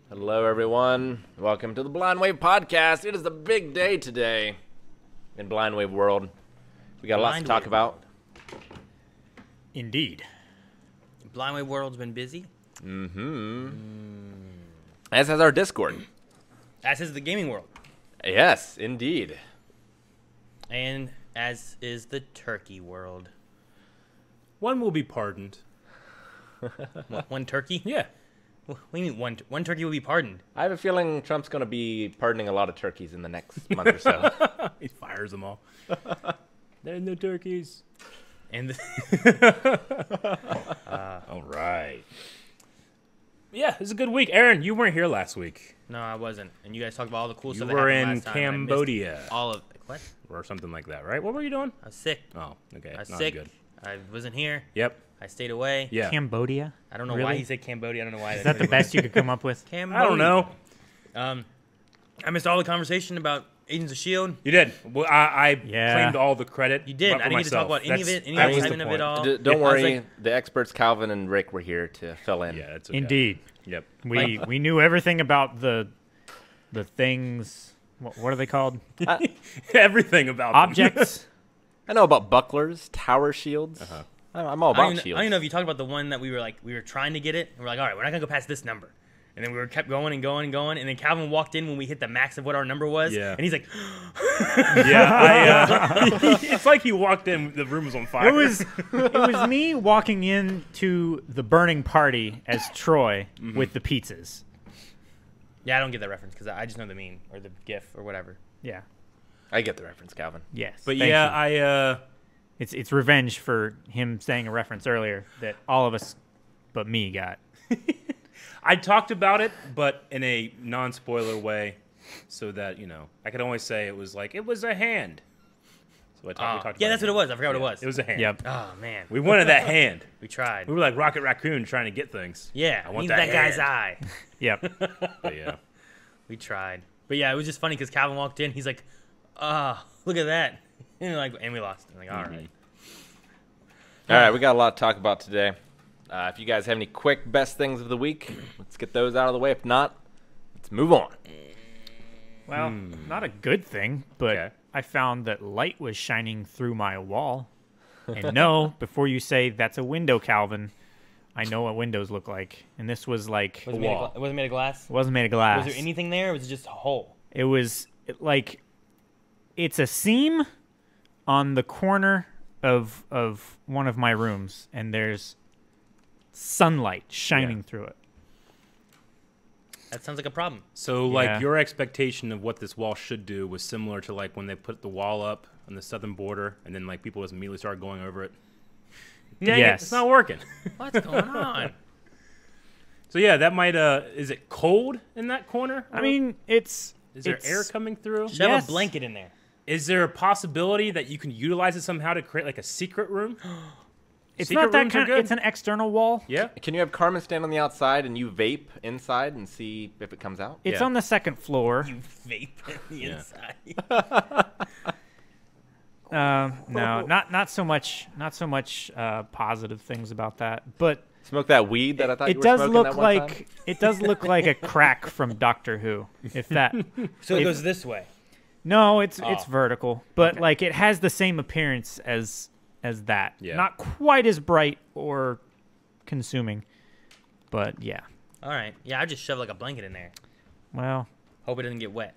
Hello, everyone. Welcome to the Blind Wave Podcast. It is a big day today in Blind Wave world. We got lots to talk about. Indeed. Blind Wave world's been busy. As has our Discord. As is the gaming world. Yes, indeed. And as is the turkey world. One will be pardoned. One turkey? Yeah. What do you mean one turkey will be pardoned? I have a feeling Trump's going to be pardoning a lot of turkeys in the next month or so. He fires them all. There's no turkeys. And All right. Yeah, it was a good week. Aaron, you weren't here last week. no, I wasn't. And you guys talked about all the cool You stuff were that happened in last time, and I missed Cambodia. all of what? Or something like that, right? What were you doing? I was sick. Oh, okay. I was Not sick. good. I wasn't here. Yep. I stayed away. Yeah. Cambodia? I don't know Really? why he said Cambodia. I don't know why. Is that the best you could come up with? Cambodia. I don't know. I missed all the conversation about Agents of S.H.I.E.L.D. You did. Well, I Yeah. claimed all the credit. You did. but for I didn't get to talk myself. about any of it, any That's- of the that was excitement of point. it all. Don't I was worry. like- The experts Calvin and Rick were here to fill in. Yeah, it's okay. Indeed. Yep. We knew everything about the things. What are they called? Everything about them. Objects? I know about bucklers, tower shields. I'm all I about don't shields. even know if you talked about the one that we were trying to get it. And we're like, all right, we're not gonna go past this number. And then we kept going and going and going. And then Calvin walked in when we hit the max of what our number was. Yeah. And he's like, Yeah, it's like he walked in, the room was on fire. It was me walking into the burning party as Troy with the pizzas. yeah, I don't get that reference because I just know the meme or the GIF or whatever. Yeah. I get the reference, Calvin. Yes. But thank yeah, you. It's revenge for him saying a reference earlier that all of us but me got. I talked about it, but in a non-spoiler way, so that, I could only say it was a hand. So we talked about Yeah, that's what it hand. was. I forgot what it was. It was a hand. Yep. Oh, man. We wanted that hand. We tried. We were like Rocket Raccoon trying to get things. Yeah, I want need that that guy's hand. eye. Yep. But yeah. We tried. But yeah, it was just funny because Calvin walked in. He's like, look at that. And we lost. I'm like, all right. All right, we got a lot to talk about today. If you guys have any quick best things of the week, let's get those out of the way. If not, let's move on. Well, not a good thing, but Okay. I found that light was shining through my wall. And no, before you say that's a window, Calvin, I know what windows look like. And this was like, Was it it, made of wall. it wasn't made of glass? wasn't made of glass. Was there anything there or was it just a hole? It was like, it's a seam on the corner of one of my rooms, and there's sunlight shining through it. That sounds like a problem. So, Yeah. like, your expectation of what this wall should do was similar to, like, when they put the wall up on the southern border, and then, like, people just immediately started going over it. Dang it, Yes. it's not working. What's going on? So, yeah, that might, is it cold in that corner? I mean, Is there it's- air coming through? Shove Yes. a blanket in there. Is there a possibility that you can utilize it somehow to create, like, a secret room? It's Secret not that rooms are kind. good. It's an external wall. Yeah? Can you have Carmen stand on the outside and you vape inside and see if it comes out? It's Yeah. on the second floor. You vape in the Yeah. inside. No, not so much. Not so much positive things about that, but Smoke that weed that I thought you it were does smoking look that one time? like it does look like a crack from Doctor Who. If that, So it If- goes this way. no, it's Oh. vertical, but Okay. like it has the same appearance as that. Yeah. Not quite as bright or consuming, but yeah. All right. Yeah, I just shove like a blanket in there. Well, Hope it doesn't get wet.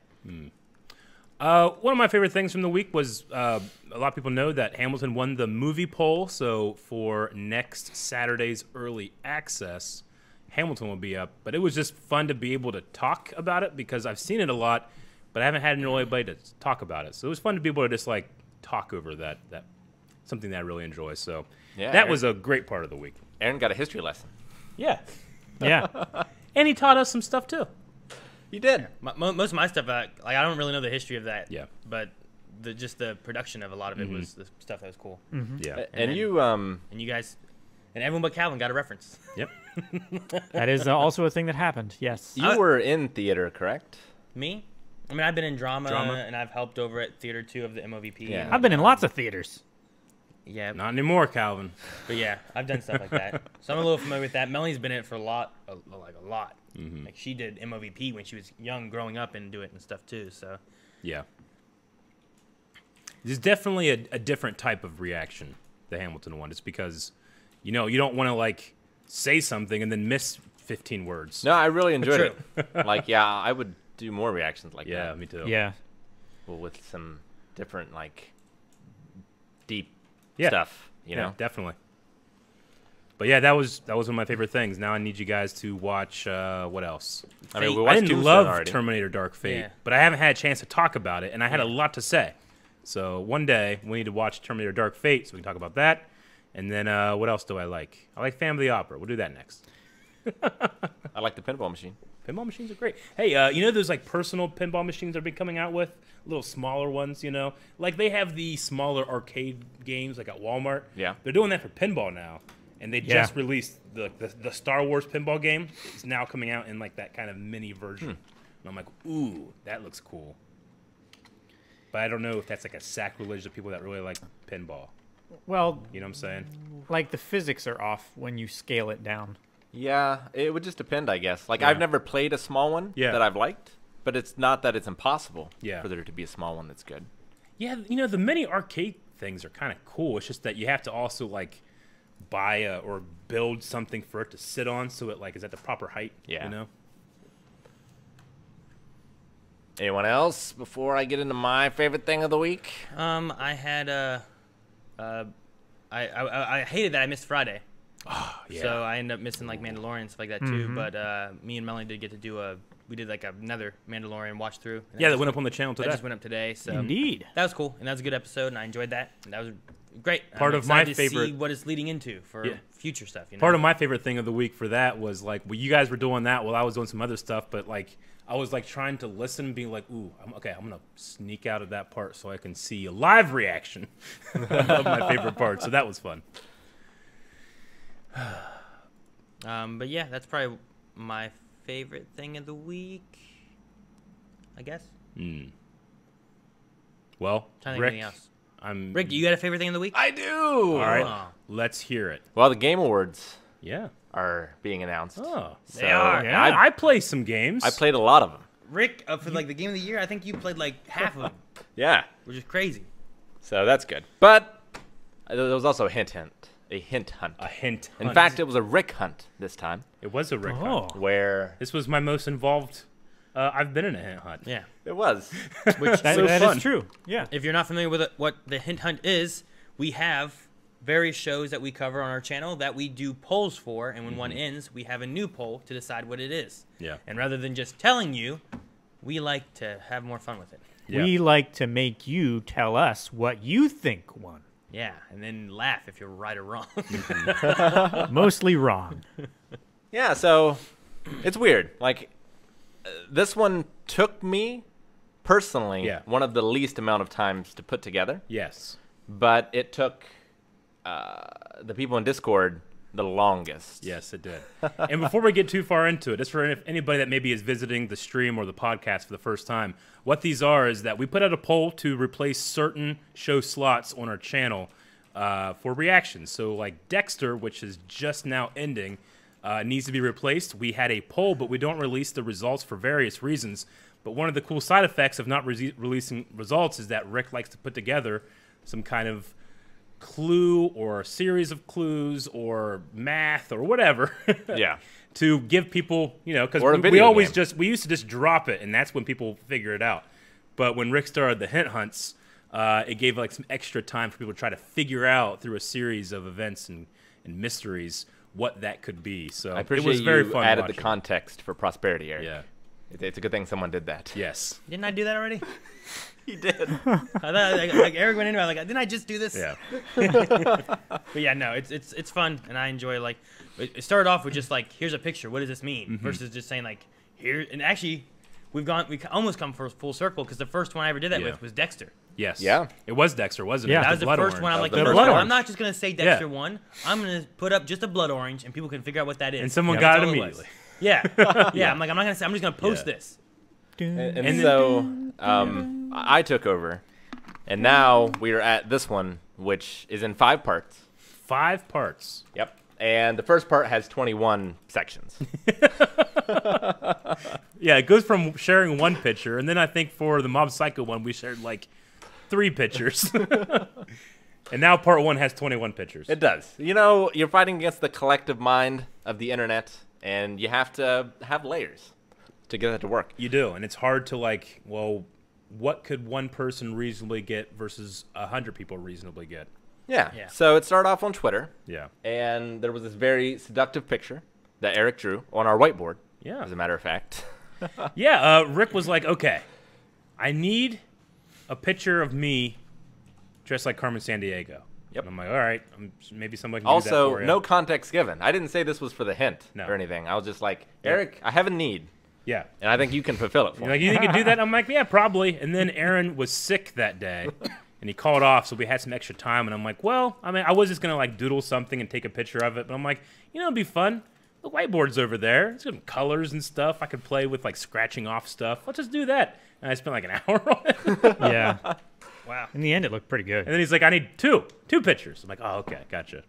One of my favorite things from the week was a lot of people know that Hamilton won the movie poll. So for next Saturday's early access, Hamilton will be up. But it was just fun to be able to talk about it because I've seen it a lot, but I haven't had anybody to talk about it. So it was fun to be able to just like talk over that something that I really enjoy. So Yeah, that was a great part of the week. Aaron got a history lesson. Yeah, yeah. and he taught us some stuff too. You did. Most of my stuff, like I don't really know the history of that. Yeah. But just the production of a lot of it was the stuff that was cool. Yeah. And then- you, And you guys, and everyone but Calvin got a reference. Yep. That is also a thing that happened. Yes. you were in theater, correct? Me? I mean, I've been in drama, Drama. and I've helped over at Theater 2 of the MOVP. Yeah. and, I've been in lots of theaters. Yeah, Not anymore, Calvin. but yeah, I've done stuff like that. So I'm a little familiar with that. Melanie's been in it for a lot. Like she did MOVP when she was young, growing up, and do it and stuff too. So Yeah. There's definitely a different type of reaction, the Hamilton one. It's because, you don't want to, like, say something and then miss 15 words. No, I really enjoyed it. Like, yeah, I would do more reactions like that. Yeah, me too. Yeah. Well, with some different, like, deep Yeah. stuff, you Yeah, know? definitely. But yeah, that was one of my favorite things. Now I need you guys to watch what else? I mean, we I watched didn't Tombstone love already. Terminator Dark Fate, Yeah. but I haven't had a chance to talk about it, and I had a lot to say. So one day we need to watch Terminator Dark Fate so we can talk about that. And then what else do I like? I like Phantom of the Opera. We'll do that next. I like the pinball machine. Pinball machines are great. Hey, those like personal pinball machines they've been coming out with? Little smaller ones, Like they have the smaller arcade games like at Walmart. Yeah. They're doing that for pinball now. And they just released the Star Wars pinball game. It's now coming out in like that kind of mini version. And I'm like, ooh, that looks cool. But I don't know if that's like a sacrilege to people that really like pinball. Well, You know what I'm saying? like the physics are off when you scale it down. Yeah, it would just depend, I guess. Like, Yeah. I've never played a small one Yeah. that I've liked, but it's not that it's impossible Yeah. for there to be a small one that's good. Yeah, the mini arcade things are kind of cool. It's just that you have to also like buy or build something for it to sit on so it like is at the proper height. Yeah. Anyone else before I get into my favorite thing of the week? I had I hated that I missed Friday. Yeah. So I ended up missing like Mandalorian and stuff like that too. But me and Melanie did get to do we did like another Mandalorian watch through. Yeah, that went up on the channel That today. just went up today. So Indeed. that was cool, and that was a good episode, and I enjoyed that. And that was great. Part I'm of my excited to see favorite- what it's leading into for Yeah. future stuff. Part of my favorite thing of the week for that was like, well, you guys were doing that while I was doing some other stuff, but like I was like trying to listen, being like, ooh, I'm gonna sneak out of that part so I can see a live reaction of my favorite part. So that was fun. But yeah, that's probably my favorite thing of the week, I guess. Well, Trying to think of Rick, anything else. I'm Rick, you got a favorite thing of the week? I do! all right. Oh. Let's hear it. Well, the Game Awards Yeah. are being announced. Oh, They are. Yeah. I play some games. I played a lot of them. Rick, for like the game of the year, I think you played like half of them, Yeah. which is crazy. So that's good. But there was also a hint hunt. A hint hunt. a hint. In hunt. fact, it was a Rick hunt this time, It was a Rick Oh. hunt. where This was my most involved. I've been in a hint hunt. Yeah. it was. Which, That So is fun. true. Yeah. if you're not familiar with it, what the hint hunt is, we have various shows that we cover on our channel that we do polls for, and when one ends, we have a new poll to decide what it is. Yeah. And rather than just telling you, we like to have more fun with it. Yeah. We like to make you tell us what you think won. Yeah, and then laugh if you're right or wrong. Mostly wrong. Yeah, so it's weird. Like, this one took me, personally, Yeah. one of the least amount of times to put together. Yes. But it took the people in Discord the longest. Yes, it did. And before we get too far into it, just for anybody that maybe is visiting the stream or the podcast for the first time, what these are is that we put out a poll to replace certain show slots on our channel for reactions. So like Dexter, which is just now ending, needs to be replaced. We had a poll, but we don't release the results for various reasons. But one of the cool side effects of not releasing results is that Rick likes to put together some kind of clue or a series of clues or math or whatever Yeah. to give people, because Or a we video always game. we used to just drop it, and that's when people figure it out. But when Rick started the hint hunts, it gave like some extra time for people to try to figure out through a series of events and mysteries what that could be. So I it appreciate was very you fun added watching. the context for prosperity, Eric. Yeah. It's a good thing someone did that. Yes. Didn't I do that already? He did. I thought, like Eric went into it, like, didn't I just do this? Yeah. But yeah, no, it's fun, and I enjoy like. It started off with just like, here's a picture. What does this mean? Versus just saying like, here. And actually, we almost come full circle because the first one I ever did that Yeah. with was Dexter. Yes. Yeah. It was Dexter, wasn't Yeah. it? That was the Blood first orange. one. I'm like, the no, first no, one. I'm not just gonna say Dexter Yeah. one. I'm gonna put up just a blood orange, and people can figure out what that is. And someone That's got it all was. immediately. Yeah, yeah. I'm like, I'm not gonna say. I'm just gonna post Yeah. this. And so I took over, and now we are at this one, which is in 5 parts. 5 parts. Yep. And the first part has 21 sections. Yeah, it goes from sharing one picture, and then I think for the Mob Psycho one, we shared like 3 pictures. And now part 1 has 21 pictures. It does. You know, you're fighting against the collective mind of the internet, and you have to have layers to get that to work. You do, and it's hard to like, well, what could one person reasonably get versus 100 people reasonably get? Yeah. So it started off on Twitter. Yeah. And there was this very seductive picture that Eric drew on our whiteboard. Yeah. As a matter of fact. Yeah. Rick was like, okay, I need a picture of me dressed like Carmen Sandiego. Yep. And I'm like, all right, maybe somebody can do that Also, for you. no context given. I didn't say this was for the hint or anything. I was just like, Eric, I have a need. Yeah. And I think you can fulfill it for You're me. like, you think you can do that? I'm like, yeah, probably. And then Aaron was sick that day, and he called off, so we had some extra time. And I'm like, well, I mean, I was just going to, like, doodle something and take a picture of it. But I'm like, you know, it'd be fun. The whiteboard's over there. It's got colors and stuff. I could play with, like, scratching off stuff. Let's just do that. And I spent, like, an hour on it. Yeah. Wow. In the end, it looked pretty good. And then he's like, I need two pictures. I'm like, oh, okay, gotcha.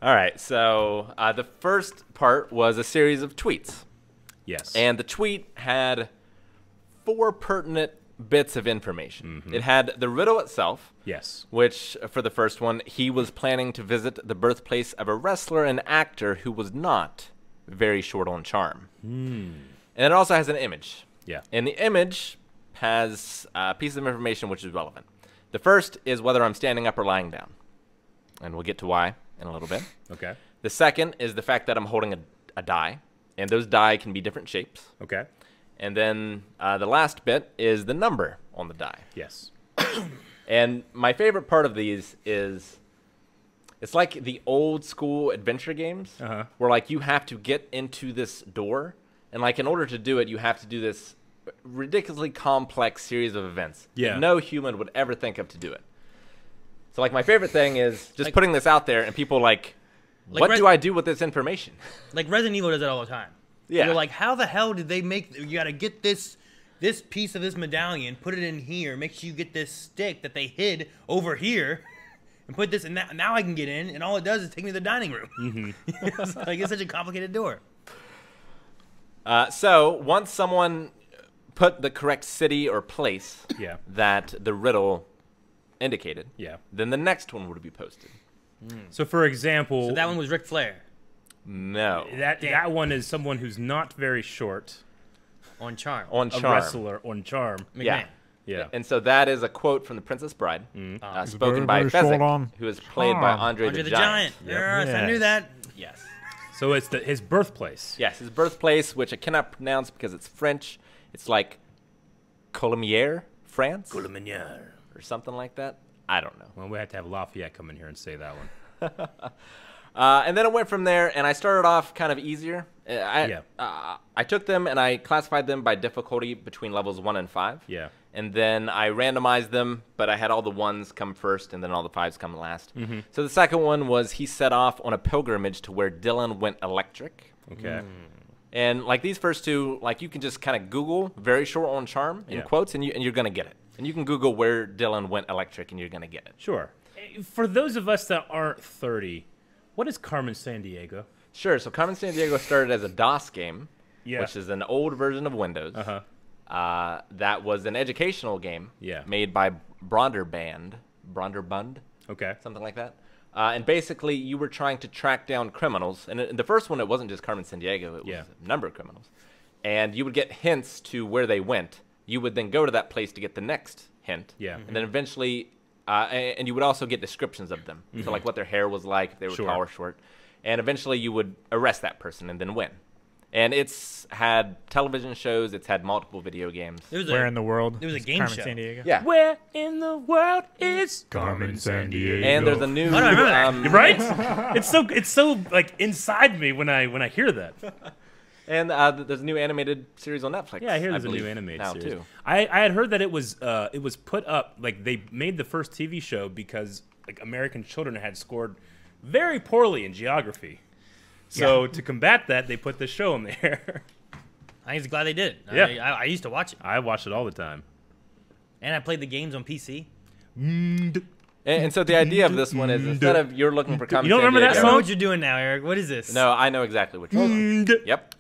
All right. So the first part was a series of tweets. Yes. And the tweet had 4 pertinent bits of information. It had the riddle itself. Yes. Which, for the first one, he was planning to visit the birthplace of a wrestler and actor who was not very short on charm. And it also has an image. Yeah. And the image has a piece of information which is relevant. The first is whether I'm standing up or lying down. And we'll get to why in a little bit. Okay. The second is the fact that I'm holding a die. And those die can be different shapes. Okay. And then the last bit is the number on the die. Yes. And my favorite part of these is it's like the old school adventure games where like you have to get into this door, and like in order to do it you have to do this ridiculously complex series of events that no human would ever think of to do it. So like my favorite thing is just putting this out there and people like what do I do with this information? Like Resident Evil does it all the time. Yeah. You're like, how the hell did they make? You got to get this piece of this medallion, put it in here, make sure you get this stick that they hid over here, and put this in that. Now I can get in, and all it does is take me to the dining room. It's like it's such a complicated door. So once someone put the correct city or place that the riddle indicated, then the next one would be posted. So, for example... So that one was Ric Flair. No. That one is someone who's not very short. On charm. On charm. A wrestler on charm. Yeah. Yeah. And so that is a quote from The Princess Bride, spoken by Fezzik, who is played by Andre the Giant. Yes, I knew that. Yes. So it's his birthplace. Yes, his birthplace, which I cannot pronounce because it's French. It's like Coulommiers, France? Coulommiers. Or something like that. I don't know. Well, we have to have Lafayette come in here and say that one. And then it went from there, and I started off kind of easier. I took them and I classified them by difficulty between levels 1 and 5. Yeah. And then I randomized them, but I had all the 1s come first and then all the 5s come last. So the second one was he set off on a pilgrimage to where Dylan went electric. Okay. And like these first two, like you can just kind of Google very short on charm in quotes, and you're going to get it. And you can Google where Dylan went electric, and you're going to get it. Sure. For those of us that aren't 30, what is Carmen Sandiego? Sure. So Carmen Sandiego started as a DOS game, which is an old version of Windows. That was an educational game made by Bronderbund. Okay. Something like that. And basically, you were trying to track down criminals. And in the first one, it wasn't just Carmen Sandiego. It was a number of criminals. And you would get hints to where they went. You would then go to that place to get the next hint. Yeah. And then eventually, and you would also get descriptions of them. So like what their hair was like, if they were tall or short. And eventually you would arrest that person and then win. And it's had television shows. It's had multiple video games. Where in the world? It was a is game Carmen show. Sandiego? Yeah. Where in the world is Carmen Sandiego? And there's a new... You're right? It's so like inside me when I hear that. And there's a new animated series on Netflix. Yeah, I hear there's a new animated series. Too. I had heard that it was put up, like they made the first TV show because like American children had scored very poorly in geography. So to combat that, they put this show in there. I'm just glad they did. Yeah. I used to watch it. I watched it all the time. And I played the games on PC. And so the idea of this one is instead of you're looking for Carmen You don't remember that I Sandiego- don't know song? what you're doing now, Eric. What is this? No, I know exactly what you're talking Yep.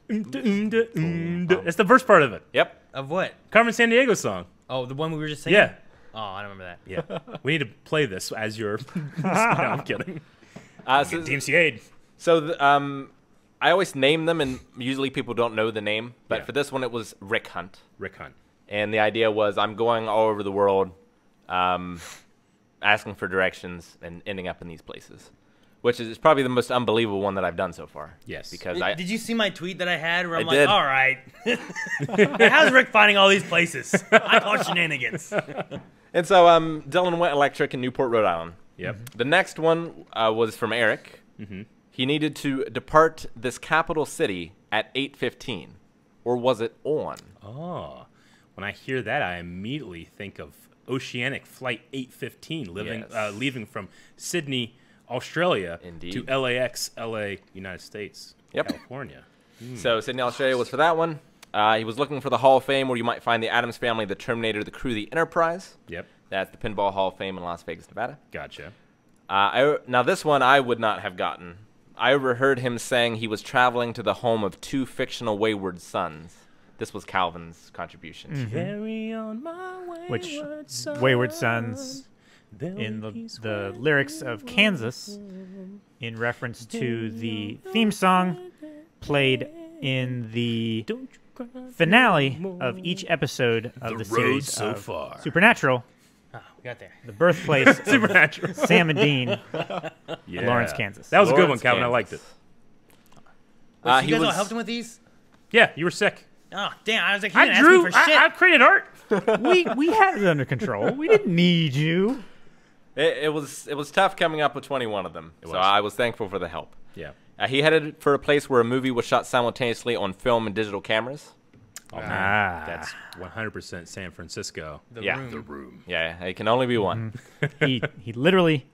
That's the first part of it. Yep. Of what? Carmen Sandiego song. Oh, the one we were just singing? Yeah. Oh, I don't remember that. Yeah. We need to play this as your. No, I'm kidding. So, DMCA'd. I always name them, and usually people don't know the name. But Yeah. for this one, it was Rick Hunt. Rick Hunt. And the idea was I'm going all over the world, asking for directions and ending up in these places, which is probably the most unbelievable one that I've done so far. Yes. Because Did you see my tweet that I had where I'm I like, did. all right. Hey, how's Rick finding all these places? I call shenanigans. And so Dylan went electric in Newport, Rhode Island. Yep. The next one was from Eric. He needed to depart this capital city at 8:15, or was it on? Oh. When I hear that, I immediately think of Oceanic Flight 815, Yes. leaving from Sydney, Australia, Indeed. to LAX, LA, United States, Yep. California. So Sydney, Australia was for that one. He was looking for the Hall of Fame where you might find the Addams Family, the Terminator, the Crew, the Enterprise. Yep. That's the Pinball Hall of Fame in Las Vegas, Nevada. Gotcha. Now this one I would not have gotten. I overheard him saying he was traveling to the home of two fictional wayward sons. This was Calvin's contribution. Carry on my Which wayward son. Wayward Sons in the lyrics of Kansas, in reference to the theme song played in the finale of each episode of the series so of far. Supernatural, Oh, we got there. the birthplace of Supernatural. Sam and Dean. Yeah. Lawrence, Kansas. That was a good one, Lawrence, Calvin. I liked it. Kansas. Wait, so he you guys all was- helped him with these? Yeah, you were sick. Oh, damn. I was like, he I didn't drew. ask me for shit. I created art. we had it under control. We didn't need you. It was tough coming up with 21 of them, so was. I was thankful for the help. Yeah. He headed for a place where a movie was shot simultaneously on film and digital cameras. Oh, man. Ah. That's 100% San Francisco. Yeah. Room. The room. Yeah, it can only be one. He literally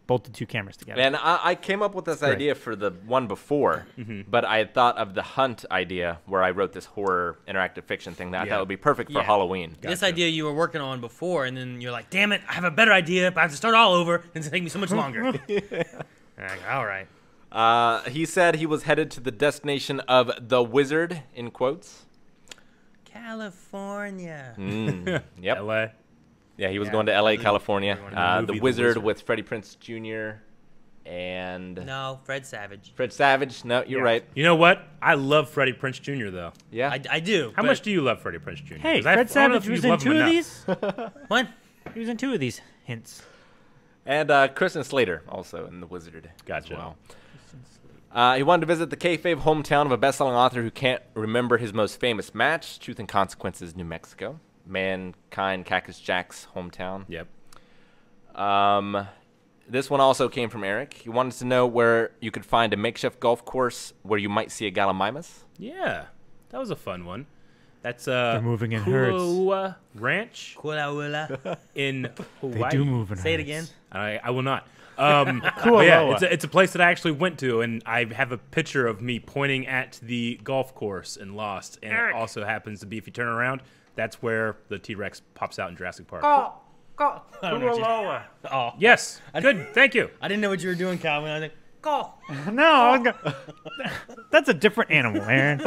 bolted two cameras together. And I came up with this great. idea for the one before, but I had thought of the Hunt idea where I wrote this horror interactive fiction thing that I Yeah. thought would be perfect for Yeah. Halloween. This Gotcha. idea you were working on before, and then you're like, damn it, I have a better idea, but I have to start all over, and it's going to take me so much longer. And I'm like, all right. He said he was headed to the destination of the Wizard, in quotes. California. Yep. LA. Yeah, he was Yeah. going to L.A., California. to the movie The The Wizard Wizard. with Freddie Prinze Jr. and No, Fred Savage. Fred Savage. No, you're Yeah. right. You know what? I love Freddie Prinze Jr. though. Yeah. I do. How but- much do you love Freddie Prinze Jr.? Hey, 'Cause I Fred don't know if Savage you was in love him two of enough. these. What? He was in two of these hints. And Kristen Slater also in The Wizard. Gotcha. As well. He wanted to visit the kayfabe hometown of a best-selling author who can't remember his most famous match, Truth and Consequences, New Mexico. Mankind, Cactus Jack's hometown. Yep. This one also came from Eric. He wanted to know where you could find a makeshift golf course where you might see a GAaaaame. Yeah, that was a fun one. That's moving in herds. Kualoa Ranch Kula Willa. in Hawaii. They do move in Say it herds. again. I will not. But yeah, it's a place that I actually went to, and I have a picture of me pointing at the golf course in Lost, and it also happens to be, if you turn around, that's where the T-Rex pops out in Jurassic Park. I don't know what you- Oh. Yes, good, thank you. I didn't know what you were doing, Calvin. I was like, go. No, I was that's a different animal, Aaron.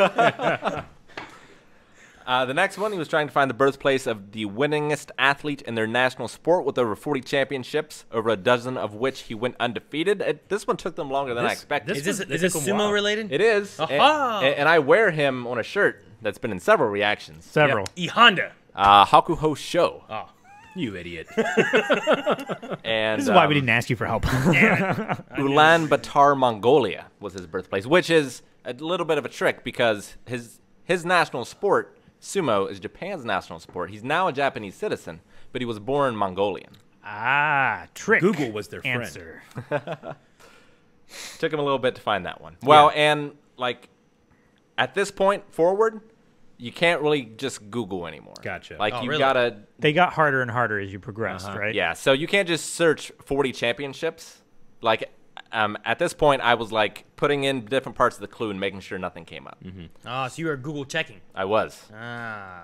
The next one, he was trying to find the birthplace of the winningest athlete in their national sport with over 40 championships, over a dozen of which he went undefeated. This one took them longer than I expected. this Is was- this it took a sumo while. related? It is. Aha! And I wear him on a shirt that's been in several reactions. Several. E Honda. Hakuho Sho. Oh. You idiot. And, This is why we didn't ask you for help. Ulaanbaatar, Mongolia was his birthplace, which is a little bit of a trick because his national sport, sumo, is Japan's national sport. He's now a Japanese citizen, but he was born Mongolian. Trick. Google was their friend. answer. Took him a little bit to find that one. Well, and like at this point forward, you can't really just Google anymore. Gotcha. Like Oh, you really? gotta, They got harder and harder as you progressed, right? yeah. So you can't just search 40 championships. Like at this point, I was like putting in different parts of the clue and making sure nothing came up. Oh, so you were Google checking. I was. Ah.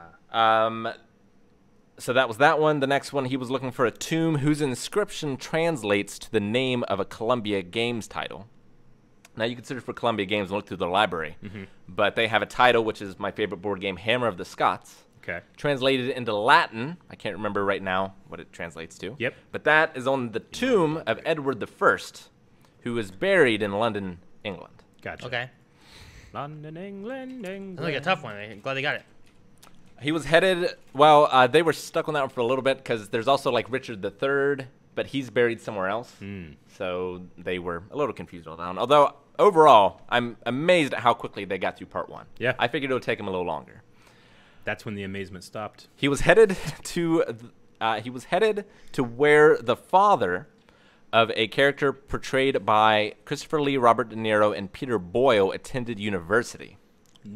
So that was that one. The next one, he was looking for a tomb whose inscription translates to the name of a Columbia Games title. Now, you can search for Columbia Games and look through the library. But they have a title, which is my favorite board game, Hammer of the Scots. Okay. Translated into Latin. I can't remember right now what it translates to. Yep. But that is on the tomb of Edward I, who is buried in London, England. Gotcha. Okay. London, England, England. That's like a tough one. I'm glad they got it. He was headed, well, they were stuck on that one for a little bit because there's also like Richard III, but he's buried somewhere else. So they were a little confused on that one. Although, overall, I'm amazed at how quickly they got through part 1. Yeah. I figured it would take them a little longer. That's when the amazement stopped. He was headed to where the father of a character portrayed by Christopher Lee, Robert De Niro, and Peter Boyle attended university.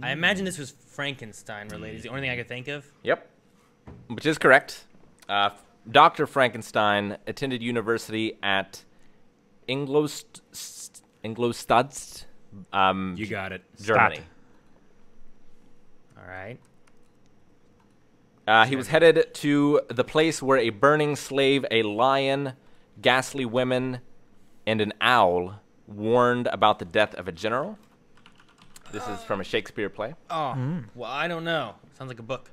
I imagine this was Frankenstein related. It's the only thing I could think of. Yep, which is correct. Dr. Frankenstein attended university at Ingolstadt, You got it. Germany. All right. He was headed to the place where a burning slave, a lion, ghastly women, and an owl warned about the death of a general. This is from a Shakespeare play. Oh, well, I don't know. Sounds like a book.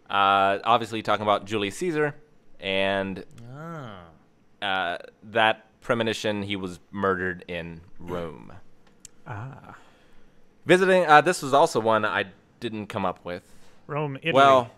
Obviously talking about Julius Caesar, and that premonition, he was murdered in Rome. Visiting, this was also one I didn't come up with. Rome, Italy. Well,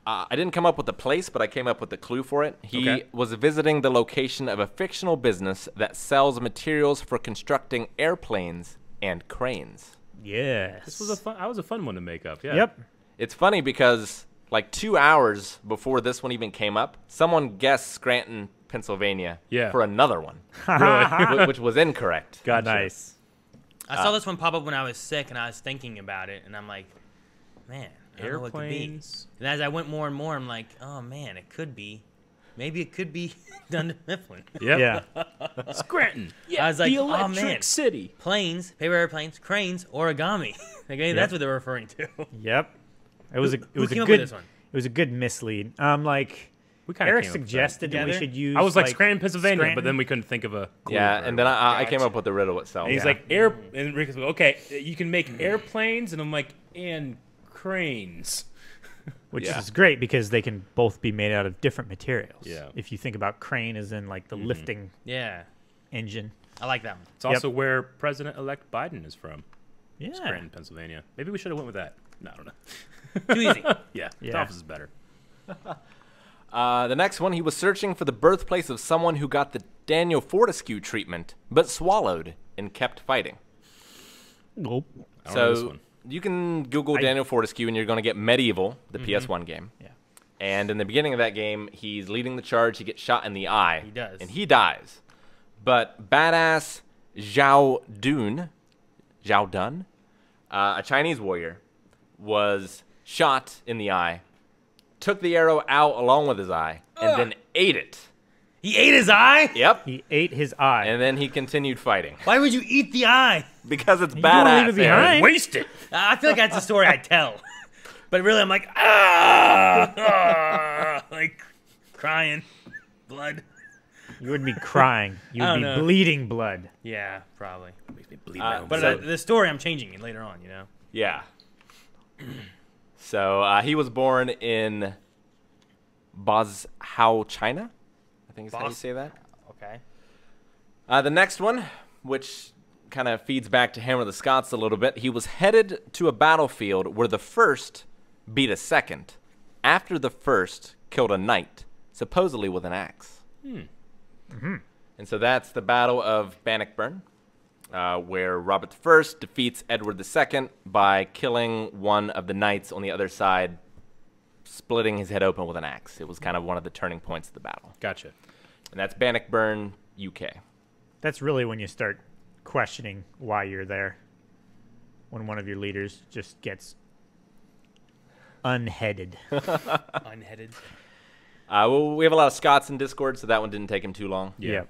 I didn't come up with the place, but I came up with the clue for it. He was visiting the location of a fictional business that sells materials for constructing airplanes and cranes. Yes. This was that was a fun one to make up. Yeah. Yep. It's funny because like 2 hours before this one even came up, someone guessed Scranton, Pennsylvania for another one, which was incorrect. Gotcha. Nice. I saw this one pop up when I was sick, and I was thinking about it, and I'm like, man, I don't know what it could be. Airplanes. And as I went more and more, I'm like, oh man, it could be. Maybe it could be Dunder Mifflin. Yep. Yeah. Scranton. Yeah. I was like, the oh Electric man, City. planes, paper airplanes, cranes, origami. Like, maybe that's what they're referring to. Yep. It was a Who came up good with this one? It was a good mislead. Like We kinda Eric came up with that suggested that we together. should use. I was like Scranton, Pennsylvania, Scranton. but then we couldn't think of a clue Yeah, for and it. then I came up with the riddle itself. And he's like, and Rick was like, okay, you can make airplanes, and I'm like, and cranes. Which Yeah. is great because they can both be made out of different materials. Yeah. If you think about crane as in like the lifting Yeah, engine. I like that one. It's also where President-elect Biden is from. Yeah. Scranton, Pennsylvania. Maybe we should have went with that. No, I don't know. Too easy. Yeah. The Yeah. office is better. The next one, he was searching for the birthplace of someone who got the Daniel Fortescue treatment, but swallowed and kept fighting. Nope. I don't know this So one. you can Google Daniel Fortescue, and you're going to get Medieval, the PS1 game. Yeah. And in the beginning of that game, he's leading the charge. He gets shot in the eye. He does. And he dies. But badass Zhao Dun, a Chinese warrior, was shot in the eye, took the arrow out along with his eye, and then ate it. He ate his eye? Yep. He ate his eye. And then he continued fighting. Why would you eat the eye? Because it's You don't badass. leave it Aaron. behind. Waste it. I feel like that's a story I tell. But really, I'm like, ah, like crying, blood. You wouldn't be crying. You I would be don't know. bleeding blood. Yeah, probably. Makes me bleed my own But blood. the story I'm changing it later on, you know? Yeah. So he was born in Bozhao, China. I think is how you say that. Okay. The next one, which kind of feeds back to Hammer of the Scots a little bit, he was headed to a battlefield where the first beat a second, after the first killed a knight, supposedly with an axe. And so that's the Battle of Bannockburn, where Robert I defeats Edward II by killing one of the knights on the other side, splitting his head open with an axe. It was kind of one of the turning points of the battle. Gotcha. And that's Bannockburn, UK. That's really when you start questioning why you're there. When one of your leaders just gets unheaded. Unheaded. Well, we have a lot of Scots in Discord, so that one didn't take him too long. Yeah.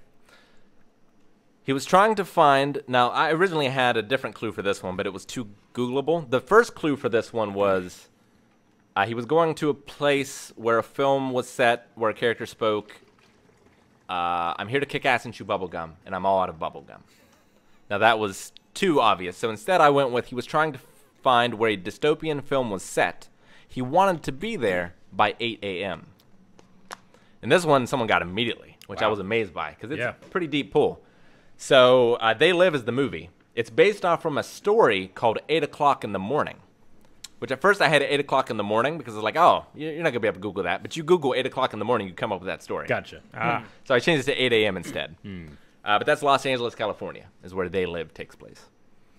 He was trying to find... Now, I originally had a different clue for this one, but it was too Googleable. The first clue for this one was He was going to a place where a film was set, where a character spoke, I'm here to kick ass and chew bubblegum, and I'm all out of bubblegum. Now, that was too obvious, so instead I went with he was trying to find where a dystopian film was set. He wanted to be there by 8 a.m. And this one, someone got immediately, which I was amazed by, because it's a pretty deep pull. So, They Live is the movie. It's based off from a story called 8 o'clock in the morning, which at first I had at 8 o'clock in the morning because I was like, oh, you're not going to be able to Google that. But you Google 8 o'clock in the morning, you come up with that story. Gotcha. So I changed it to 8 a.m. instead. But that's Los Angeles, California, is where They Live takes place.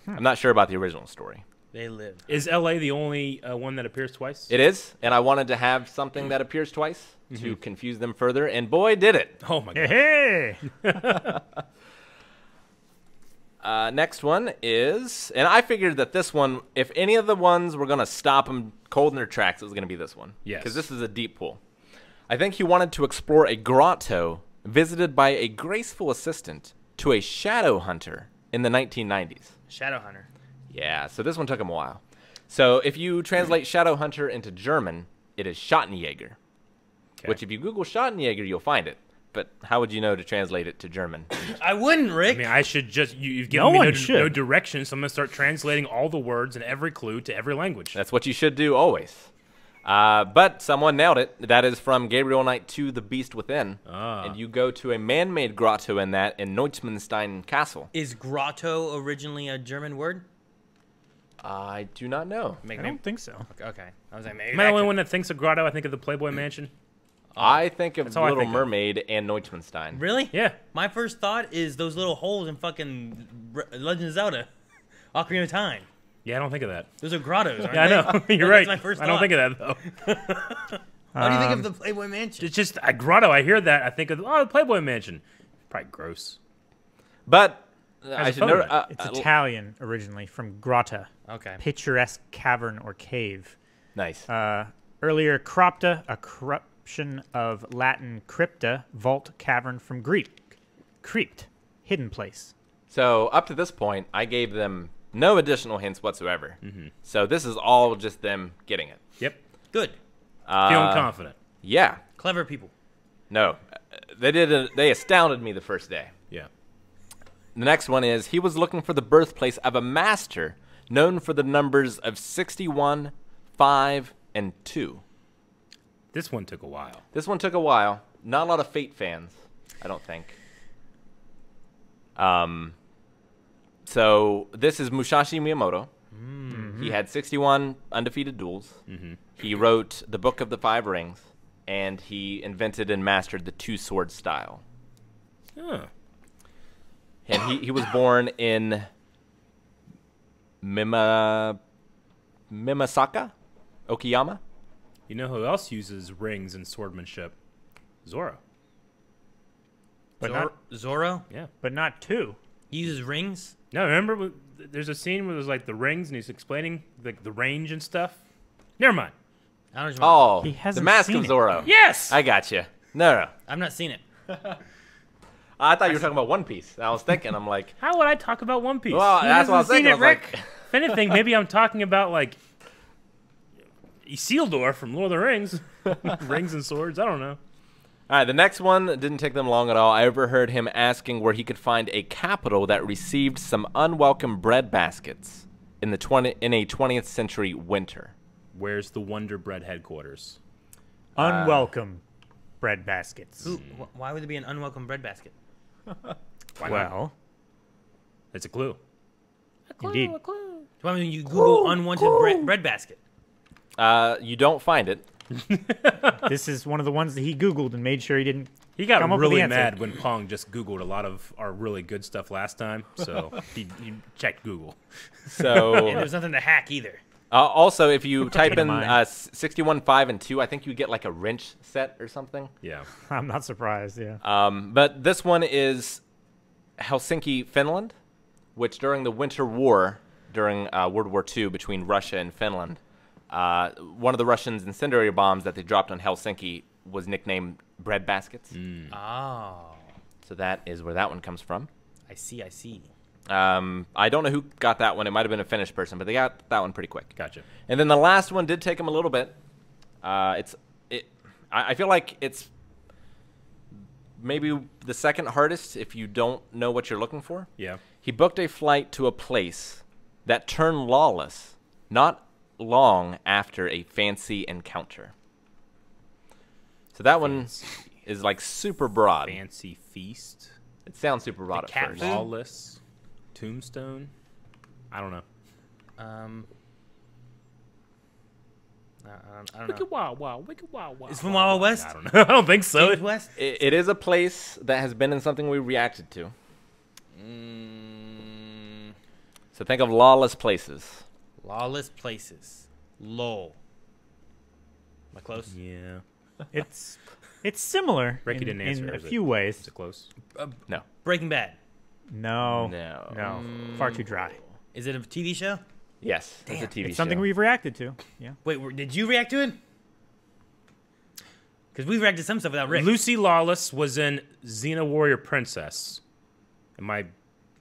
I'm not sure about the original story. They Live. Is L.A. the only one that appears twice? It is, and I wanted to have something that appears twice to confuse them further, and boy, did it. Oh, my God. Hey! Next one is, and I figured that this one, if any of the ones were going to stop them cold in their tracks, it was going to be this one. Yes. Because this is a deep pull. I think he wanted to explore a grotto visited by a graceful assistant to a shadow hunter in the 1990s. Shadowhunter. Yeah, so this one took him a while. So if you translate shadow hunter into German, it is Schattenjäger. Okay. Which if you Google Schattenjäger, you'll find it. But how would you know to translate it to German? I wouldn't, Rick. I mean, I should just, you've given No me one should. no direction, so I'm going to start translating all the words and every clue to every language. That's what you should do always. But someone nailed it. That is from Gabriel Knight 2, The Beast Within. And you go to a man-made grotto in that in Neuschwanstein Castle. Is grotto originally a German word? I do not know. I don't think so. Okay. I was like, maybe. Am I the only one that thinks of grotto? I think of the Playboy Mansion. I think of all I Little think of. Mermaid and Neuschwanstein. Really? Yeah. My first thought is those little holes in fucking Legend of Zelda, Ocarina of Time. Yeah, I don't think of that. Those are grottos, aren't Yeah, I they? know. You're That's right. my first I don't thought. think of that, though. Why do you think of the Playboy Mansion? It's just a grotto. I hear that. I think of, the Playboy Mansion. Probably gross. But Has I a should photo note, in it. It's Italian originally, from grotta, Okay. picturesque cavern or cave. nice. Earlier, cropta, a corruption of Latin crypta, vault, cavern from Greek. Creeped, hidden place. So up to this point, I gave them no additional hints whatsoever. So this is all just them getting it. Yep. Good. Feeling confident. Yeah. Clever people. No. They astounded me the first day. Yeah. The next one is, he was looking for the birthplace of a master known for the numbers of 61, 5, and 2. This one took a while. This one took a while. Not a lot of Fate fans, I don't think. So this is Musashi Miyamoto. He had 61 undefeated duels. He wrote the Book of the Five Rings, and he invented and mastered the two-sword style. Huh. And he was born in Mimasaka, Okayama. You know who else uses rings and swordmanship? Zorro. But not, Zorro? Yeah. but not two. He uses rings? No, remember there's a scene where there's like the rings and he's explaining like the range and stuff? Never mind. I don't know. Oh, He the hasn't Mask seen of it. Zorro. Yes! I got you. No. I've not seen it. I thought you were talking about One Piece. I was thinking, I'm like, How would I talk about One Piece? well, that's what I was hasn't seen thinking. I it, was Rick. like, If anything, maybe I'm talking about like Isildur from Lord of the Rings. Rings and swords. I don't know. all right, the next one didn't take them long at all. I overheard him asking where he could find a capital that received some unwelcome bread baskets in a 20th century winter. Where's the Wonder Bread headquarters? Unwelcome bread baskets. Who? Why would there be an unwelcome bread basket? Why not? Well, It's a clue. indeed. Why when you Google unwanted bread basket? You don't find it. This is one of the ones that he Googled and made sure he didn't. He got Come up with the really answer. mad when Pong just Googled a lot of our really good stuff last time, so he checked Google. And So there's nothing to hack either. also, if you type in mind. 61, 5, and 2, I think you get like a wrench set or something. Yeah. I'm not surprised. Yeah. But this one is Helsinki, Finland, which during the Winter War, during World War II between Russia and Finland, one of the Russians' incendiary bombs that they dropped on Helsinki was nicknamed bread baskets. Oh. So that is where that one comes from. I see. I don't know who got that one. It might have been a Finnish person, but they got that one pretty quick. Gotcha. And then the last one did take them a little bit. I feel like it's maybe the second hardest if you don't know what you're looking for. Yeah. He booked a flight to a place that turned lawless not long after a fancy encounter. So that one is like super broad. Fancy feast. It sounds super broad The at cat first. food? Lawless. Tombstone. I don't know. I don't know. Wicked Wild Wild. Wicked Wild Wild. It's from Wild Wild West? I don't know. I don't think so. James West? It is a place that has been in something we reacted to. So think of lawless places. Lawless places. Lol. Am I close? Yeah. It's similar Ricky didn't answer. in a Is it- few ways. Is it close? No. Breaking Bad. No. No. Far too dry. Is it a TV show? Yes, it's a TV It's something show. we've reacted to. Yeah. Wait, did you react to it? Because we've reacted to some stuff without Rick. Lucy Lawless was in Xena Warrior Princess.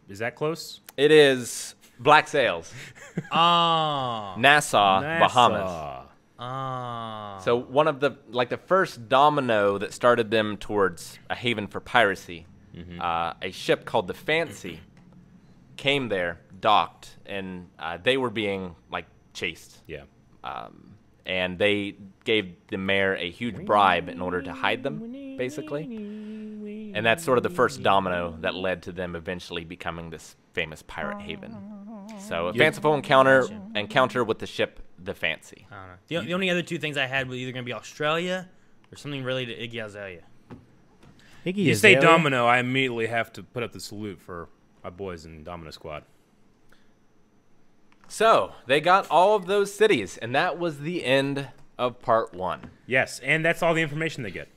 Is that close? It is Black Sails, Ah. Nassau, Bahamas. Ah. So one of the first domino that started them towards a haven for piracy, a ship called the Fancy came there, docked, and they were being chased. Yeah. And they gave the mayor a huge bribe in order to hide them, basically. And that's sort of the first domino that led to them eventually becoming this famous pirate haven. So a fanciful encounter with the ship, the Fancy. I don't know. The only other two things I had were either going to be Australia or something related to Iggy Azalea. You say Domino, I immediately have to put up the salute for my boys in Domino Squad. So they got all of those cities, and that was the end of part 1. Yes, and that's all the information they get.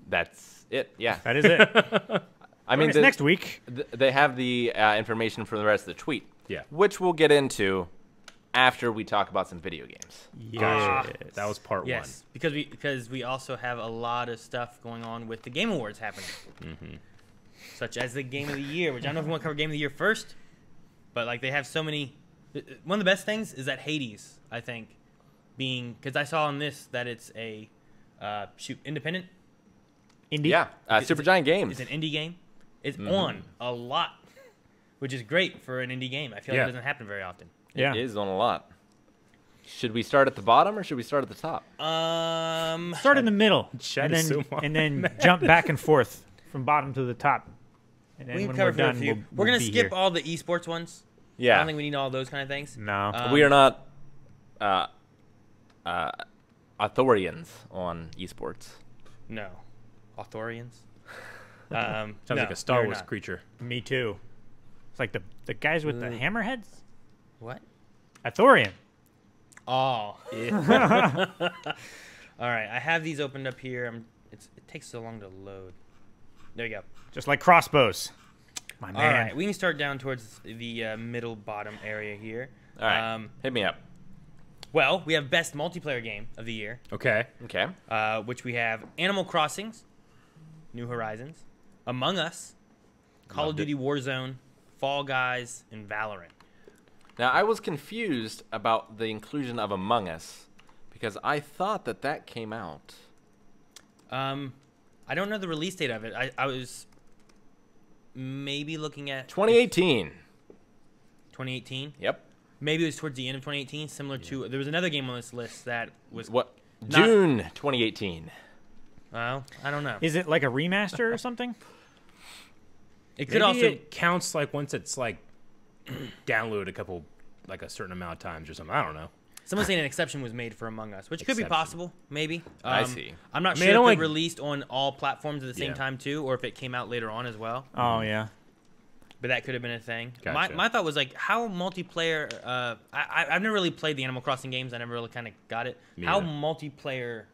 That's it, yeah. That is it. I mean, next week. They have the information for the rest of the tweet, Yeah. which we'll get into after we talk about some video games. Gotcha. That was part Yes, because we also have a lot of stuff going on with the Game Awards happening. Such as the Game of the Year, which I don't know if we want to cover Game of the Year first, but they have so many. One of the best things is that Hades, I think, because I saw on this that it's a independent. Indie. Yeah, Supergiant Games. It's an indie game. It's on a lot, which is great for an indie game. I feel like it doesn't happen very often. Yeah. It is on a lot. Should we start at the bottom or should we start at the top? Start in the middle, Chat and is then so and then jump back and forth from bottom to the top. And then We when can we're cover a done, few. we're gonna be skip here. all the esports ones. I Yeah. don't think we need all those kind of things. No. We are not authorians on esports. No, Authorians. Sounds no, like a Star we're Wars not. creature. Me too. It's like the guys with the hammerheads. What? Athorian. Oh. All right, I have these opened up here. It takes so long to load. There you go. Just like crossbows. My All man. right, we can start down towards the middle bottom area here. All right, hit me up. Well, we have best multiplayer game of the year, Okay. Okay. which we have Animal Crossings, New Horizons, Among Us, Call of Loved it. Duty Warzone, Fall Guys, and Valorant. Now, I was confused about the inclusion of Among Us because I thought that came out. I don't know the release date of it. I was maybe looking at 2018. 2018. Yep. Maybe it was towards the end of 2018, similar to there was another game on this list that was What? Not- June 2018. well, I don't know. Is it like a remaster or something? It could Maybe also it counts once it's downloaded a certain amount of times or something. I don't know. someone's saying an exception was made for Among Us, which could be Exception. possible, maybe. I see. I'm not I mean, sure it if only- it released on all platforms at the same Yeah. time too, or if it came out later on as well. Oh yeah. But that could have been a thing. Gotcha. My thought was how multiplayer. I've never really played the Animal Crossing games. I never really kind of got it. Me How neither. multiplayer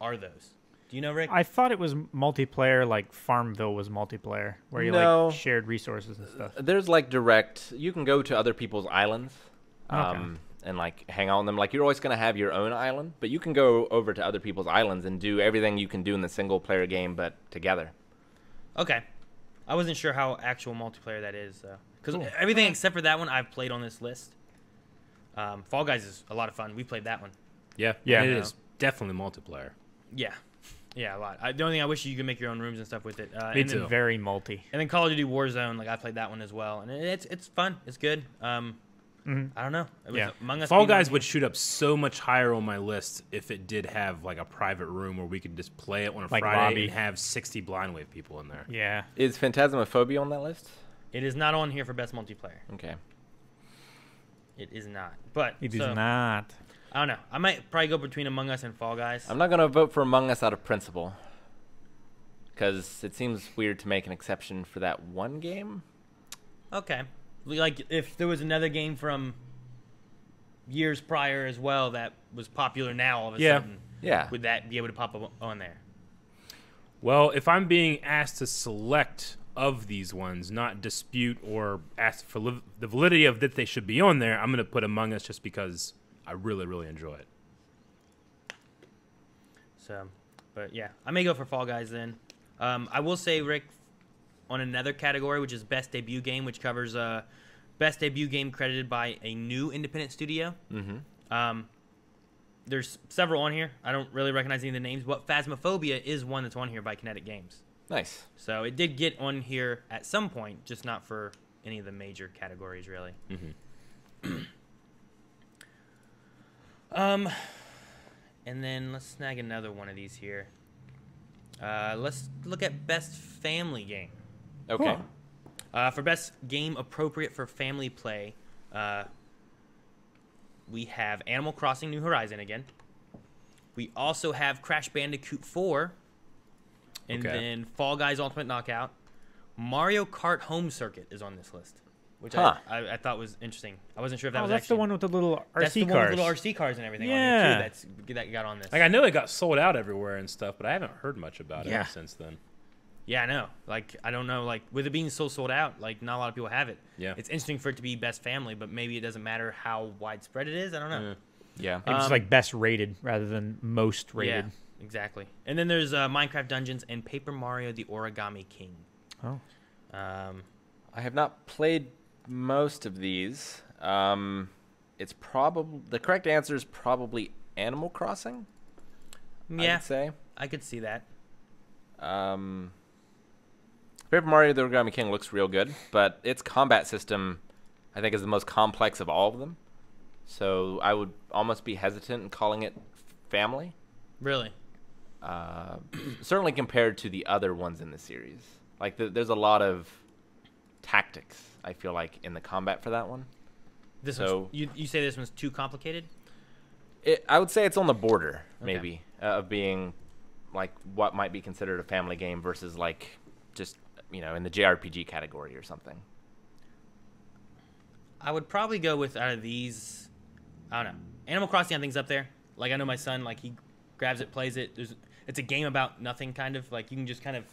are those? Do you know, Rick? I thought it was multiplayer, like Farmville was multiplayer, where you No. shared resources and stuff. There's direct. You can go to other people's islands, Okay. and hang out on them. You're always gonna have your own island, but you can go over to other people's islands and do everything you can do in the single player game, but together. Okay. I wasn't sure how actual multiplayer that is, though. Because everything except for that one I've played on this list. Fall Guys is a lot of fun. We played that one. Yeah. Yeah. It Yeah. is definitely multiplayer. Yeah. Yeah, a lot. The only thing I wish you could make your own rooms and stuff with it. Me and too. Then, Very multi. and then Call of Duty Warzone, like I played that one as well, and it's fun. It's good. I don't know. It was Yeah. Among Us Fall being Guys on would here. shoot up so much higher on my list if it did have like a private room where we could just play it on a Like Friday lobby. and have 60 Blind Wave people in there. Yeah. Is Phantasmophobia on that list? It is not on here for best multiplayer. Okay. It is not. But It is so, not. I don't know. I might probably go between Among Us and Fall Guys. I'm not going to vote for Among Us out of principle. Because it seems weird to make an exception for that one game. Okay. Like if there was another game from years prior as well that was popular now all of a Yeah. sudden, Yeah. would that be able to pop up on there? Well, if I'm being asked to select of these ones, not dispute or ask for the validity of that they should be on there, I'm going to put Among Us just because I really, really enjoy it. So, but yeah, I may go for Fall Guys then. I will say, Rick, on another category, which is Best Debut Game, which covers Best Debut Game credited by a new independent studio. Mm-hmm. There's several on here. I don't really recognize any of the names, but Phasmophobia is one that's on here by Kinetic Games. Nice. So it did get on here at some point, just not for any of the major categories, really. And then let's snag another one of these here. Let's look at Best Family Game. Okay. For Best Game Appropriate for Family Play, we have Animal Crossing New Horizon again. We also have Crash Bandicoot 4. And Okay. then Fall Guys Ultimate Knockout. Mario Kart Home Circuit is on this list, which Huh. I thought was interesting. I wasn't sure if that Oh, was that's actually... the one with the little That's the RC one with cars. little RC cars and everything on Yeah. here, too, that got on this. Like, I know it got sold out everywhere and stuff, but I haven't heard much about Yeah. it since then. Yeah, I know. Like, I don't know. Like, with it being so sold out, like, not a lot of people have it. Yeah. It's interesting for it to be Best Family, but maybe it doesn't matter how widespread it is. I don't know. Yeah. Maybe it's like best rated rather than most rated. Yeah, exactly. And then there's Minecraft Dungeons and Paper Mario: The Origami King. Oh. I have not played most of these. It's probably the correct answer is probably Animal Crossing. I Yeah, would say. I could see that. Paper Mario: The Origami King looks real good, but its combat system, I think, is the most complex of all of them. So I would almost be hesitant in calling it family. Really? Certainly compared to the other ones in the series. Like there's a lot of tactics, I feel like, in the combat for that one. This So- one's, you say this one's too complicated? I would say it's on the border, Okay. maybe, of being like what might be considered a family game versus like just, in the JRPG category or something. I would probably go with out of these. I don't know. Animal Crossing, I think's up there. Like, I know my son, like, he grabs it, plays it. It's a game about nothing, kind of. Like, you can just kind of,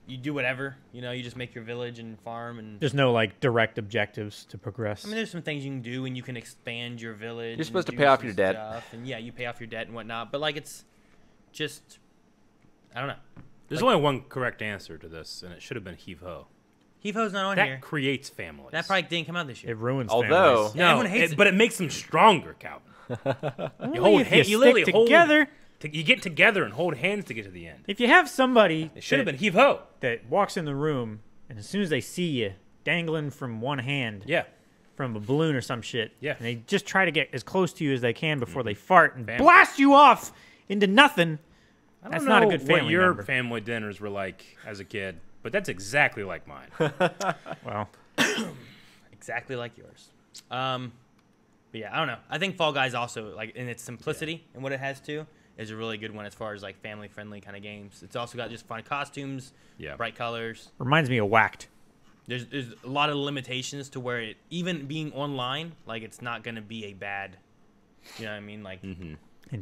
you do whatever. You just make your village and farm. And There's no like direct objectives to progress. I mean, there's some things you can do, and you can expand your village. You're supposed to and pay do off some your debt. stuff, and yeah, you pay off your debt and whatnot. But, like, it's just, I don't know. There's Like- only one correct answer to this, and it should have been heave-ho. Heave-Ho's not on That here. creates families. That probably didn't come out this year. it ruins Although- families. Yeah, everyone hates it. but it makes them stronger, Calvin. Only if you literally stick hold- together. You get together and hold hands to get to the end. If you have somebody It should have that- been heave-ho. that walks in the room and as soon as they see you dangling from one hand Yeah. from a balloon or some shit, Yeah. and they just try to get as close to you as they can before they fart and Family. blast you off into nothing. I don't That's know not a good what family your member. family dinners were like as a kid, but that's exactly like mine. Well, Exactly like yours. But yeah, I don't know. I think Fall Guys also, like, in its simplicity and what it has to, is a really good one as far as like family friendly kind of games. It's also got just fun costumes, Yeah. bright colors. reminds me of Whacked. There's a lot of limitations to where it, even being online, like, it's not gonna be a bad. You know what I mean? Like, And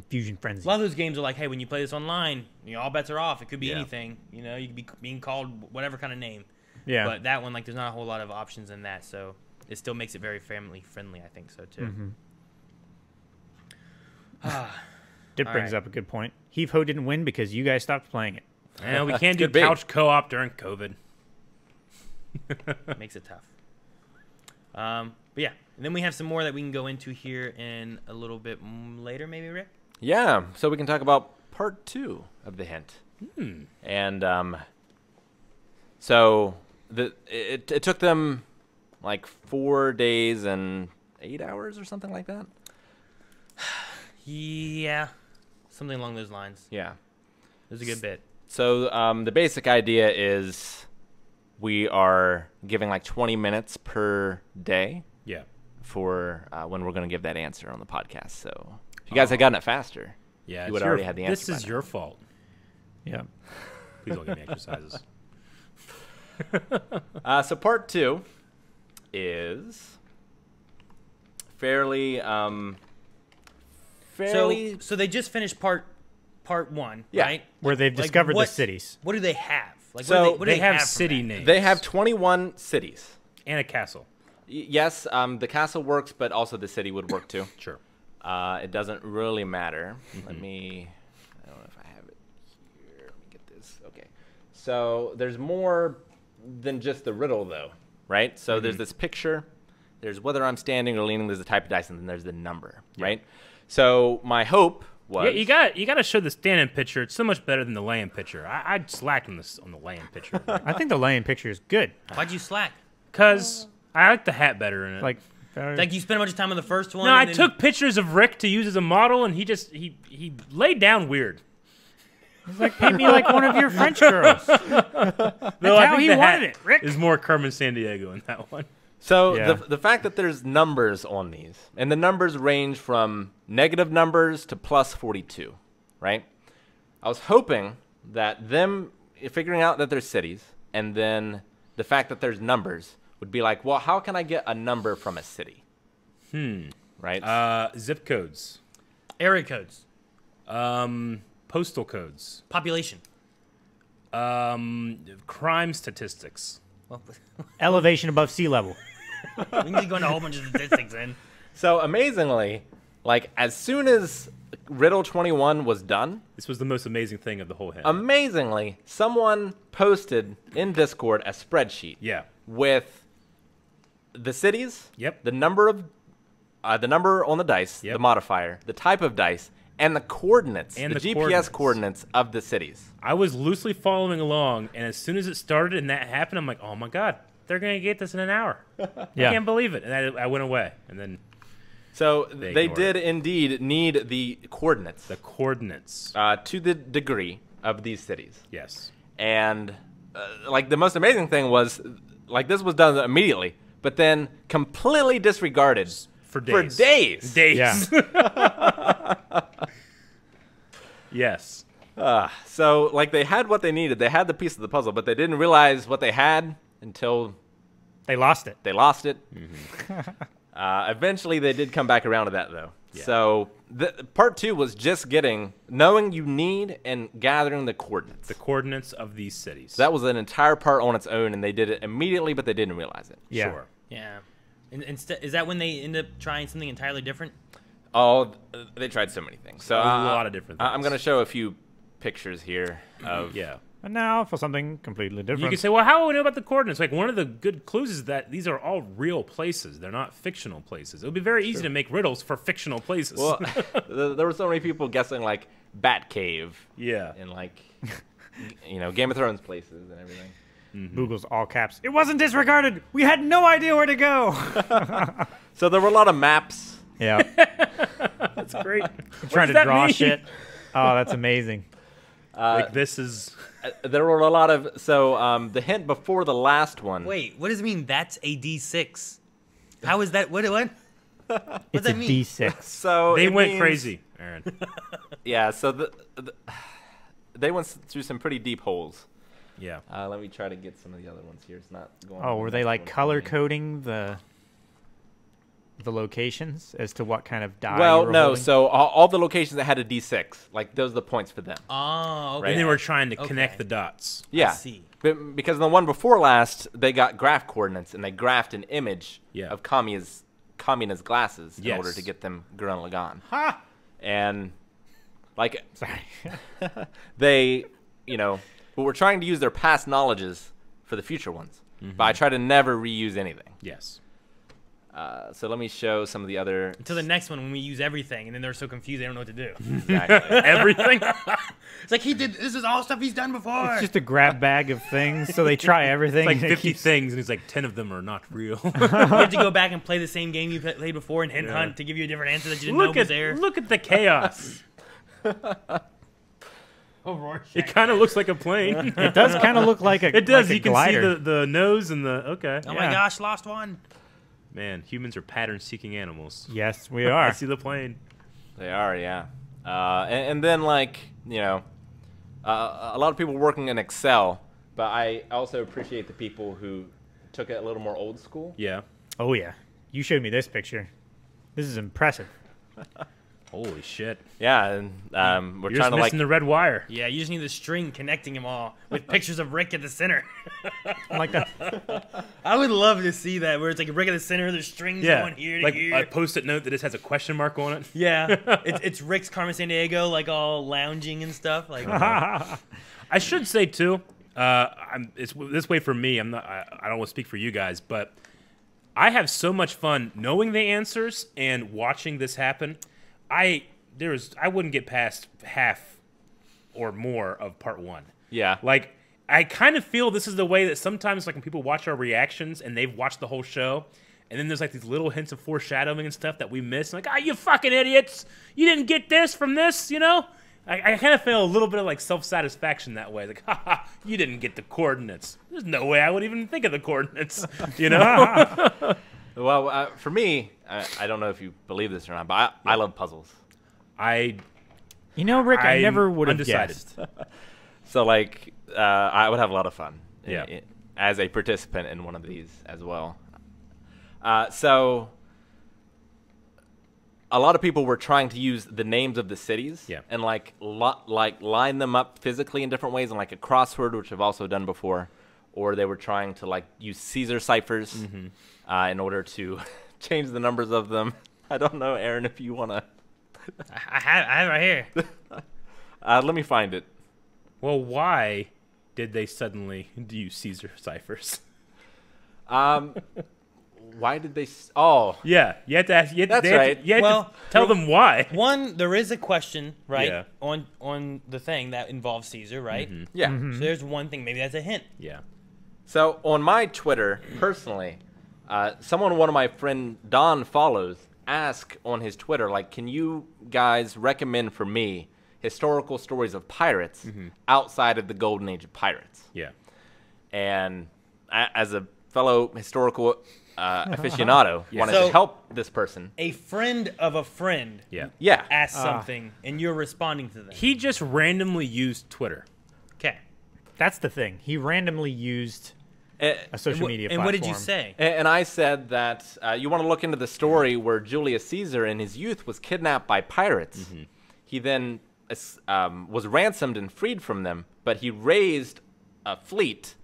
Fusion a Frenzy. lot of those games are like, hey, when you play this online, all bets are off. It could be Yeah. anything. You could be being called whatever kind of name. Yeah. But that one, like, there's not a whole lot of options in that, so it still makes it very family friendly. I think so too. It all brings right. up a good point. Heave Ho didn't win because you guys stopped playing it. And we can't do Could be. couch co-op during COVID. Makes it tough. But yeah, and then we have some more that we can go into here in a little bit later, maybe, Rick? Yeah, so we can talk about part 2 of the hint. And so it took them like 4 days and 8 hours or something like that. Yeah, something along those lines. Yeah. It was a good bit. So the basic idea is we are giving like 20 minutes per day. Yeah. For when we're going to give that answer on the podcast. So if you guys had gotten it faster, Yeah, you would already have the answer. This is your fault. Yeah. Please don't give me exercises. So part 2 is fairly So they just finished part 1, Yeah. right? Where they've Like, discovered the what- cities. What do they have? Like, So what do they have from city that? names. They have 21 cities. And a castle. Yes, the castle works, but also the city would work too. Sure. It doesn't really matter. Let me. I don't know if I have it here. Let me get this. Okay. So there's more than just the riddle, though, right? So there's this picture. There's whether I'm standing or leaning. There's the type of dice, and then there's the number, right? So my hope was. Yeah, you got to show the standing picture. It's so much better than the laying picture. I slacked on the laying picture. I think the laying picture is good. Why'd you slack? Because I like the hat better in it. Like, Like you spent a bunch of time on the first one. no, I and then- took pictures of Rick to use as a model, and he laid down weird. he's like, paint me like one of your French girls. Though I how think he the hat wanted it, Rick. is more Carmen Sandiego in that one. So Yeah. the fact that there's numbers on these, and the numbers range from negative numbers to plus 42, right? I was hoping that them figuring out that there's cities, and then the fact that there's numbers would be like, well, how can I get a number from a city? Right? Zip codes, area codes, postal codes, population. crime statistics. Well, Elevation above sea level. we need to go into a whole bunch of statistics then. So amazingly, like as soon as Riddle 21 was done, This was the most amazing thing of the whole hint. amazingly, someone posted in Discord a spreadsheet Yeah. with the cities, Yep. the number on the dice, Yep. the modifier, the type of dice, and the coordinates, And the the GPS coordinates of the cities. I was loosely following along, and as soon as it started and that happened, I'm like, oh my god, they're gonna get this in an hour. Yeah. I can't believe it. And I went away, and then So They they ignored did indeed need the coordinates the coordinates. to the degree of these cities. Yes. And like the most amazing thing was, like this was done immediately, but then completely disregarded For days. days. Days. Yeah. Yes. So like they had what they needed, they had the piece of the puzzle, but they didn't realize what they had until They lost it. they lost it. Eventually, they did come back around to that, though. Yeah. So part 2 was just knowing you need and gathering the coordinates. The coordinates of these cities. That was an entire part on its own, and they did it immediately, but they didn't realize it. Yeah. Sure. Yeah. Instead, is that when they end up trying something entirely different? Oh, they tried so many things. So A lot of different I'm things. going to show a few pictures here of Yeah. And now for something completely different. You can say, well, how do we know about the coordinates? Like, one of the good clues is that these are all real places. They're not fictional places. It would be very easy to make riddles for fictional places. Well, there were so many people guessing like Batcave yeah. and like Game of Thrones places and everything. Google's all caps. It wasn't disregarded. We had no idea where to go. So there were a lot of maps. Yeah. That's great. Trying to that draw mean? shit. Oh, that's amazing. Like, this is... There were a lot of the hint before the last one. Wait, what does it mean? That's a D6. How is that? What? What does It's that a mean? D6. So They it went means- crazy, Aaron. Yeah. So they went through some pretty deep holes. Yeah. Let me try to get some of the other ones here. It's not going. Oh, on were the they next like one for color me. coding the locations as to what kind of die? you Well, were no. holding? So all the locations that had a D6, like those are the points for them. Oh, okay. And they were trying to Okay. connect the dots. Yeah. see. Because the one before last, they got graph coordinates and they graphed an image Yeah. of Kamiya's glasses in Yes. order to get them Gurren Lagann. Ha! And like Sorry. they, but we're trying to use their past knowledges for the future ones. But I try to never reuse anything. Yes. So let me show some of the other. Until the next one when we use everything, and then they're so confused they don't know what to do. Exactly. Everything. It's like this is all stuff he's done before. It's just a grab bag of things, so they try everything. It's like and it 50 keeps- things, and it's like 10 of them are not real. You have to go back and play the same game you played before and hint hunt to give you a different answer that you didn't know was there. Look at the chaos. It kind of looks like a plane. It does kind of look like a. It does. Like a You can glider. see the nose and the okay. Oh my gosh, lost one. Man, humans are pattern-seeking animals. Yes, we I are. see the plane. They are, yeah. And then, like, you know, a lot of people working in Excel, but I also appreciate the people who took it a little more old school. Yeah. Oh yeah, you showed me this picture. This is impressive. Holy shit. Yeah, and we're You're trying just to, like, missing the red wire. Yeah, you just need the string connecting them all with pictures of Rick at the center. Like that. I would love to see that, where it's like Rick at the center, there's strings Yeah. going here to Like here. a post-it note that just has a question mark on it. Yeah, it's Rick's Carmen Sandiego, like all lounging and stuff. Like, I should say too, it's this way for me. I don't want to speak for you guys, but I have so much fun knowing the answers and watching this happen. I wouldn't get past half or more of part one. yeah. Like, I kind of feel this is the way that sometimes, like, when people watch our reactions and they've watched the whole show, and then there's like these little hints of foreshadowing and stuff that we miss. Like, you fucking idiots! You didn't get this from this, you know? I kind of feel a little bit of like self-satisfaction that way. Like, haha, you didn't get the coordinates. There's no way I would even think of the coordinates, you know? Well, for me, I don't know if you believe this or not, but I love puzzles. You You know, Rick, I I'm never would have undecided. guessed. So, like, I would have a lot of fun Yeah. as a participant in one of these as well. So, a lot of people were trying to use the names of the cities and, like, line them up physically in different ways, and like a crossword, which I've also done before. Or they were trying to, like, use Caesar ciphers in order to change the numbers of them. I don't know, Aaron, if you want to. I have it right here. Let me find it. Well, why did they suddenly use Caesar ciphers? Why did they? Oh, Yeah, you have to ask. That's right. You have Well, to tell them why. One, there is a question, right, Yeah. on the thing that involves Caesar, right? yeah. So there's one thing. Maybe that's a hint. Yeah. So on my Twitter, personally, one of my friend Don follows, asked on his Twitter, like, can you guys recommend for me historical stories of pirates outside of the golden age of pirates? Yeah. And as a fellow historical aficionado, wanted So- to help this person. A friend of a friend Yeah. Yeah. asked something, and you're responding to them. He just randomly used Twitter. Okay. That's the thing. He randomly used a social media And platform. what did you say? And I said that you want to look into the story where Julius Caesar in his youth was kidnapped by pirates. He then was ransomed and freed from them, but he raised a fleet,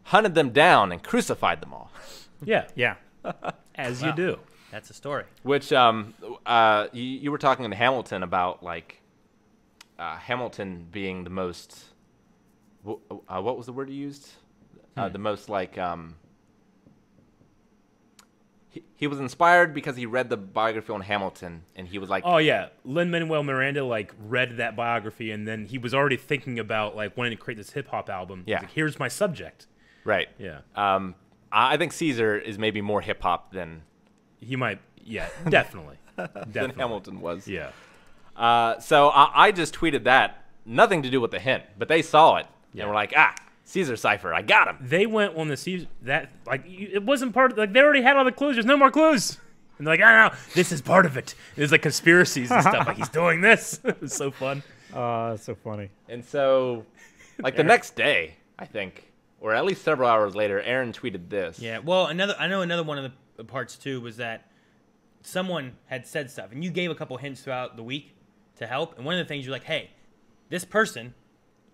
hunted them down, and crucified them all. Yeah. Yeah. As you do. That's a story. Which you were talking in Hamilton about, like, Hamilton being the most. What was the word you used? The most, like, he was inspired because he read the biography on Hamilton, and he was like, Oh yeah, Lin-Manuel Miranda like read that biography, and then he was already thinking about like wanting to create this hip hop album. He's Yeah. like, here's my subject. right. Yeah, I think Caesar is maybe more hip hop than he might. Yeah, definitely. than Hamilton was. Yeah, So I just tweeted that, nothing to do with the hint, but they saw it Yeah. and were like, Caesar cipher, I got him. they went on the Caesar that like it wasn't part of like they already had all the clues. There's no more clues. And they're like, no, this is part of it. There's like conspiracies and stuff. Like he's doing this. It was so fun. That's so funny. And so, like, the next day, I think, or at least several hours later, Aaron tweeted this. Yeah. Well, I know another one of the parts too was that someone had said stuff, and you gave a couple hints throughout the week to help. And one of the things you're like, hey, this person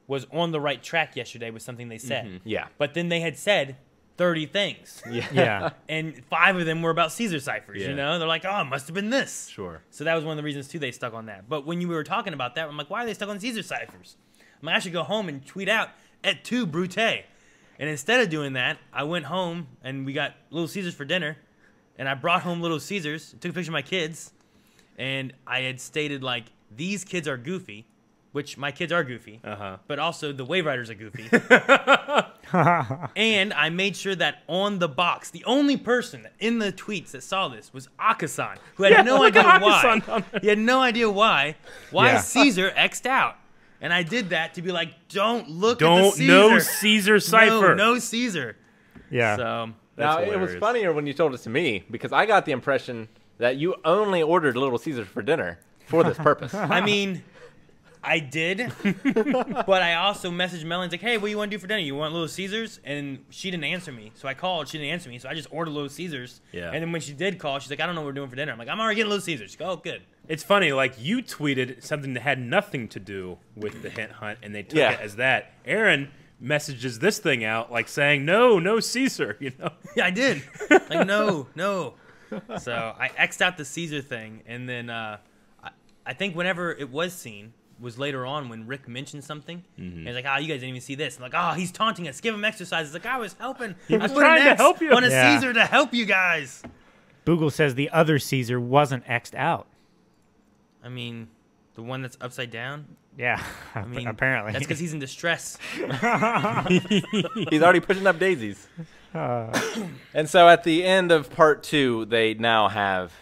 was on the right track yesterday with something they said. Yeah. But then they had said 30 things. Yeah. And 5 of them were about Caesar ciphers, Yeah. you know? They're like, oh, it must have been this. Sure. So that was one of the reasons, too, they stuck on that. But when you were talking about that, I'm like, why are they stuck on Caesar ciphers? I'm like, I should go home and tweet out, et tu, Brute. And instead of doing that, I went home and we got Little Caesars for dinner. and I brought home Little Caesars, took a picture of my kids, and I had stated, like, these kids are goofy, which my kids are goofy, but also the Wave Riders are goofy. And I made sure that on the box, the only person in the tweets that saw this was Akasan, who had no idea why. He had no idea why. Why is Caesar X'd out? And I did that to be like, don't look at the Caesar. No Caesar cipher. No Caesar. Yeah. So Now, it was funnier when you told it to me, because I got the impression that you only ordered Little Caesars for dinner for this purpose. I mean, I did, but I also messaged Melanie, like, hey, what do you want to do for dinner? You want Little Caesars? And she didn't answer me. So I called, she didn't answer me, so I just ordered Little Caesars. Yeah. And then when she did call, she's like, I don't know what we're doing for dinner. I'm like, I'm already getting Little Caesars. She goes, oh, good. It's funny, like, you tweeted something that had nothing to do with the hint hunt, and they took it as that. Aaron messages this thing out, like, saying, no Caesar, you know? Yeah, I did. Like, no. So I X'd out the Caesar thing, and then I think whenever it was seen was later on when Rick mentioned something. And he's like, you guys didn't even see this. I'm like, he's taunting us. Give him exercises. Like, I was helping. He was trying to help you. On a Caesar to help you guys. Boogle says the other Caesar wasn't X'd out. I mean, the one that's upside down? Yeah, I mean, apparently. That's because he's in distress. He's already pushing up daisies. And so at the end of part 2, they now have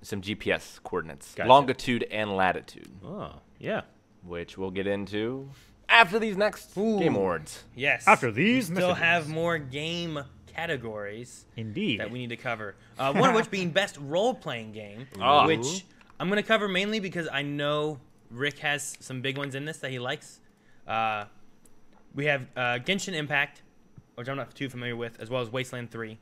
some GPS coordinates, Gotcha. longitude and latitude. Oh, yeah. Which we'll get into after these next Game Awards. Yes. After these we still messages. have more game categories Indeed. that we need to cover. One of which being best role-playing game, which I'm going to cover mainly because I know Rick has some big ones in this that he likes. We have Genshin Impact, which I'm not too familiar with, as well as Wasteland 3.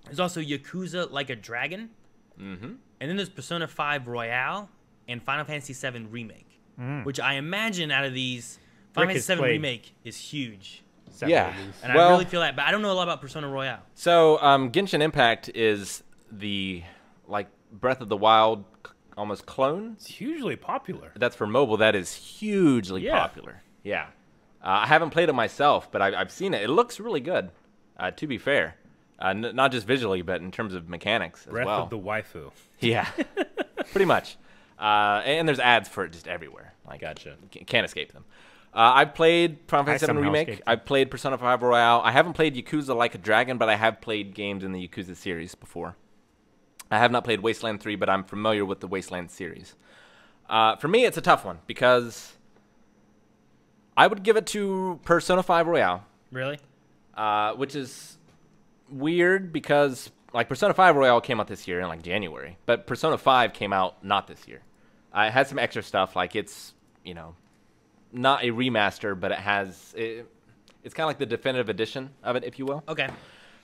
There's also Yakuza Like a Dragon. And then there's Persona 5 Royale and Final Fantasy 7 Remake, which I imagine out of these, Final Fantasy 7 Remake is huge. Yeah. And I really feel that, but I don't know a lot about Persona Royale. So Genshin Impact is the, like, Breath of the Wild almost clone. It's hugely popular. That's for mobile. That is hugely popular. Yeah. I haven't played it myself, but I've seen it. It looks really good, to be fair. Not just visually, but in terms of mechanics as well. Breath of the waifu. Yeah, pretty much. And there's ads for it just everywhere. Like, Gotcha. Can't escape them. I've played Final Fantasy 7 Remake. I've played Persona 5 Royale. I haven't played Yakuza Like a Dragon, but I have played games in the Yakuza series before. I have not played Wasteland 3, but I'm familiar with the Wasteland series. For me, it's a tough one because I would give it to Persona 5 Royale. Really? Which is weird because, like, Persona 5 Royale came out this year in, like, January. But Persona 5 came out not this year. It had some extra stuff. Like, it's, you know, not a remaster, but it has... It's kind of like the definitive edition of it, if you will. Okay.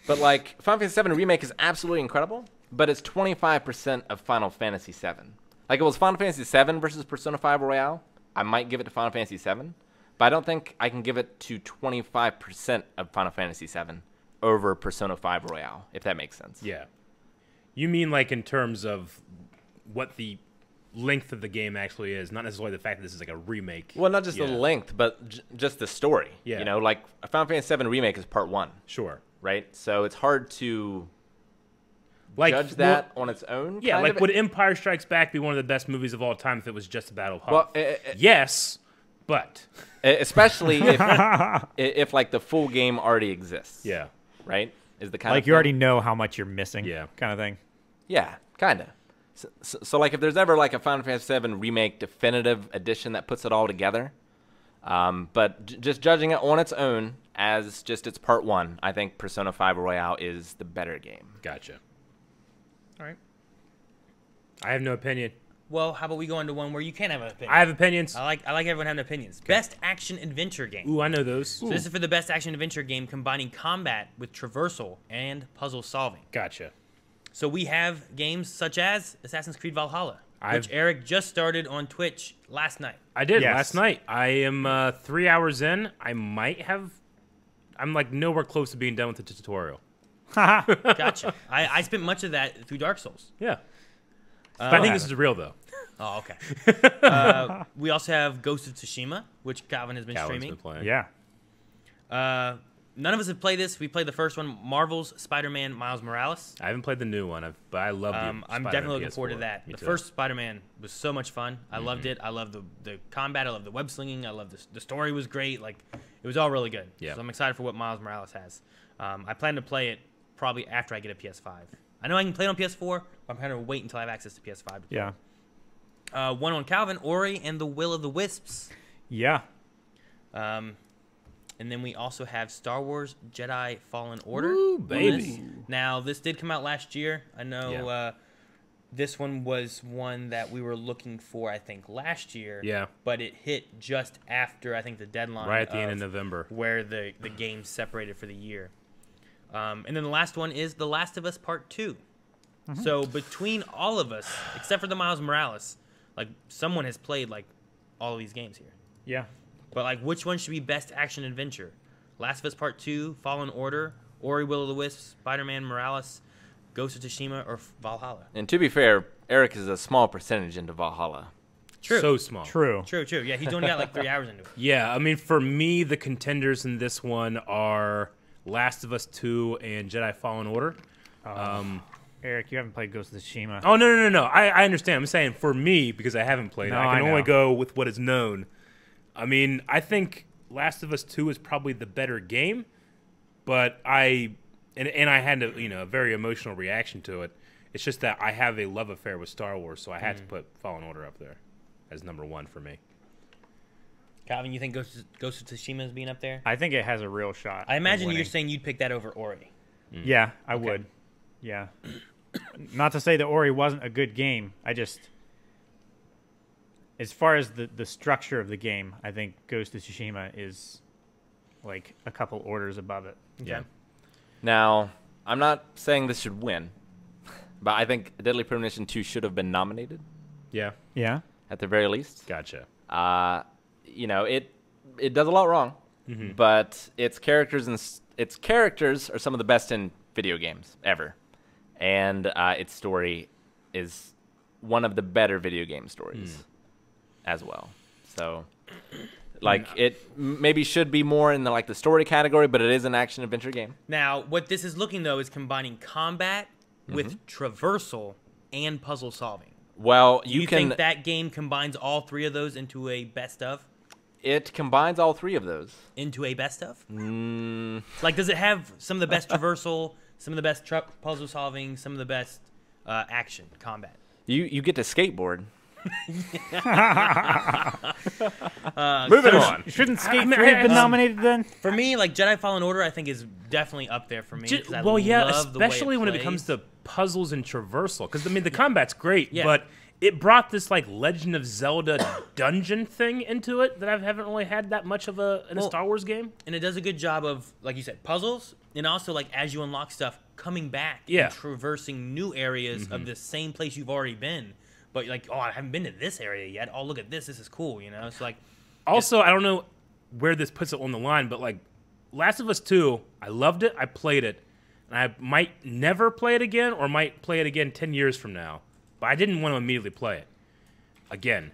But, like, Final Fantasy 7 Remake is absolutely incredible, but it's 25% of Final Fantasy 7. Like, if it was Final Fantasy 7 versus Persona 5 Royale, I might give it to Final Fantasy 7, but I don't think I can give it to 25% of Final Fantasy 7 over Persona 5 Royale, if that makes sense. Yeah. You mean, like, in terms of what the length of the game actually is, not necessarily the fact that this is like a remake. Well, not just the length, but just the story. Yeah. You know, like, Final Fantasy 7 Remake is part 1. Sure. Right? So it's hard to judge that on its own. Yeah, like, of. would Empire Strikes Back be one of the best movies of all time if it was just a Battle of Hoth? Well, yes, but... Especially if, like, the full game already exists. Yeah. Right? Is the kind like of you already know how much you're missing. Yeah. Kind of thing. Yeah, kind of. So, like, if there's ever, like, a Final Fantasy VII Remake definitive edition that puts it all together, but just judging it on its own as just its part 1, I think Persona 5 Royale is the better game. Gotcha. All right. I have no opinion. Well, how about we go into one where you can have an opinion? I have opinions. I like everyone having opinions. Okay. Best action adventure game. Ooh, I know those. So this is for the best action adventure game combining combat with traversal and puzzle solving. Gotcha. So we have games such as Assassin's Creed Valhalla, which Eric just started on Twitch last night. I did last night. I am 3 hours in. I'm like nowhere close to being done with the tutorial. Gotcha. I spent much of that through Dark Souls. Yeah. I think this is real, though. Oh, okay. We also have Ghost of Tsushima, which Calvin has been streaming. Been playing. Yeah. none of us have played this. We played the first one, Marvel's Spider-Man Miles Morales. I haven't played the new one, but I love the I'm definitely looking forward to that. The first Spider-Man was so much fun. I loved it. I loved the combat. I loved the web slinging. I loved the story was great. Like, it was all really good. Yeah. So I'm excited for what Miles Morales has. I plan to play it probably after I get a PS5. I know I can play it on PS4, but I'm going to wait until I have access to PS5. Yeah. One on Calvin, Ori and the Will of the Wisps. Yeah. And then we also have Star Wars Jedi Fallen Order. Ooh, baby. Now, this did come out last year. I know this one was one that we were looking for, I think, last year. Yeah. But it hit just after, I think, the deadline. Right at the end of November. Where the game separated for the year. And then the last one is The Last of Us Part 2. Mm-hmm. So between all of us, except for the Miles Morales, like, someone has played, like, all of these games here. Yeah. But, like, which one should be best action adventure? Last of Us Part 2, Fallen Order, Ori Will of the Wisps, Spider-Man Morales, Ghost of Tsushima, or Valhalla? And to be fair, Eric is a small percentage into Valhalla. True. So small. True. Yeah, he's only got like 3 hours into it. Yeah, I mean, for me, the contenders in this one are Last of Us 2 and Jedi Fallen Order. Eric, you haven't played Ghost of Tsushima. Oh, no. I understand. I'm saying for me, because I haven't played it, I can only go with what is known. I mean, I think Last of Us 2 is probably the better game, but I had a very emotional reaction to it. It's just that I have a love affair with Star Wars, so I had to put Fallen Order up there as number 1 for me. Calvin, you think Ghost of Tsushima is being up there? I think it has a real shot. I imagine you're saying you'd pick that over Ori. Yeah, I would. Yeah. Not to say that Ori wasn't a good game. I just... As far as the structure of the game, I think Ghost of Tsushima is like a couple orders above it. Yeah. Now, I'm not saying this should win, but I think Deadly Premonition 2 should have been nominated. Yeah. Yeah. At the very least. Gotcha. It does a lot wrong, but its characters are some of the best in video games ever, and its story is one of the better video game stories as well. So, like, it maybe should be more in the story category, but it is an action adventure game. Now, what this is looking though is combining combat with traversal and puzzle solving. Well, Do you think that game combines all 3 of those into a best of? It combines all 3 of those. Into a best of? Like, does it have some of the best traversal, some of the best puzzle solving, some of the best action, combat? You get to skateboard. Moving on. Shouldn't Skate 3 have been nominated then? For me, like, Jedi Fallen Order, I think is definitely up there for me. Well, yeah, especially when it comes to puzzles and traversal. Because, I mean, the combat's great, but it brought this, like, Legend of Zelda dungeon thing into it that I haven't really had that much of in a Star Wars game. And it does a good job of, like you said, puzzles, and also, like, as you unlock stuff, coming back and traversing new areas of the same place you've already been. But, like, oh, I haven't been to this area yet. Oh, look at this. This is cool, you know? So, like... Also, I don't know where this puts it on the line, but, like, Last of Us 2, I loved it. I played it. And I might never play it again or might play it again 10 years from now. But I didn't want to immediately play it. Again,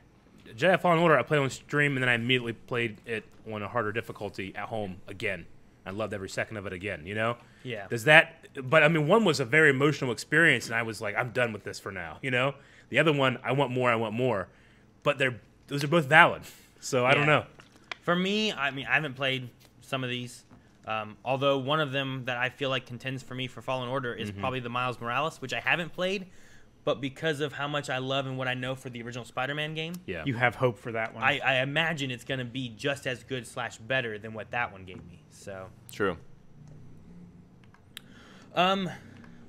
Jedi Fallen Order, I played on stream, and then I immediately played it on a harder difficulty at home again. I loved every second of it again, you know? Yeah. But, I mean, one was a very emotional experience, and I was like, I'm done with this for now, you know? The other one, I want more. But those are both valid. So I don't know. For me, I mean, I haven't played some of these. Although one of them that I feel like contends for me for Fallen Order is probably the Miles Morales, which I haven't played. But because of how much I love and what I know for the original Spider-Man game, you have hope for that one. I imagine it's going to be just as good / better than what that one gave me. So True.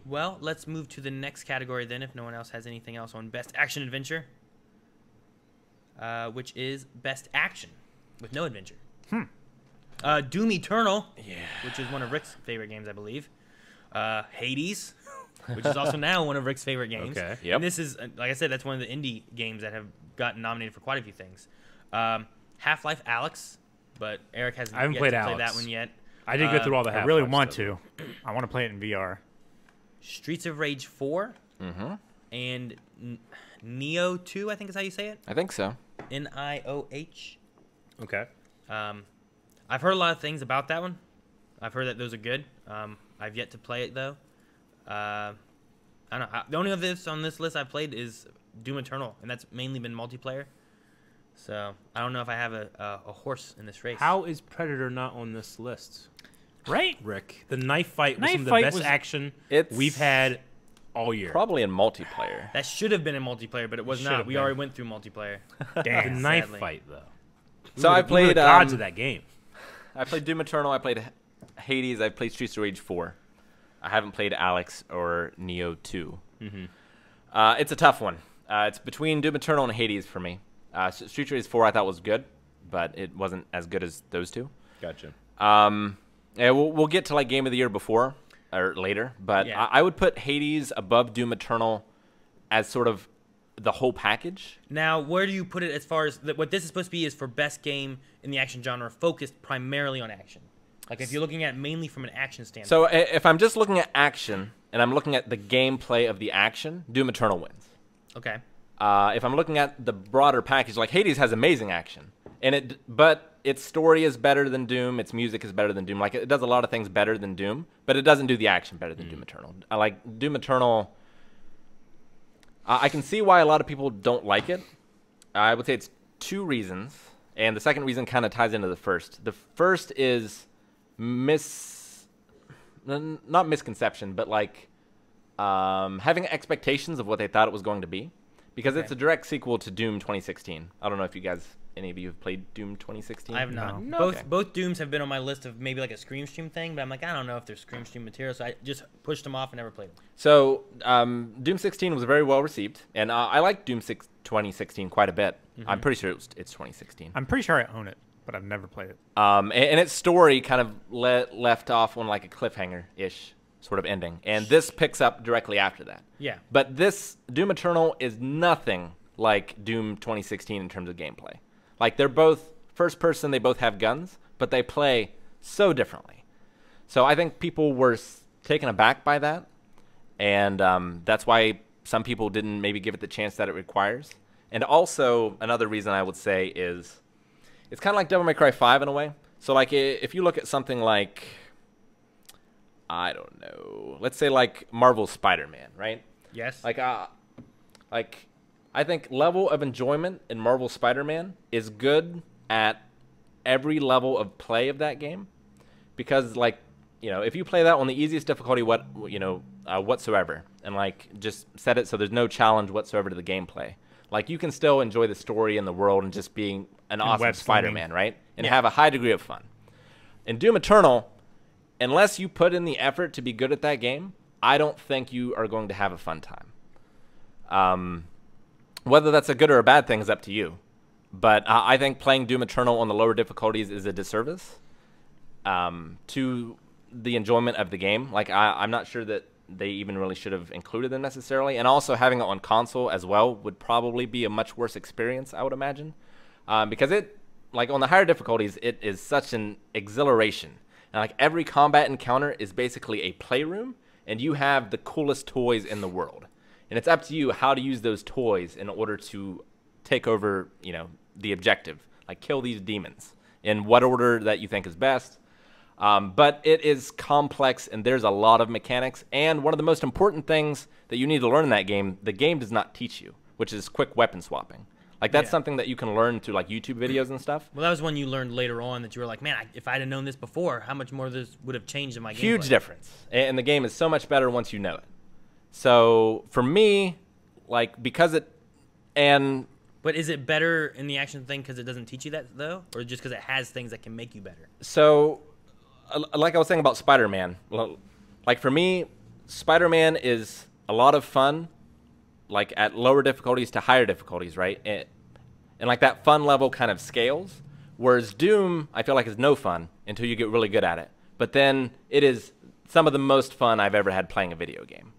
Well, let's move to the next category then, if no one else has anything else on Best Action Adventure, which is Best Action with no adventure. Doom Eternal, which is one of Rick's favorite games, I believe. Hades, which is also now one of Rick's favorite games. Okay. Yep. And this is, like I said, that's one of the indie games that have gotten nominated for quite a few things. Half-Life Alyx, but Eric hasn't I haven't played played that one yet. I did go through all the Half-Life I really want stuff. to. I want to play it in VR. Streets of Rage 4 and Neo 2, I think is how you say it. I think so. Nioh. Okay. I've heard a lot of things about that one. I've heard that those are good. I've yet to play it though. I don't know. The only of this on this list I've played is Doom Eternal, and that's mainly been multiplayer. So I don't know if I have a horse in this race. How is Predator not on this list? Right? Rick, the knife fight was Knife some of the fight best was- action It's we've had all year. Probably in multiplayer. That should have been in multiplayer, but it was Should not. have We been. already went through multiplayer. The Damn. knife Sadly. fight, though. So I We were played the gods of that game. I played Doom Eternal. I played Hades. I played Streets of Rage 4. I haven't played Alex or Neo 2. It's a tough one. It's between Doom Eternal and Hades for me. Streets of Rage 4 I thought was good, but it wasn't as good as those two. Gotcha. Yeah, we'll get to like Game of the Year before or later, but Yeah. I would put Hades above Doom Eternal as sort of the whole package. Now, where do you put it as far as what this is supposed to be is for best game in the action genre, focused primarily on action? Like if you're looking at mainly from an action standpoint. So if I'm just looking at action and I'm looking at the gameplay of the action, Doom Eternal wins. Okay. If I'm looking at the broader package, like Hades has amazing action, but its story is better than Doom, its music is better than Doom. Like it does a lot of things better than Doom, but it doesn't do the action better than Doom Eternal. I like Doom Eternal. I can see why a lot of people don't like it. I would say it's two reasons, and the second reason kind of ties into the first. The first is not misconception, but like having expectations of what they thought it was going to be, because it's a direct sequel to Doom 2016. I don't know if any of you have played Doom 2016. I have not. No. Both Dooms have been on my list of maybe like a Scream Stream thing, but I'm like, I don't know if they're Scream Stream material, so I just pushed them off and never played them. So Doom 16 was very well received, and I like Doom 2016 quite a bit. I'm pretty sure it's 2016. I'm pretty sure I own it, but I've never played it. And its story kind of left off on like a cliffhanger-ish sort of ending, and this picks up directly after that. Yeah. But this Doom Eternal is nothing like Doom 2016 in terms of gameplay. Like they're both first person, they both have guns, but they play so differently. So I think people were taken aback by that, and that's why some people didn't maybe give it the chance that it requires. And also another reason I would say is it's kind of like Devil May Cry 5 in a way. So like if you look at something like, I don't know, let's say like Marvel's Spider-Man, right? Yes. Like I think level of enjoyment in Marvel Spider-Man is good at every level of play of that game, because like, you know, if you play that on the easiest difficulty whatsoever, and like just set it so there's no challenge whatsoever to the gameplay, like you can still enjoy the story and the world and just being an awesome web Spider-Man, right? And Yeah. have a high degree of fun. In Doom Eternal, unless you put in the effort to be good at that game, I don't think you are going to have a fun time. Whether that's a good or a bad thing is up to you. But I think playing Doom Eternal on the lower difficulties is a disservice to the enjoyment of the game. Like, I'm not sure that they even really should have included them necessarily. And also having it on console as well would probably be a much worse experience, I would imagine. Because like on the higher difficulties, it is such an exhilaration. And like every combat encounter is basically a playroom, and you have the coolest toys in the world. And it's up to you how to use those toys in order to take over, you know, the objective, like kill these demons in what order that you think is best. But it is complex, and there's a lot of mechanics. And one of the most important things that you need to learn in that game, the game does not teach you, which is quick weapon swapping. Like that's something that you can learn through like YouTube videos and stuff. Well, that was one you learned later on that you were like, man, if I'd have known this before, how much more of this would have changed in my game? Huge difference. And the game is so much better once you know it. So for me, like because it, and But is it better in the action thing because it doesn't teach you that though, or just because it has things that can make you better? so like I was saying about Spider-Man, like for me, Spider-Man is a lot of fun, like at lower difficulties to higher difficulties, right? And like that fun level kind of scales. Whereas Doom, I feel like is no fun until you get really good at it. But then it is some of the most fun I've ever had playing a video game.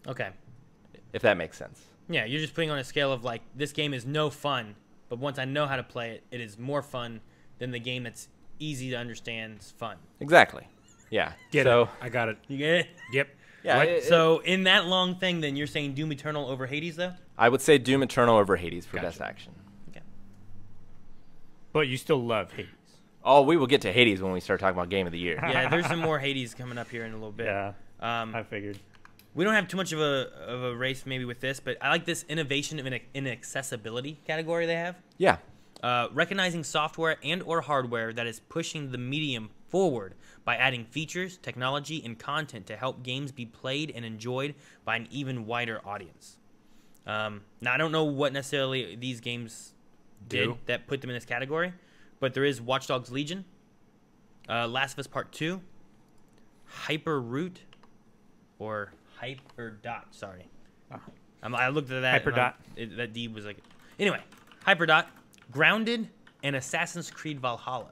Okay. If that makes sense. Yeah, you're just putting on a scale of like, this game is no fun, but once I know how to play it, it is more fun than the game that's easy to understand is fun. Exactly. Yeah. Get so it. I got it. You get it? Yep. yeah, Right. So in that long thing, then you're saying Doom Eternal over Hades, though? I would say Doom Eternal over Hades for Gotcha. best action. Okay. But you still love Hades. Oh, we will get to Hades when we start talking about Game of the Year. Yeah, there's some more Hades coming up here in a little bit. Yeah, I figured. We don't have too much of a race maybe with this, but I like this innovation in accessibility category they have. Yeah. Recognizing software and or hardware that is pushing the medium forward by adding features, technology, and content to help games be played and enjoyed by an even wider audience. Now, I don't know what necessarily these games did that put them in this category, but there is Watch Dogs Legion, Last of Us Part 2, Hyperroot, or Hyperdot, sorry. I looked at that. Hyperdot. That D was like... Anyway, Hyperdot, Grounded, and Assassin's Creed Valhalla.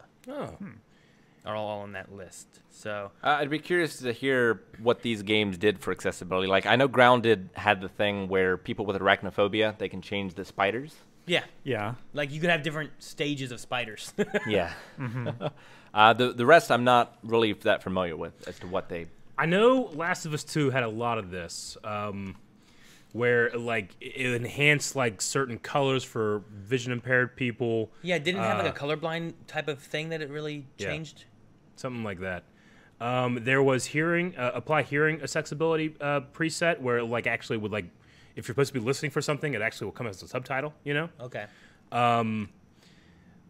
Are all on that list. So I'd be curious to hear what these games did for accessibility. Like, I know Grounded had the thing where people with arachnophobia, they can change the spiders. yeah, Yeah. like you could have different stages of spiders. Yeah. The rest I'm not really that familiar with as to what they... I know Last of Us 2 had a lot of this, where like it enhanced like certain colors for vision impaired people. Yeah, it didn't have like a colorblind type of thing that it really changed. Something like that. There was apply hearing accessibility preset where it like actually would like, if you're supposed to be listening for something, it actually will come as a subtitle, you know? Okay.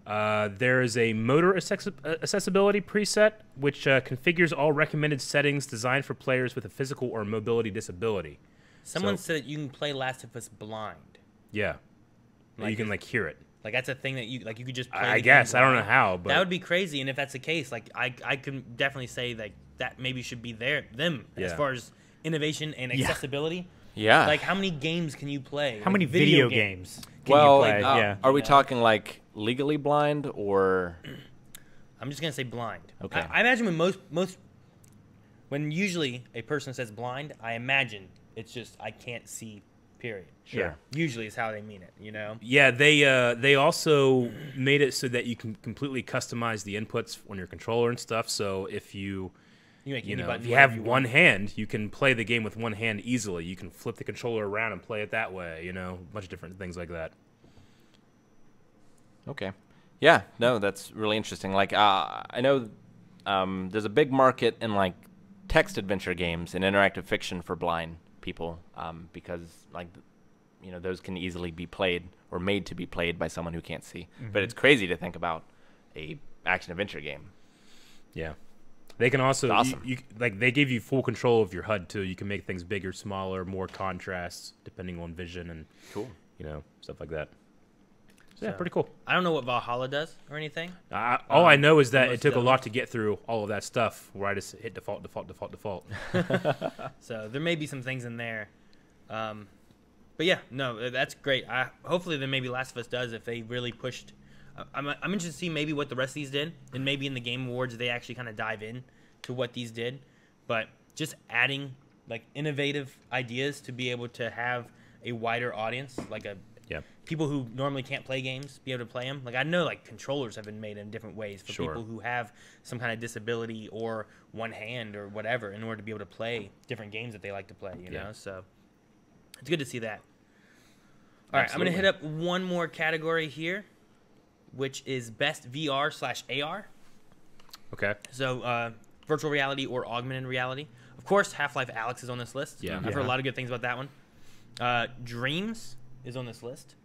There is a motor accessibility preset, which configures all recommended settings designed for players with a physical or mobility disability. Someone said that you can play Last of Us blind. Yeah. Like, you can like hear it. Like that's a thing that you could just play. I guess I don't know how, but that would be crazy. And if that's the case, like I can definitely say that maybe should be them as far as innovation and accessibility. Yeah. Like how many games can you play? How many video games can well, you play? Are we talking like legally blind or? I'm just gonna say blind. Okay. I imagine when usually a person says blind, I imagine it's just I can't see. Period. Sure. Yeah. Usually is how they mean it, you know? Yeah, they also made it so that you can completely customize the inputs on your controller and stuff. So if you if you have one hand, you can play the game with one hand easily. You can flip the controller around and play it that way, you know? A bunch of different things like that. Okay. Yeah, no, that's really interesting. Like, I know there's a big market in, like, text adventure games and interactive fiction for blind people because, like, you know, those can easily be played or made to be played by someone who can't see. Mm-hmm. But it's crazy to think about a action-adventure game. Yeah. They can also, awesome. like, they give you full control of your HUD, too. You can make things bigger, smaller, more contrast, depending on vision and, cool, you know, stuff like that. So, yeah, pretty cool. I don't know what Valhalla does or anything. All I know is that it took a lot to get through all of that stuff where I just hit default. So there may be some things in there. But yeah, no, that's great. Hopefully then maybe Last of Us does if they really pushed. I'm interested to see maybe what the rest of these did, and maybe in the Game Awards they actually kind of dive in to what these did. But just adding like innovative ideas to be able to have a wider audience, like people who normally can't play games be able to play them. Like I know like controllers have been made in different ways for people who have some kind of disability or one hand or whatever in order to be able to play different games that they like to play, you know? So it's good to see that. All right, I'm going to hit up one more category here, which is Best VR/AR. Okay. So virtual reality or augmented reality. Of course, Half-Life Alyx is on this list. Yeah. I've heard a lot of good things about that one. Dreams is on this list.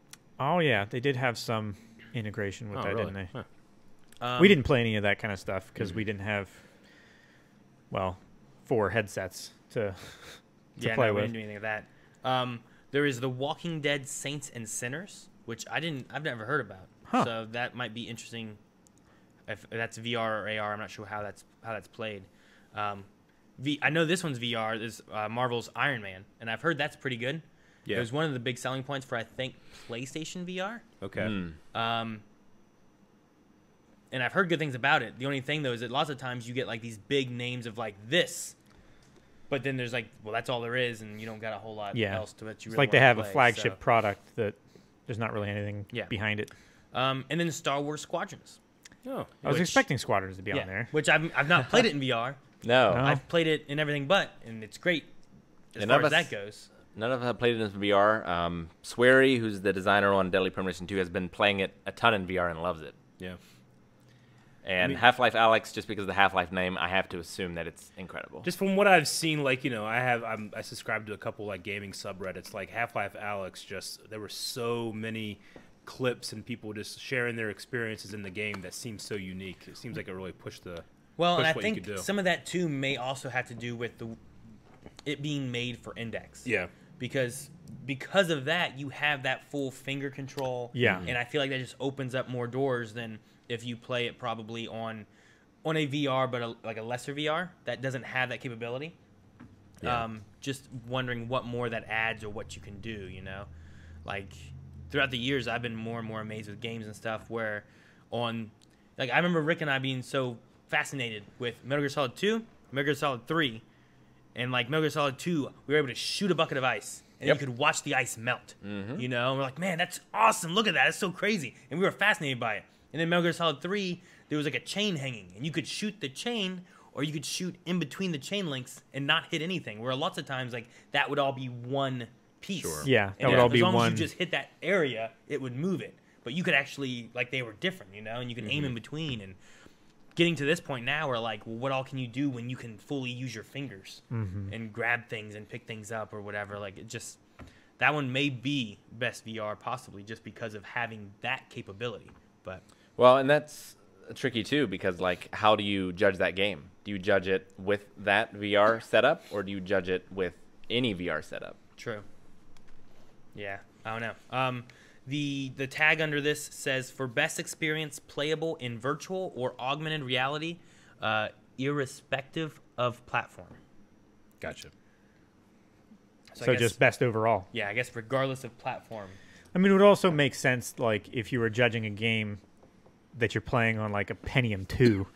Oh, yeah. They did have some integration with that, really? didn't they? Huh. We didn't play any of that kind of stuff because we didn't have, 4 headsets to play we with. didn't do anything of that. There is The Walking Dead Saints and Sinners, which I've never heard about. Huh. So that might be interesting. If that's VR or AR, I'm not sure how that's played. I know this one's VR. Is Marvel's Iron Man, and I've heard that's pretty good. Yeah. It was one of the big selling points for I think PlayStation VR. Okay. And I've heard good things about it. The only thing though is that lots of times you get like these big names of like this, but then there's like, well, that's all there is, and you don't got a whole lot else to it. It's like they have a flagship product that there's not really anything behind it. And then Star Wars Squadrons. Oh, I was expecting Squadrons to be on there. Which I've not played it in VR. No. I've played it in everything but, and it's great as far as that goes. None of us have played it in VR. Swery, who's the designer on Deadly Premonition 2, has been playing it a ton in VR and loves it. Yeah. And Half-Life Alyx, just because of the Half-Life name, I have to assume that it's incredible. Just from what I've seen, like, you know, I subscribe to a couple like gaming subreddits, like Half-Life Alyx. Just there were so many clips and people just sharing their experiences in the game that seems so unique. It seems like it really pushed the and I what think you could do. some of that too may also have to do with it being made for Index. Yeah, because of that, you have that full finger control. Yeah, and I feel like that just opens up more doors than if you play it probably on a VR, but like a lesser VR that doesn't have that capability. Yeah. Just wondering what more that adds or what you can do, you know? Like, throughout the years, I've been more and more amazed with games and stuff where I remember Rick and I being so fascinated with Metal Gear Solid 2, Metal Gear Solid 3, and like Metal Gear Solid 2, we were able to shoot a bucket of ice. And you could watch the ice melt, you know? And we're like, man, that's awesome. Look at that. It's so crazy. And we were fascinated by it. And then Metal Gear Solid 3, there was like a chain hanging. And you could shoot the chain, or you could shoot in between the chain links and not hit anything. Where lots of times, like, that would all be one piece. Sure. Yeah, And that would all be as long one. as you just hit that area, it would move it. But you could actually, like, they were different, you know? And you could aim in between. And getting to this point now where, like, well, what all can you do when you can fully use your fingers and grab things and pick things up or whatever? Like, it just... That one may be best VR possibly just because of having that capability. But Well, and that's tricky too, because like, how do you judge that game? Do you judge it with that VR setup, or do you judge it with any VR setup? true. Yeah, I don't know. The tag under this says for best experience playable in virtual or augmented reality, irrespective of platform. gotcha. So I So guess- just best overall. Yeah, I guess regardless of platform. I mean, it would also make sense, like, if you were judging a game that you're playing on, like, a Pentium 2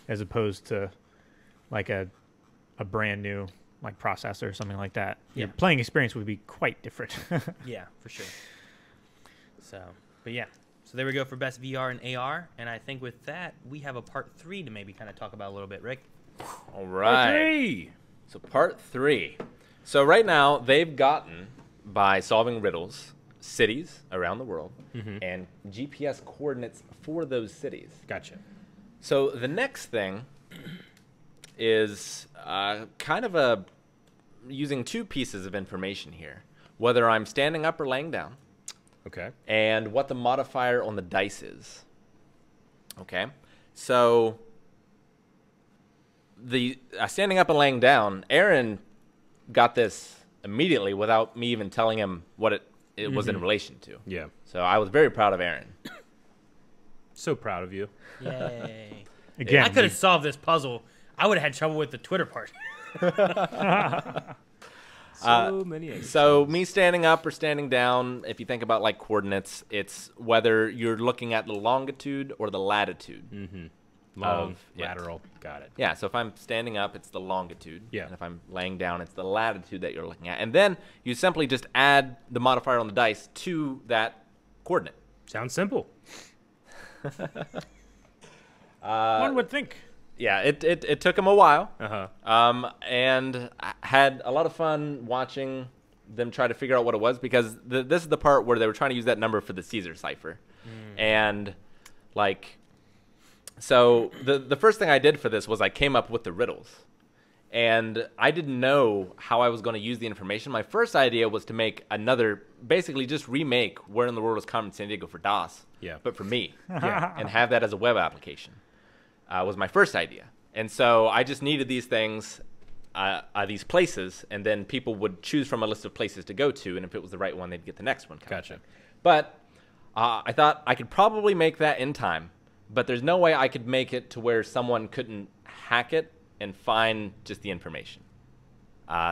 as opposed to, like, a brand new, like, processor or something like that. Your Yeah. playing experience would be quite different. Yeah, for sure. So, but yeah. So there we go for best VR and AR. And I think with that, we have a part 3 to maybe kind of talk about a little bit, Rick. All right. So part 3. So right now they've gotten, by solving riddles, cities around the world and GPS coordinates for those cities. Gotcha. So the next thing is kind of using two pieces of information here, whether I'm standing up or laying down, Okay. and what the modifier on the dice is. Okay, so the standing up and laying down, Aaron got this immediately without me even telling him what it was in relation to. Yeah. So I was very proud of Aaron. So proud of you. Yay. Again, I could have solved this puzzle. I would have had trouble with the Twitter part. So many. So me standing up or standing down, if you think about like coordinates, it's whether you're looking at the longitude or the latitude. Long, yeah. lateral. Got it. Yeah, so if I'm standing up, it's the longitude. Yeah. And if I'm laying down, it's the latitude that you're looking at. And then you simply just add the modifier on the dice to that coordinate. Sounds simple. one would think. Yeah, it took him a while. Uh-huh. And I had a lot of fun watching them try to figure out what it was, because this is the part where they were trying to use that number for the Caesar cipher. And, like, so the first thing I did for this was I came up with the riddles. And I didn't know how I was going to use the information. My first idea was to make basically just remake Where in the World is Carmen Sandiego for DOS, Yeah. but for me, and have that as a web application. Was my first idea. And so I just needed these things, these places, and then people would choose from a list of places to go to, and if it was the right one, they'd get the next one. Gotcha. But I thought I could probably make that in time, but there's no way I could make it to where someone couldn't hack it and find just the information.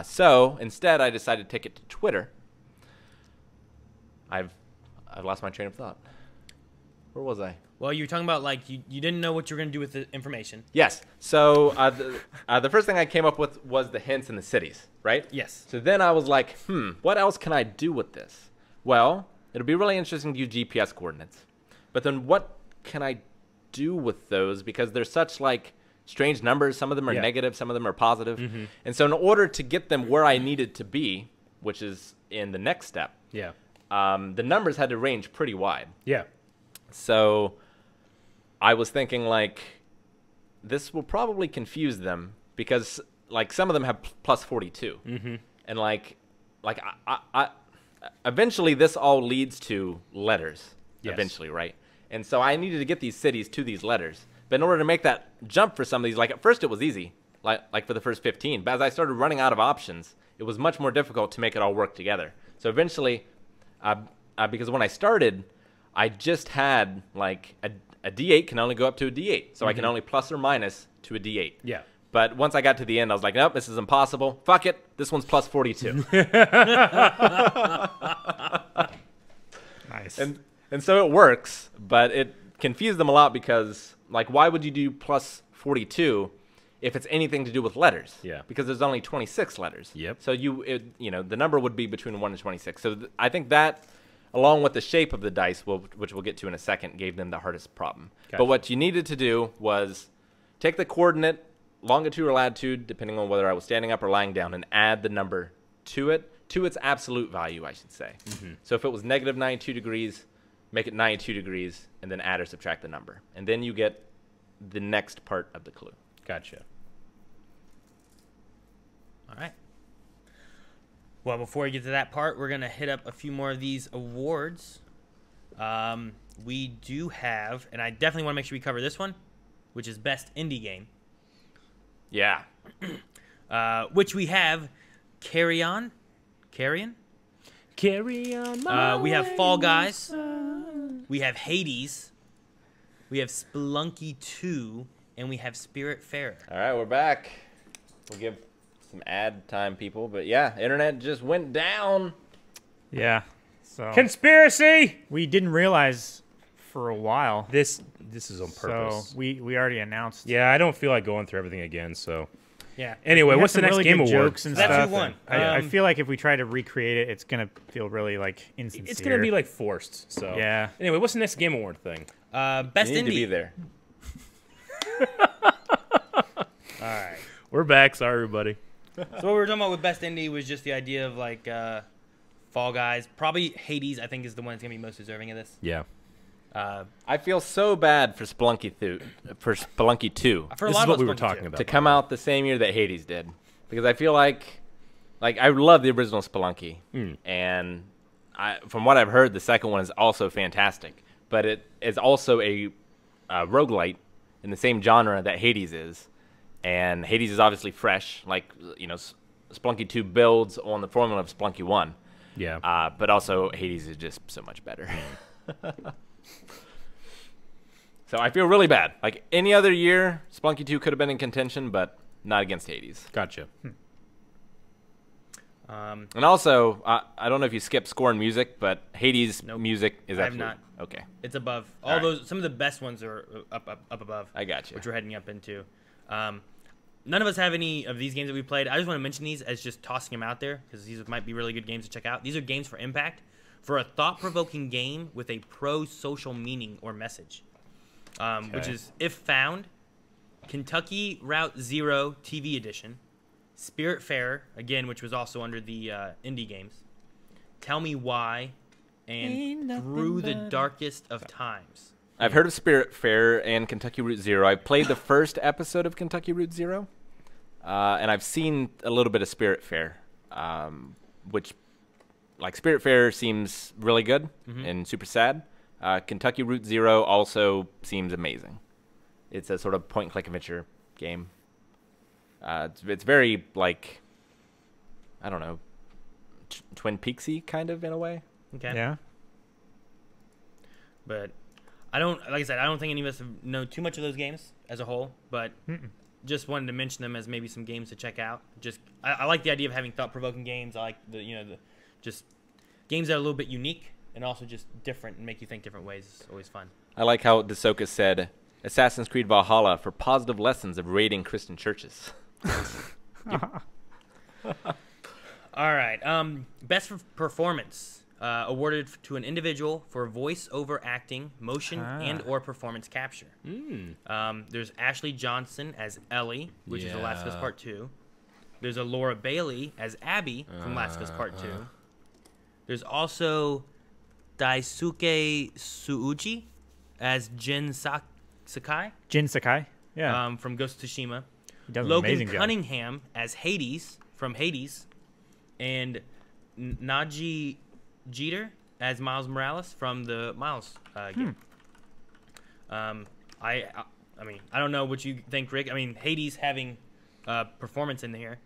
So instead, I decided to take it to Twitter. I've lost my train of thought. Where was I? Well, you were talking about, like, you didn't know what you were going to do with the information. Yes. So the first thing I came up with was the hints in the cities, right? Yes. So then I was like, what else can I do with this? Well, it'll be really interesting to use GPS coordinates. But then what can I do with those? Because they're such, like, strange numbers. Some of them are negative, some of them are positive. And so in order to get them where I needed to be, which is in the next step, Yeah. the numbers had to range pretty wide. Yeah. So I was thinking, like, this will probably confuse them because like some of them have plus 42, and like I eventually this all leads to letters. Yes. Eventually, right? And so I needed to get these cities to these letters. But in order to make that jump for some of these, like at first it was easy, like for the first 15. But as I started running out of options, it was much more difficult to make it all work together. So eventually, because when I started, I just had like a D8 can only go up to a D8. So I can only plus or minus to a D8. Yeah. But once I got to the end, I was like, nope, this is impossible. Fuck it. This one's plus 42. Nice. And so it works, but it confused them a lot because, like, why would you do plus 42 if it's anything to do with letters? Yeah. Because there's only 26 letters. Yep. So the number would be between 1 and 26. So I think that, along with the shape of the dice, which we'll get to in a second, gave them the hardest problem. Gotcha. But what you needed to do was take the coordinate, longitude or latitude, depending on whether I was standing up or lying down, and add the number to it, to its absolute value, I should say. So if it was negative 92 degrees, make it 92 degrees, and then add or subtract the number. And then you get the next part of the clue. Gotcha. All right. Well, before we get to that part, we're going to hit up a few more of these awards. We do have, and I definitely want to make sure we cover this one, which is Best Indie Game. Yeah. Which we have Carrion. Carry on my We have Fall Guys. We have Hades. We have Spelunky 2. And we have Spiritfarer. All right, we're back. We'll give some ad time, people. But yeah, internet just went down. Yeah. So Conspiracy! we didn't realize for a while. This is on purpose. So we already announced. Yeah, I don't feel like going through everything again, so. Yeah. Anyway, We what's the had some next really game good award? jokes and That's stuff. who won. I feel like if we try to recreate it, it's gonna feel really like insincere. It's going to be like forced, so. Yeah. Anyway, what's the next game award thing? Best You need Indie. to be there. All right. We're back. Sorry, everybody. So what we were talking about with Best Indie was just the idea of like Fall Guys. Probably Hades, I think, is the one that's going to be most deserving of this. Yeah. I feel so bad for Spelunky 2 For a This lot is of what we Spelunky were too. talking about. to come out the same year that Hades did, because I feel like I love the original Spelunky, and from what I've heard, the second one is also fantastic. But it is also a roguelite in the same genre that Hades is, and Hades is obviously fresh. Like Spelunky 2 builds on the formula of Spelunky 1. Yeah. But also Hades is just so much better. So I feel really bad. Like any other year, Spelunky 2 could have been in contention, but not against Hades. Gotcha. And also, I don't know if you skip score and music, but Hades music is I have absolutely not. okay. It's above. All All right. those. Some of the best ones are up above. I got you. Which we're heading up into. None of us have any of these games that we played. I just want to mention these as just tossing them out there because these might be really good games to check out. These are games for impact, for a thought-provoking game with a pro-social meaning or message, which is, if found, Kentucky Route Zero TV Edition, Spiritfarer, again, which was also under the indie games, Tell Me Why, and Through the Darkest of Times. I've heard of Spiritfarer and Kentucky Route Zero. I played the first episode of Kentucky Route Zero, and I've seen a little bit of Spiritfarer, which, like, Spiritfarer seems really good and super sad. Kentucky Route Zero also seems amazing. It's a sort of point-and-click adventure game. It's very, like, I don't know, Twin Peaksy kind of in a way. Okay. Yeah. But I don't, like I said, I don't think any of us know too much of those games as a whole, but just wanted to mention them as maybe some games to check out. Just, I like the idea of having thought-provoking games. I like the just games that are a little bit unique and also just different and make you think different ways. It's always fun. I like how Desoka said, Assassin's Creed Valhalla for positive lessons of raiding Christian churches. All right. Best performance awarded to an individual for voice-over acting, motion, and or performance capture. There's Ashley Johnson as Ellie, which is The Last of Us Part 2. There's a Laura Bailey as Abby from Last of Us Part 2. There's also Daisuke Suuji as Jin Sakai. Jin Sakai. Yeah. from Ghost of Tsushima. He does an Logan amazing job. Cunningham as Hades from Hades, and Najee Jeter as Miles Morales from the Miles game. I mean, I don't know what you think, Rick. I mean, Hades having performance in here.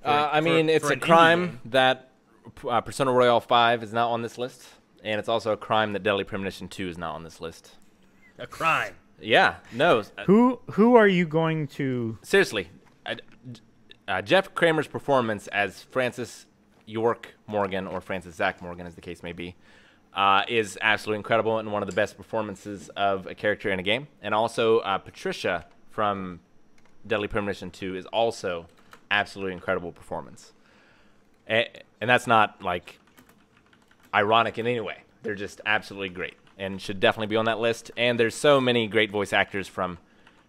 I mean, it's a crime that Persona Royale 5 is not on this list, and it's also a crime that Deadly Premonition 2 is not on this list. A crime. Yeah, no. Who are you going to... Seriously, Jeff Kramer's performance as Francis York Morgan, or Francis Zach Morgan, as the case may be, is absolutely incredible and one of the best performances of a character in a game. And also, Patricia from Deadly Premonition 2 is also absolutely incredible performance. And that's not, like, ironic in any way. They're just absolutely great and should definitely be on that list. And there's so many great voice actors from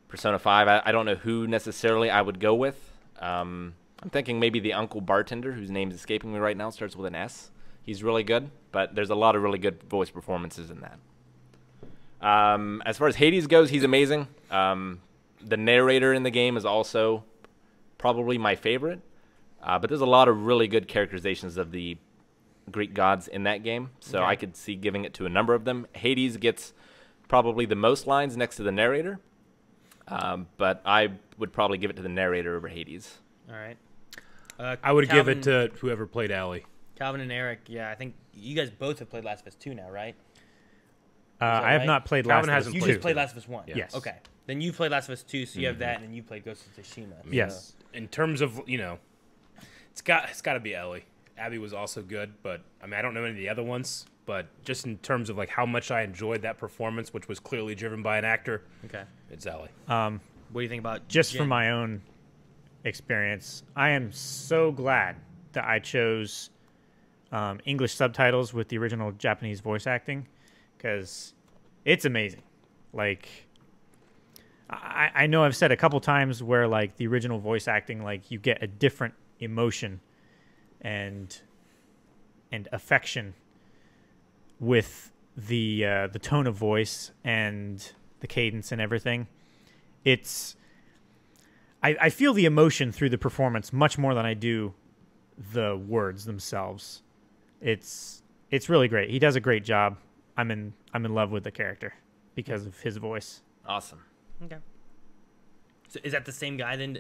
Persona 5. I don't know who necessarily I would go with. I'm thinking maybe the uncle bartender, whose name is escaping me right now, starts with an S. He's really good, but there's a lot of really good voice performances in that. As far as Hades goes, he's amazing. The narrator in the game is also probably my favorite. But there's a lot of really good characterizations of the Greek gods in that game, so I could see giving it to a number of them. Hades gets probably the most lines next to the narrator, but I would probably give it to the narrator over Hades. All right. I would give it to whoever played Allie. Calvin and Eric, yeah, I think you guys both have played Last of Us 2 now, right? I have not played Last of Us 2. You just played Last of Us 1? Yes. Okay. Then you played Last of Us 2, so you have that, and then you played Ghost of Tsushima. Yes. In terms of, it's got to be Ellie. Abby was also good, but I mean, I don't know any of the other ones, but just in terms of like how much I enjoyed that performance, which was clearly driven by an actor, it's Ellie. What do you think about just Jen? from my own experience, I am so glad that I chose English subtitles with the original Japanese voice acting, because it's amazing. Like, I know I've said a couple times where like the original voice acting, like you get a different emotion and affection with the tone of voice and the cadence and everything. I feel the emotion through the performance much more than I do the words themselves. It's really great. He does a great job. I'm in love with the character because of his voice. Awesome. Okay. So is that the same guy then?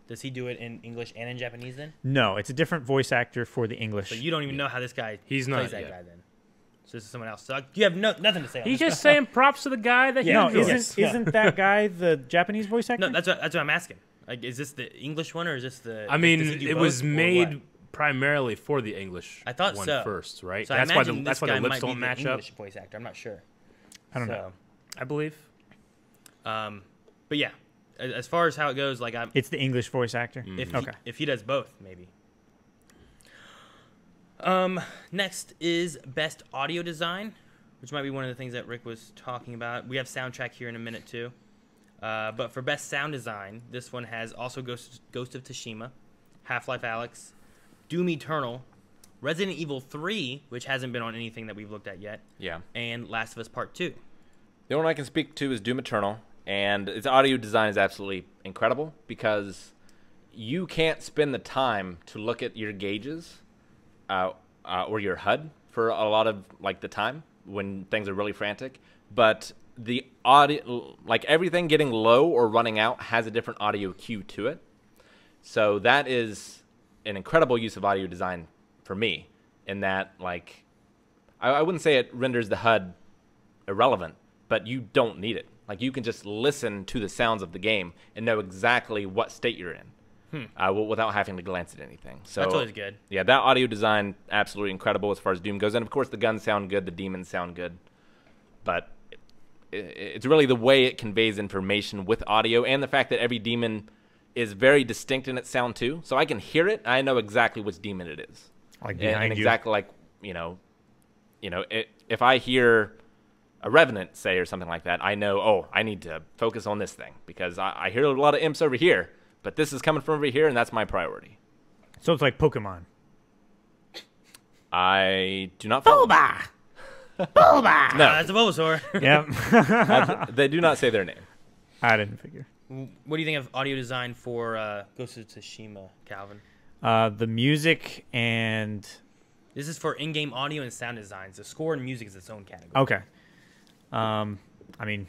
Does he do it in English and in Japanese then? No, it's a different voice actor for the English. So you don't even know how this guy plays that guy then. So this is someone else. So you have nothing to say on He's this. just saying props to the guy that No, he enjoys. isn't that guy the Japanese voice actor? No, that's what I'm asking. Like, is this the English one or is this the? I mean, does he do it both was or made what? primarily for the English. I thought one so. first, right? So that's I why imagine that's this why guy the lips might be don't the match English up. voice actor. I'm not sure. I don't know. I believe. But yeah, as far as how it goes, like It's the English voice actor. If he does both, maybe. Next is best audio design, which might be one of the things that Rick was talking about. We have soundtrack here in a minute too. But for best sound design, this one has also Ghost of Tsushima, Half-Life Alyx, Doom Eternal, Resident Evil 3, which hasn't been on anything that we've looked at yet. Yeah. And Last of Us Part 2. The only one I can speak to is Doom Eternal, and its audio design is absolutely incredible because you can't spend the time to look at your gauges or your HUD for a lot of like the time when things are really frantic. But the audio, like everything getting low or running out, has a different audio cue to it. So that is an incredible use of audio design for me. In that, like, I wouldn't say it renders the HUD irrelevant, but you don't need it. Like, you can just listen to the sounds of the game and know exactly what state you're in without having to glance at anything. So That's always good. Yeah, that audio design, absolutely incredible as far as Doom goes. And, of course, the guns sound good, the demons sound good. But it's really the way it conveys information with audio and the fact that every demon is very distinct in its sound, too. So I can hear it. I know exactly which demon it is. Like behind and you. exactly like, if I hear a revenant say or something like that, I know, I need to focus on this thing because I hear a lot of imps over here, but this is coming from over here, and that's my priority. So it's like Pokemon. I do not follow. Bulba! Bulba! No, That's a Bulbasaur. Yep. they do not say their name. I didn't figure. What do you think of audio design for Ghost of Tsushima, Calvin? The music and... This is for in-game audio and sound designs. The score and music is its own category. Okay. I mean,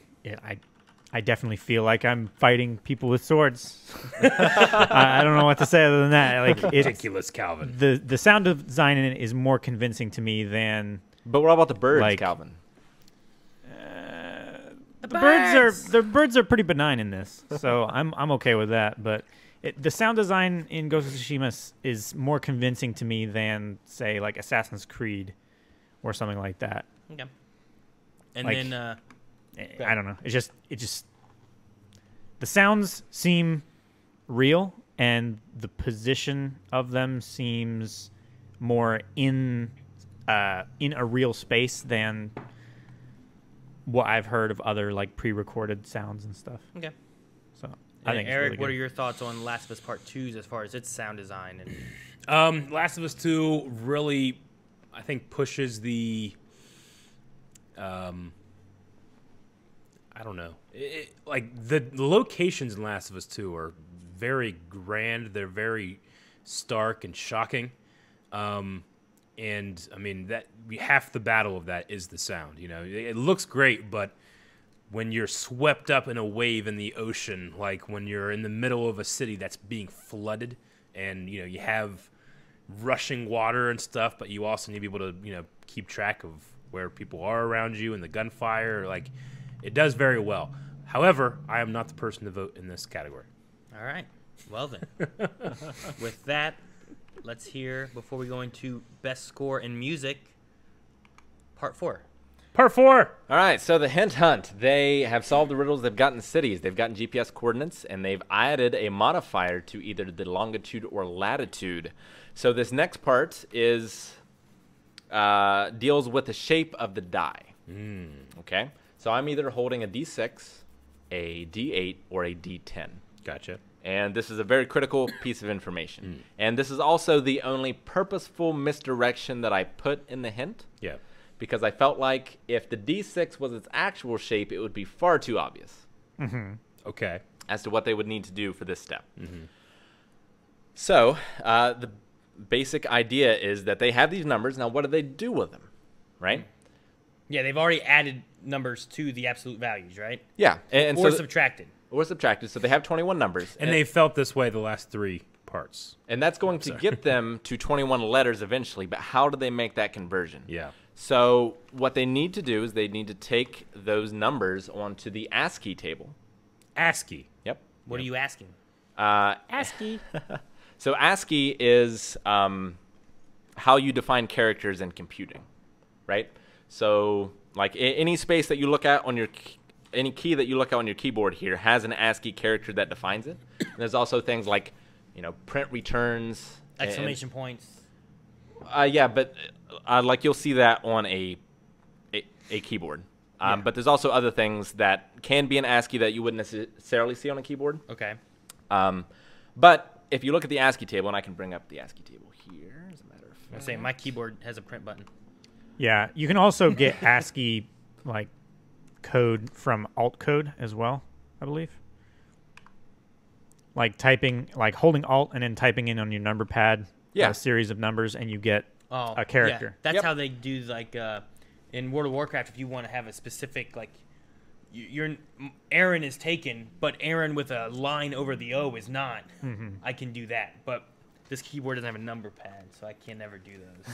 I definitely feel like I'm fighting people with swords. I don't know what to say other than that. Like, Ridiculous, Calvin. The sound design in it is more convincing to me than... But what about the birds, like, Calvin? The birds are pretty benign in this, so I'm okay with that. But the sound design in Ghost of Tsushima is more convincing to me than, say, like Assassin's Creed or something like that. Okay. And Like, then I don't know. It just the sounds seem real, and the position of them seems more in a real space than what I've heard of other like pre-recorded sounds and stuff. okay. So I think it's Eric, really what good. are your thoughts on Last of Us Part 2 as far as its sound design? And Last of Us 2 really, I think, pushes the... I don't know. Like, the locations in Last of Us 2 are very grand. They're very stark and shocking. And, I mean, half the battle of that is the sound. You know, it looks great, but when you're swept up in a wave in the ocean, like when you're in the middle of a city that's being flooded and, you know, you have rushing water and stuff, but you also need to be able to, you know, keep track of where people are around you and the gunfire, like... It does very well. However, I am not the person to vote in this category. all right. Well then. With that, let's hear, before we go into best score in music, Part 4. Part 4. All right, so the hint hunt. They have solved the riddles. They've gotten cities. They've gotten GPS coordinates, and they've added a modifier to either the longitude or latitude. So this next part is deals with the shape of the die. Okay? So I'm either holding a D6, a D8, or a D10. Gotcha. And this is a very critical piece of information. And this is also the only purposeful misdirection that I put in the hint. Yeah. Because I felt like if the D6 was its actual shape, it would be far too obvious Okay. as to what they would need to do for this step. So the basic idea is that they have these numbers. Now, what do they do with them, right? Yeah, they've already added numbers to the absolute values, right? Yeah. And Or so subtracted. or subtracted. So they have 21 numbers. And they felt this way the last 3 parts. And that's going to get them to 21 letters eventually. But how do they make that conversion? Yeah. So what they need to do is they need to take those numbers onto the ASCII table. ASCII. Yep. What are you asking? ASCII. So ASCII is how you define characters in computing, right? So like any space that you look at on your any key that you look at on your keyboard here has an ASCII character that defines it. And there's also things like, you know, print returns, Exclamation points. yeah, but like you'll see that on a keyboard. But there's also other things that can be in ASCII that you wouldn't necessarily see on a keyboard. Okay. But if you look at the ASCII table, and I can bring up the ASCII table here, as a matter of fact. I'm saying my keyboard has a print button. Yeah, you can also get ASCII like code from alt code as well, I believe. Like typing, like holding alt and then typing in on your number pad a series of numbers, and you get a character. Yeah. That's how they do, like, in World of Warcraft, if you want to have a specific, like, Aaron is taken, but Aaron with a line over the O is not. I can do that. But this keyboard doesn't have a number pad, so I can never do those.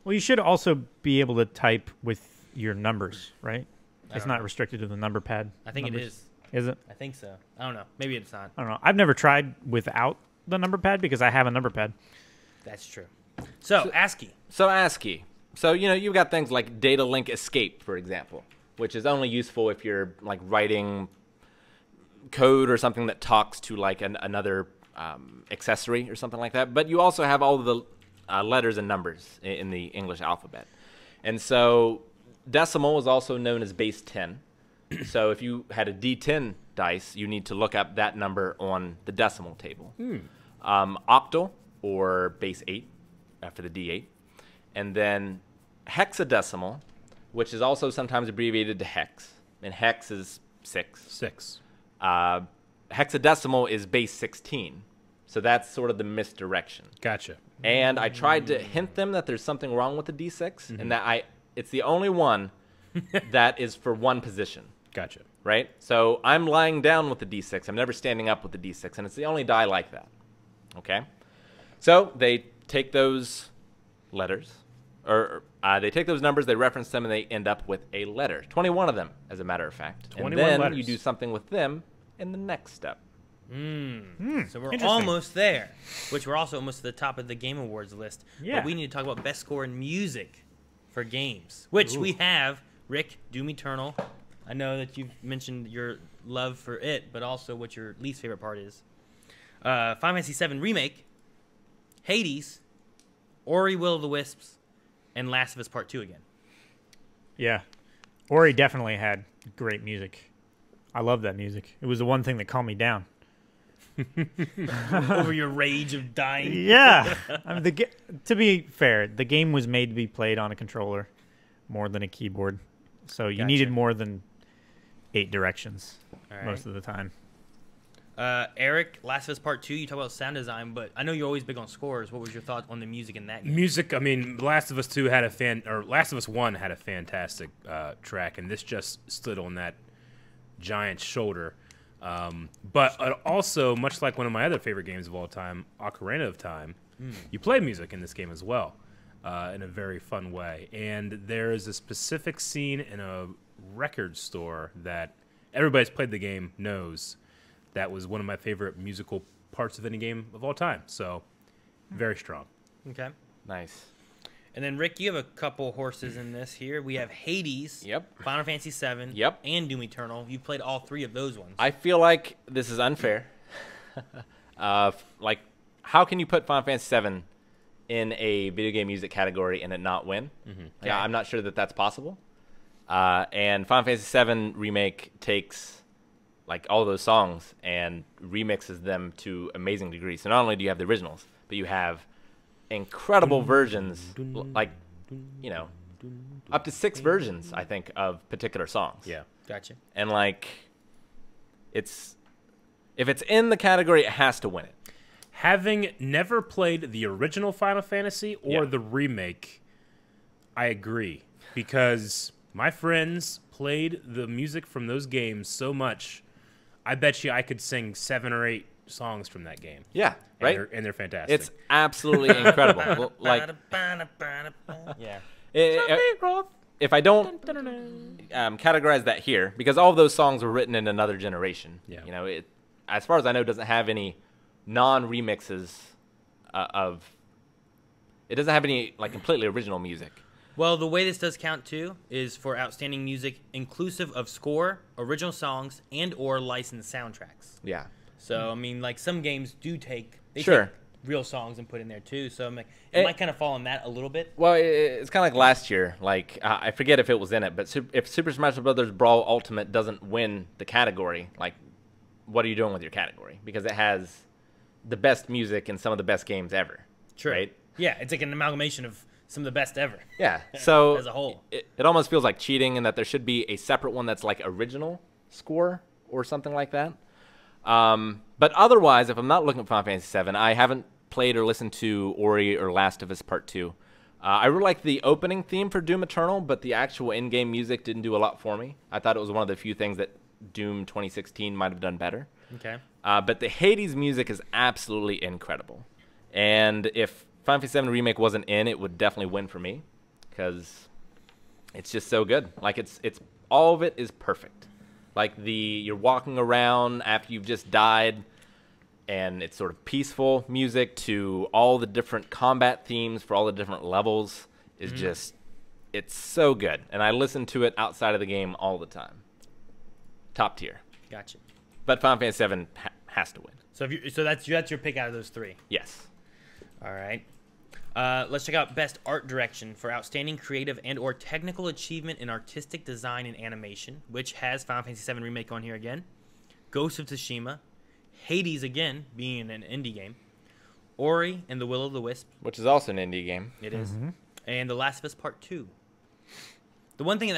Well, you should also be able to type with your numbers, right? It's not restricted to the number pad. I think numbers. it is. Is it? I think so. I don't know. Maybe it's not. I don't know. I've never tried without the number pad because I have a number pad. That's true. So ASCII. So ASCII. So, you know, you've got things like data link escape, for example, which is only useful if you're, like, writing code or something that talks to, like, another accessory or something like that. But you also have all of the letters and numbers in the English alphabet. And so decimal is also known as base 10. So if you had a D10 dice, you need to look up that number on the decimal table. Octal, or base 8, for the D8. And then hexadecimal, which is also sometimes abbreviated to hex. And hex is 6. 6. Hexadecimal is base 16. So that's sort of the misdirection. Gotcha. And I tried to hint them that there's something wrong with the D6 and that it's the only one that is for one position. Gotcha. Right? So I'm lying down with the D6. I'm never standing up with the D6, and it's the only die like that. Okay? So they take those letters, or they take those numbers, they reference them, and they end up with a letter. 21 of them, as a matter of fact. 21 and then letters. you do something with them in the next step. So we're almost there, which we're also almost to the top of the Game Awards list. Yeah. But we need to talk about best score in music for games, which we have. Rick, Doom Eternal. I know that you've mentioned your love for it, but also what your least favorite part is. Final Fantasy VII Remake, Hades, Ori Will of the Wisps, and Last of Us Part 2 again. Yeah. Ori definitely had great music. I love that music. It was the one thing that calmed me down. Over your rage of dying. Yeah. I mean, to be fair, the game was made to be played on a controller more than a keyboard. So you needed more than 8 directions most of the time. Eric, Last of Us Part 2, you talk about sound design, but I know you're always big on scores. What was your thought on the music in that game? Music, I mean, Last of Us 2 had Last of Us 1 had a fantastic track, and this just stood on that giant shoulder. But also, much like one of my other favorite games of all time, Ocarina of Time, you play music in this game as well, in a very fun way. And there is a specific scene in a record store that everybody's played the game knows that was one of my favorite musical parts of any game of all time. So, very strong. Okay. Nice. And then, Rick, you have a couple horses in this here. We have Hades, Final Fantasy VII, and Doom Eternal. You played all 3 of those ones. I feel like this is unfair. Like, how can you put Final Fantasy VII in a video game music category and it not win? Yeah, I'm not sure that that's possible. And Final Fantasy VII Remake takes like all those songs and remixes them to amazing degrees. So not only do you have the originals, but you have incredible versions, like, you know, up to 6 versions, I think, of particular songs. Yeah. Gotcha. And like, if it's in the category, it has to win it. Having never played the original Final Fantasy or the remake, I agree. Because my friends played the music from those games so much, I bet you I could sing 7 or 8 songs from that game. Yeah, right? And they're fantastic. It's absolutely incredible. Like, if I don't categorize that here, because all of those songs were written in another generation. Yeah. You know, it, as far as I know, doesn't have any non-remixes it doesn't have any like completely original music. Well, the way this does count, too, is for outstanding music inclusive of score, original songs, and or licensed soundtracks. Yeah. So, I mean, like, some games do take take real songs and put in there, too. So, I'm like, it might kind of fall on that a little bit. Well, it's kind of like last year. Like, I forget if it was in it, but if Super Smash Bros. Brawl Ultimate doesn't win the category, like, what are you doing with your category? Because it has the best music and some of the best games ever. True. Right? Yeah, it's like an amalgamation of some of the best ever. Yeah. So as a whole, it almost feels like cheating in that there should be a separate one that's like original score or something like that. But otherwise, if I'm not looking at Final Fantasy VII, I haven't played or listened to Ori or Last of Us Part 2. I really like the opening theme for Doom Eternal, but the actual in-game music didn't do a lot for me. I thought it was one of the few things that Doom 2016 might have done better. Okay. But the Hades music is absolutely incredible. And if Final Fantasy VII Remake wasn't in, it would definitely win for me because it's just so good. Like, it's all of it is perfect. Like, you're walking around after you've just died, and it's sort of peaceful music to all the different combat themes for all the different levels is just, it's so good. And I listen to it outside of the game all the time. Top tier. Gotcha. But Final Fantasy VII has to win. So that's your pick out of those 3. Yes. All right. Let's check out Best Art Direction for Outstanding Creative and or Technical Achievement in Artistic Design and Animation, which has Final Fantasy VII Remake on here again, Ghost of Tsushima, Hades again, being an indie game, Ori and the Will of the Wisp. Which is also an indie game. It is. And The Last of Us Part 2. The one thing,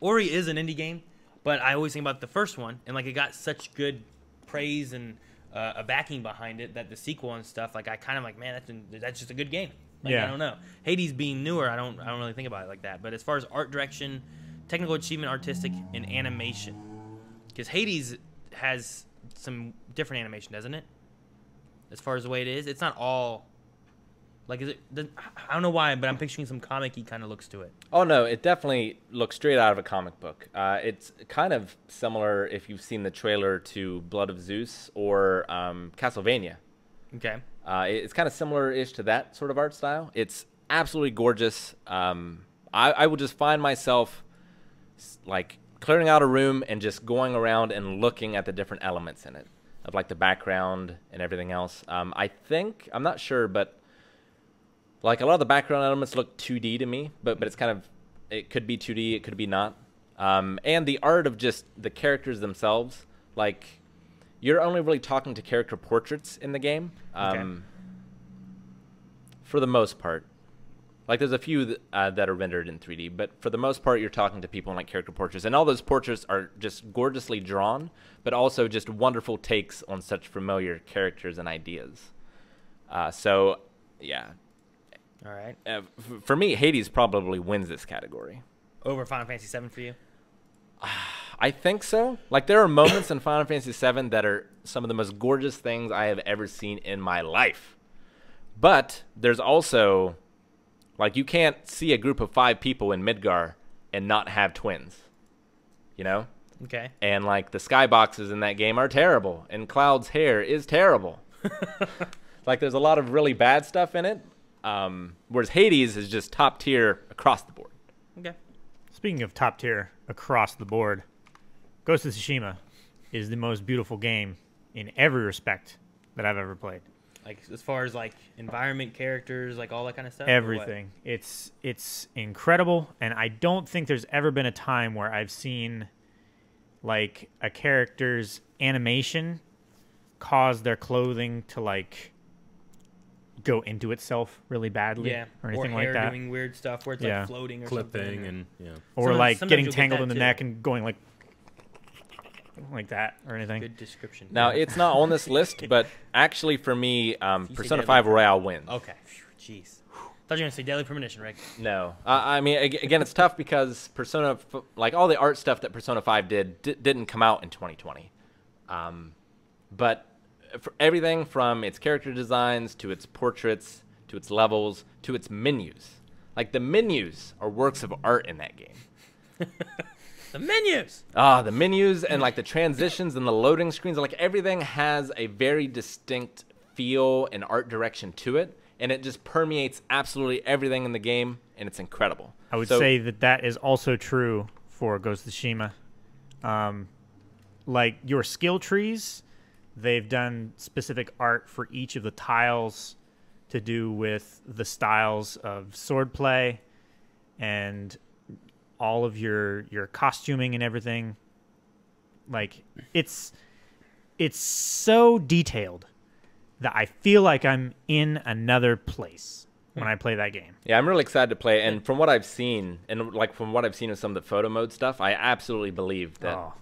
Ori is an indie game, But I always think about the first one, and like it got such good praise and a backing behind it that the sequel and stuff, like I kind of like, man, that's just a good game. Like, Yeah. I don't know. Hades being newer, I don't really think about it like that. But as far as art direction, technical achievement, artistic, and animation, because Hades has some different animation, doesn't it? As far as the way it is, it's not all like I don't know why, but I'm picturing some comic-y kind of looks to it. Oh no, it definitely looks straight out of a comic book. It's kind of similar if you've seen the trailer to Blood of Zeus or Castlevania. Okay. It's kind of similar-ish to that sort of art style. It's absolutely gorgeous. I will just find myself like clearing out a room and just going around and looking at the different elements in it, of like the background and everything else. I'm not sure, but like a lot of the background elements look 2D to me, but it's kind of, it could be 2D, it could be not. And the art of just the characters themselves, like you're only really talking to character portraits in the game, for the most part. Like there's a few that are rendered in 3D, but for the most part, you're talking to people in like character portraits, and all those portraits are just gorgeously drawn, but also just wonderful takes on such familiar characters and ideas. So, yeah. All right. For me, Hades probably wins this category. Over Final Fantasy VII for you? I think so. Like there are moments in Final Fantasy VII that are some of the most gorgeous things I have ever seen in my life. But there's also, like, you can't see a group of 5 people in Midgar and not have twins, you know? Okay. And like the skyboxes in that game are terrible, and Cloud's hair is terrible. Like there's a lot of really bad stuff in it. Whereas Hades is just top tier across the board. Okay. Speaking of top tier across the board, Ghost of Tsushima is the most beautiful game in every respect that I've ever played. Like as far as like environment, characters, like all that kind of stuff? or what? Everything. It's incredible, and I don't think there's ever been a time where I've seen like a character's animation cause their clothing to like go into itself really badly, Yeah. or anything or like hair that, doing weird stuff where it's Yeah. like floating or Clipping something. and or Sometimes- like sometimes getting you'll get tangled that in the too. neck and going like that or anything. Good description. Now, it's not on this list, but actually for me, Persona 5 Royale wins. Okay. Jeez. Thought you were gonna say Daily Premonition, Rick. No. I mean, again, it's tough because like all the art stuff that Persona 5 didn't come out in 2020. But for everything from its character designs to its portraits to its levels to its menus. Like the menus are works of art in that game. The menus. The menus and like the transitions and the loading screens, like everything has a very distinct feel and art direction to it, and it just permeates absolutely everything in the game, and it's incredible. I would say that is also true for Ghost of Tsushima. Like your skill trees, they've done specific art for each of the tiles to do with the styles of swordplay and all of your costuming and everything. Like it's so detailed that I feel like I'm in another place when I play that game. Yeah, I'm really excited to play it, and from what I've seen, and like from what I've seen of some of the photo mode stuff, I absolutely believe that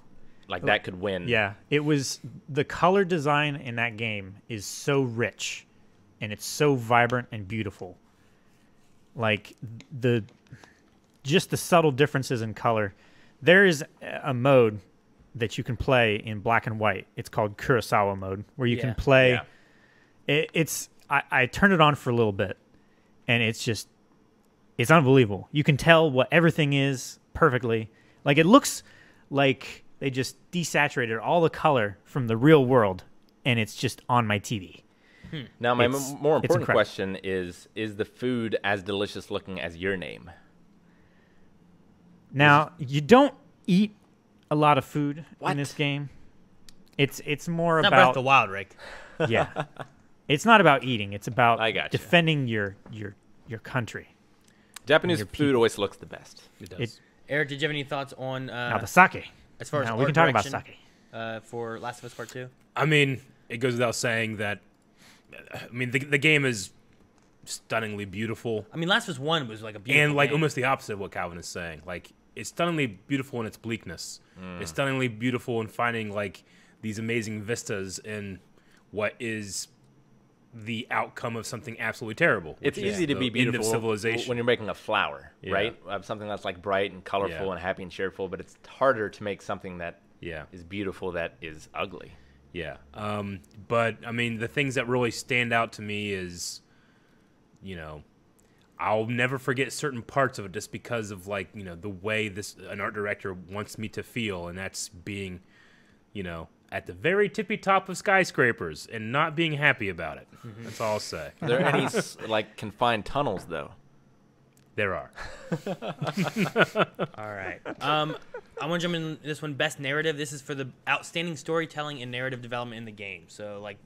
that could win. Yeah, it was the color design in that game is so rich, and it's so vibrant and beautiful. Like just the subtle differences in color. There is a mode that you can play in black and white. It's called Kurosawa mode, where you can play. Yeah. I turned it on for a little bit, and it's unbelievable. You can tell what everything is perfectly. Like it looks like they just desaturated all the color from the real world, and it's just on my TV. Now, my more important incredible. question is the food as delicious looking as your name? Now, you don't eat a lot of food What? in this game. It's more Not Breath of about the Wild, Rick. yeah. It's not about eating. It's about I gotcha. defending your country. Japanese your food always looks the best. it does. Eric, did you have any thoughts on Now the sake. as far as Now art we can talk about direction, sake. for Last of Us Part 2? I mean, it goes without saying that. I mean, the game is stunningly beautiful, I mean, Last of Us 1 was like a beautiful and like game. almost the opposite of what Calvin is saying. Like it's stunningly beautiful in its bleakness. It's stunningly beautiful in finding like these amazing vistas in what is the outcome of something absolutely terrible. It's easy to be beautiful civilization. when you're making a flower, right? Something that's like bright and colorful and happy and cheerful, but it's harder to make something that is beautiful that is ugly. Yeah. But I mean, the things that really stand out to me is, you know, I'll never forget certain parts of it just because of like, you know, the way an art director wants me to feel, and that's being, you know, at the very tippy top of skyscrapers and not being happy about it. That's all I'll say. Are there any like confined tunnels though? There are. All right. I want to jump in this one. Best narrative. This is for the outstanding storytelling and narrative development in the game. So, like,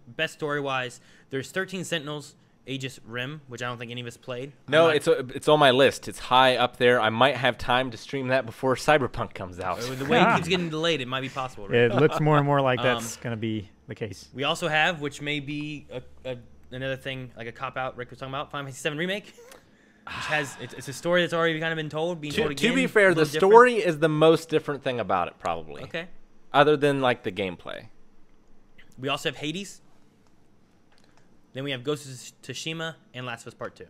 best story-wise, there's 13 Sentinels, Aegis Rim, which I don't think any of us played. No, it's on my list. It's high up there. I might have time to stream that before Cyberpunk comes out. The way it keeps getting delayed, it might be possible. Right? It looks more and more like that's going to be the case. We also have, which may be another thing, like a cop-out Rick was talking about, Final Fantasy VII Remake. Which has it's a story that's already kind of been told, being told again. To be fair, the story is the most different thing about it, probably. Okay. Other than like the gameplay. We also have Hades. Then we have Ghost of Tsushima and Last of Us Part 2.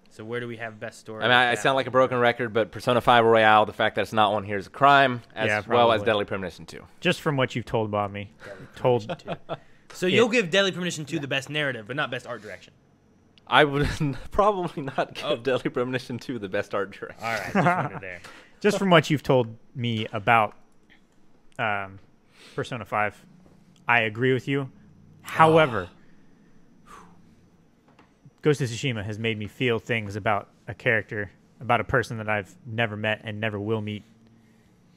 So where do we have best story? I mean, I sound like a broken record, but Persona 5 Royale, the fact that it's not on here is a crime, as well as Deadly Premonition 2. Just from what you've told about me. So you'll give Deadly Premonition 2 the best narrative, but not best art direction. I would probably not give Deadly Premonition 2 the best art direction. All right, just under there. Just from what you've told me about Persona 5, I agree with you. However, Ghost of Tsushima has made me feel things about a character, about a person that I've never met and never will meet,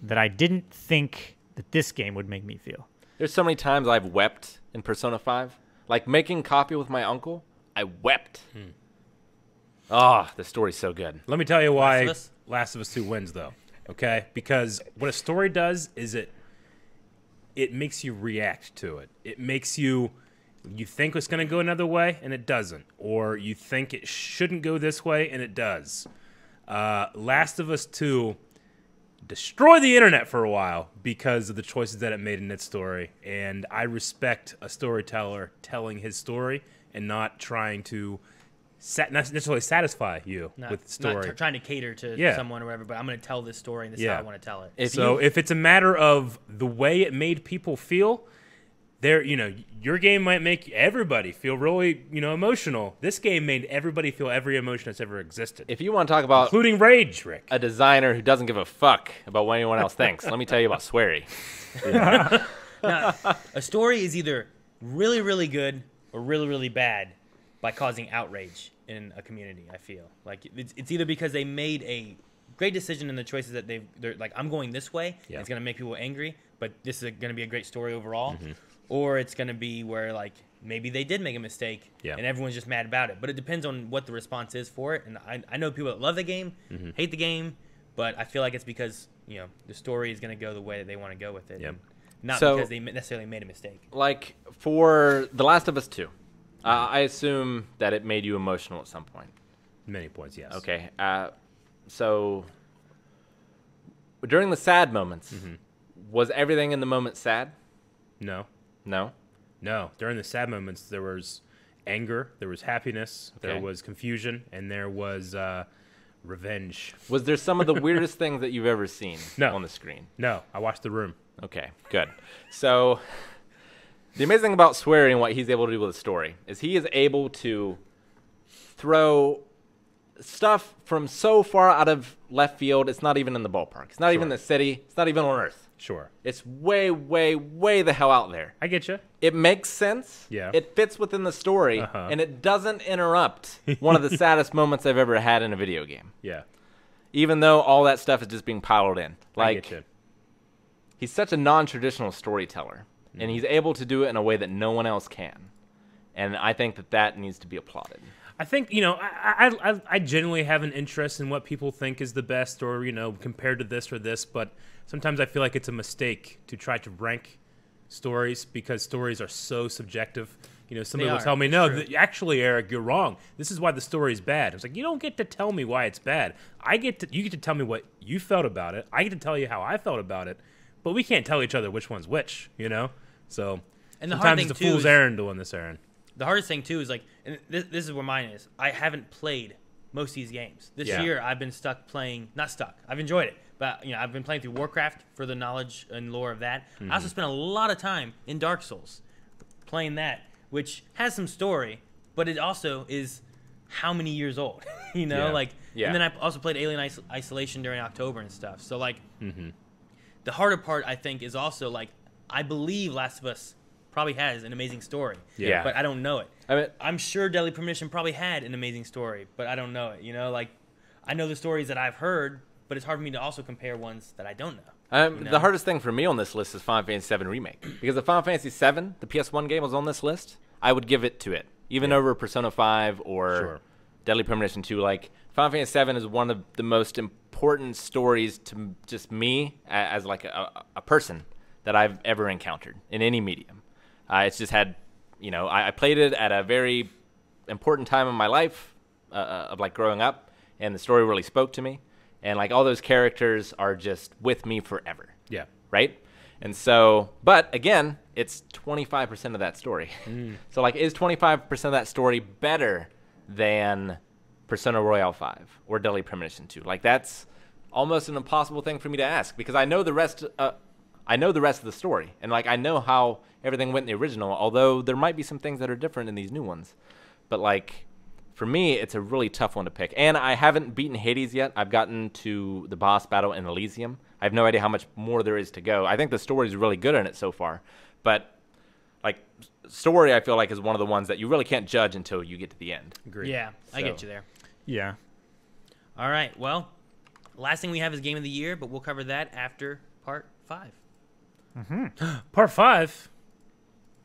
that I didn't think that this game would make me feel. There's so many times I've wept in Persona 5. Like making coffee with my uncle, I wept. The story's so good. Let me tell you why Last of Us 2 wins, though. Okay? Because what a story does is it makes you react to it. It makes you think it's going to go another way, and it doesn't. Or you think it shouldn't go this way, and it does. Last of Us 2 destroyed the internet for a while because of the choices that it made in its story. And I respect a storyteller telling his story and not trying to not necessarily satisfy you with the story. Not trying to cater to someone or whatever, but I'm going to tell this story and this is how I want to tell it. If it's a matter of the way it made people feel, your game might make everybody feel really, emotional. This game made everybody feel every emotion that's ever existed. If you want to talk about... including rage, Rick. A designer who doesn't give a fuck about what anyone else thinks, let me tell you about Swery. Now, a story is either really, really good or really, really bad by causing outrage in a community, I feel. Like, it's either because they made a great decision in the choices that they're like, I'm going this way, and it's going to make people angry, but this is going to be a great story overall. Mm-hmm. Or it's going to be where, like, maybe they did make a mistake, and everyone's just mad about it. But it depends on what the response is for it. And I know people that love the game, hate the game, but I feel like it's because, the story is going to go the way that they want to go with it. And not because they necessarily made a mistake. Like, for The Last of Us 2, I assume that it made you emotional at some point. Many points, yes. Okay. So, during the sad moments, was everything in the moment sad? No. No? During the sad moments, there was anger, there was happiness, there was confusion, and there was revenge. Was there some of the weirdest things that you've ever seen on the screen? No. I watched The Room. Okay, good. So, the amazing thing about Swery and what he's able to do with the story is he is able to throw stuff from so far out of left field, it's not even in the ballpark. It's not even in the city. It's not even on Earth. Sure. It's way, way, way the hell out there. I get you. It makes sense. Yeah. It fits within the story, and it doesn't interrupt one of the saddest moments I've ever had in a video game. Yeah. Even though all that stuff is just being piled in. I get you. He's such a non-traditional storyteller, and he's able to do it in a way that no one else can. And I think that needs to be applauded. I think, I genuinely have an interest in what people think is the best or, compared to this or this, but sometimes I feel like it's a mistake to try to rank stories because stories are so subjective. You know, somebody They will are. tell me, It's no, true. actually, Eric, you're wrong. This is why the story's bad. It's like, you don't get to tell me why it's bad. You get to tell me what you felt about it. I get to tell you how I felt about it, but we can't tell each other which one's which, you know? So And the hard sometimes thing, it's a too, fool's is- errand doing this errand. The hardest thing too is like, and this is where mine is. I haven't played most of these games this Yeah. year. I've been not stuck. I've enjoyed it, but I've been playing through Warcraft for the knowledge and lore of that. I also spent a lot of time in Dark Souls, playing that, which has some story, but it also is how many years old, you know? Yeah. Like, Yeah. and then I also played Alien Isolation during October and stuff. So like, the harder part I think is also like, I believe Last of Us probably has an amazing story. Yeah. But I don't know it. I mean, I'm sure Deadly Premonition probably had an amazing story, but I don't know it. You know, like I know the stories that I've heard, but it's hard for me to also compare ones that I don't know. You know? The hardest thing for me on this list is Final Fantasy VII Remake. Because if Final Fantasy VII, the PS1 game, was on this list, I would give it to it. Even over Persona 5 or Sure. Deadly Premonition 2. Like, Final Fantasy VII is one of the most important stories to just me as like a person that I've ever encountered in any medium. It's just had, I played it at a very important time in my life of like growing up, and the story really spoke to me. And like all those characters are just with me forever. Yeah. Right? And so, but again, it's 25% of that story. So like, is 25% of that story better than Persona Royale 5 or Deadly Premonition 2? Like, that's almost an impossible thing for me to ask, because I know the rest of the story, and like I know how everything went in the original, although there might be some things that are different in these new ones. But like, for me, it's a really tough one to pick. And I haven't beaten Hades yet. I've gotten to the boss battle in Elysium. I have no idea how much more there is to go. I think the story is really good in it so far. But like, story, I feel like, is one of the ones that you really can't judge until you get to the end. Agreed. Yeah, I get So- you there. Yeah. All right, well, last thing we have is Game of the Year, but we'll cover that after Part 5. Part 5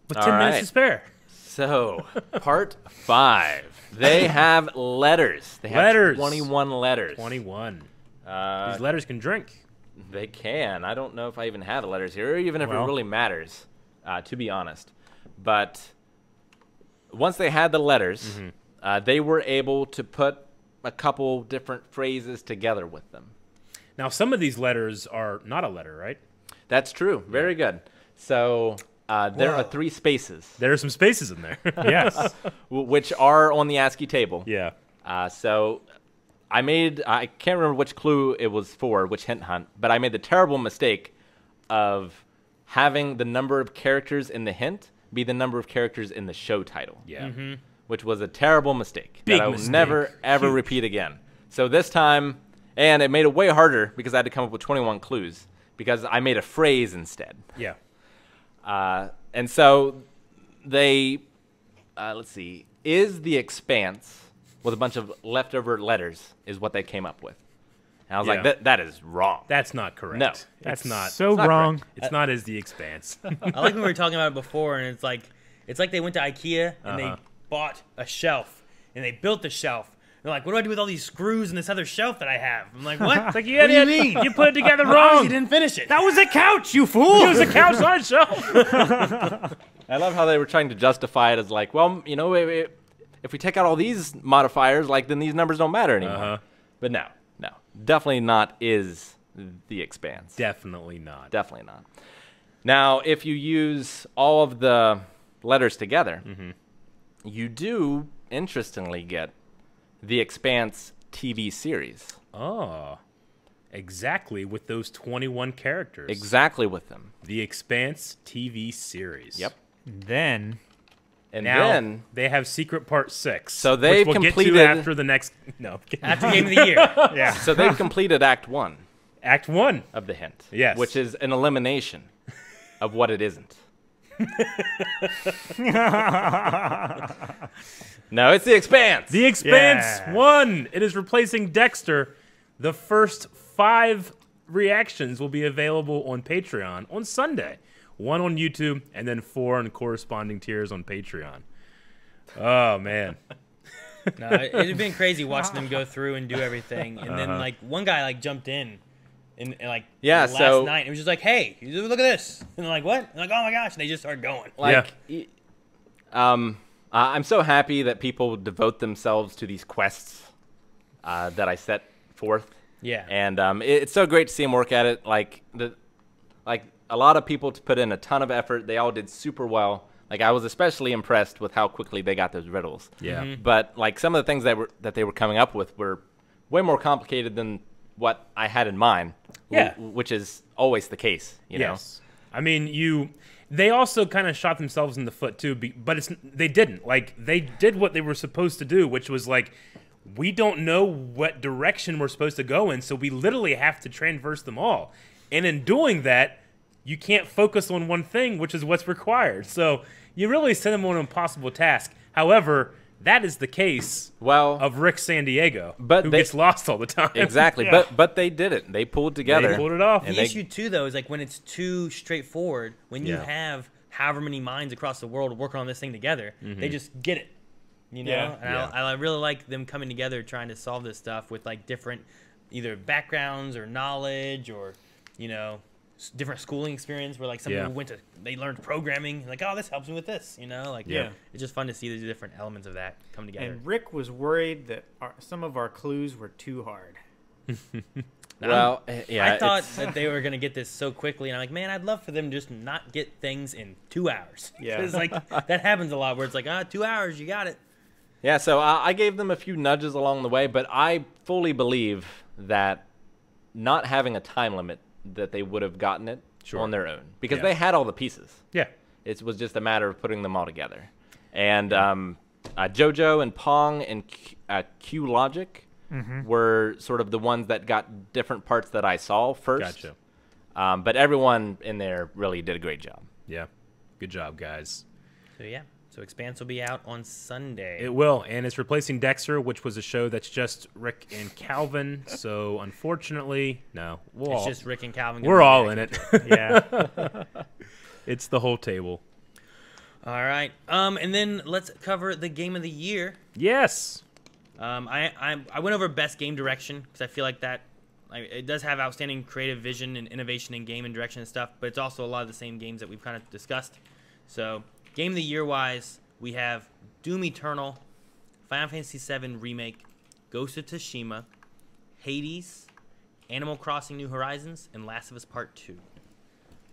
with 10 All minutes right. to spare. So, Part 5. They have letters. They have Letters. 21 letters. 21. Uh, These letters can drink. They can. I don't know if I even have the letters here, or even if Well. it really matters, to be honest. But once they had the letters, they were able to put a couple different phrases together with them. Now, some of these letters are not a letter, right? That's true. Very good. So there are 3 spaces, There are some spaces in there. Yes. which are on the ASCII table. Yeah. So I can't remember which clue it was for, which hint hunt, but I made the terrible mistake of having the number of characters in the hint be the number of characters in the show title. Yeah. Which was a terrible mistake Big that I will mistake. never, ever repeat again. So this time, and it made it way harder because I had to come up with 21 clues because I made a phrase instead. Yeah. And so they, let's see, is the expanse with a bunch of leftover letters is what they came up with. And I was Yeah. like, that is wrong. That's not correct. No. That's not. so it's not wrong. It's not as the Expanse. I like when we were talking about it before, and it's like they went to IKEA and they bought a shelf, and they built the shelf. They're like, what do I do with all these screws and this other shelf that I have? I'm like, what? It's like, what do you mean? You put it together Obviously wrong. you didn't finish it. That was a couch, you fool! It was a couch, not a shelf. I love how they were trying to justify it as like, well, if we take out all these modifiers, like, then these numbers don't matter anymore. But no, definitely not is the expanse. Definitely not. Definitely not. Now, if you use all of the letters together, you do, interestingly, get the Expanse TV series. Oh. Exactly with those 21 characters. Exactly with them. The Expanse TV series. Yep. Then And Now then, they have Secret Part 6. So they've which we'll completed- get to after the next. No. After Game of the Year. yeah. so they've completed Act 1 Act 1. of the hint. Yes. Which is an elimination of what it isn't. No, it's the Expanse. The Expanse Yeah. 1. It is replacing Dexter. The first 5 reactions will be available on Patreon on Sunday. 1 on YouTube, and then 4 on corresponding tiers on Patreon. Oh, man. No, it'd been crazy watching them go through and do everything, and then like one guy like jumped in in like Yeah, last so- night. It was just like, hey, look at this, and they're like, what? And like, oh my gosh, and they just start going. Like, I'm so happy that people devote themselves to these quests that I set forth. Yeah. And it's so great to see them work at it. Like a lot of people put in a ton of effort. They all did super well. Like, I was especially impressed with how quickly they got those riddles. Yeah. Mm-hmm. But like some of the things that they were coming up with were way more complicated than what I had in mind. Yeah. Which is always the case, you know. Yes. I mean, they also kind of shot themselves in the foot too, but they didn't. Like, they did what they were supposed to do, which was like, we don't know what direction we're supposed to go in, so we literally have to traverse them all. And in doing that, you can't focus on one thing, which is what's required. So you really send them on an impossible task. However, that is the case of Rick Sandiego, who gets lost all the time. Exactly, Yeah. but they did it. They pulled together. They pulled it off. The issue too, though, is like when it's too straightforward. When you have however many minds across the world working on this thing together, they just get it. You know, Yeah. and I really like them coming together trying to solve this stuff with like different either backgrounds or knowledge or different schooling experience where like some people they learned programming, like, oh, this helps me with this, like it's just fun to see the different elements of that come together. And Rick was worried that some of our clues were too hard. Well, I thought that they were gonna get this so quickly, and I'm like, man, I'd love for them to just not get things in 2 hours. Yeah. It's like that happens a lot where it's like, 2 hours, you got it. Yeah, so I gave them a few nudges along the way, but I fully believe that not having a time limit, that they would have gotten it on their own, because they had all the pieces. Yeah. It was just a matter of putting them all together. And JoJo and Pong and Q Logic were sort of the ones that got different parts that I saw first. Gotcha. But everyone in there really did a great job. Yeah. Good job, guys. So yeah. So Expanse will be out on Sunday. It will, and it's replacing Dexter, which was a show that's just Rick and Calvin. So unfortunately, no, it's just Rick and Calvin. We're all in it. Yeah, it's the whole table. All right, and then let's cover the game of the year. Yes. I went over best game direction because I feel like that it does have outstanding creative vision and innovation in game and direction and stuff, but it's also a lot of the same games that we've kind of discussed. So. Game of the Year wise, we have Doom Eternal, Final Fantasy VII Remake, Ghost of Tsushima, Hades, Animal Crossing New Horizons, and Last of Us Part 2.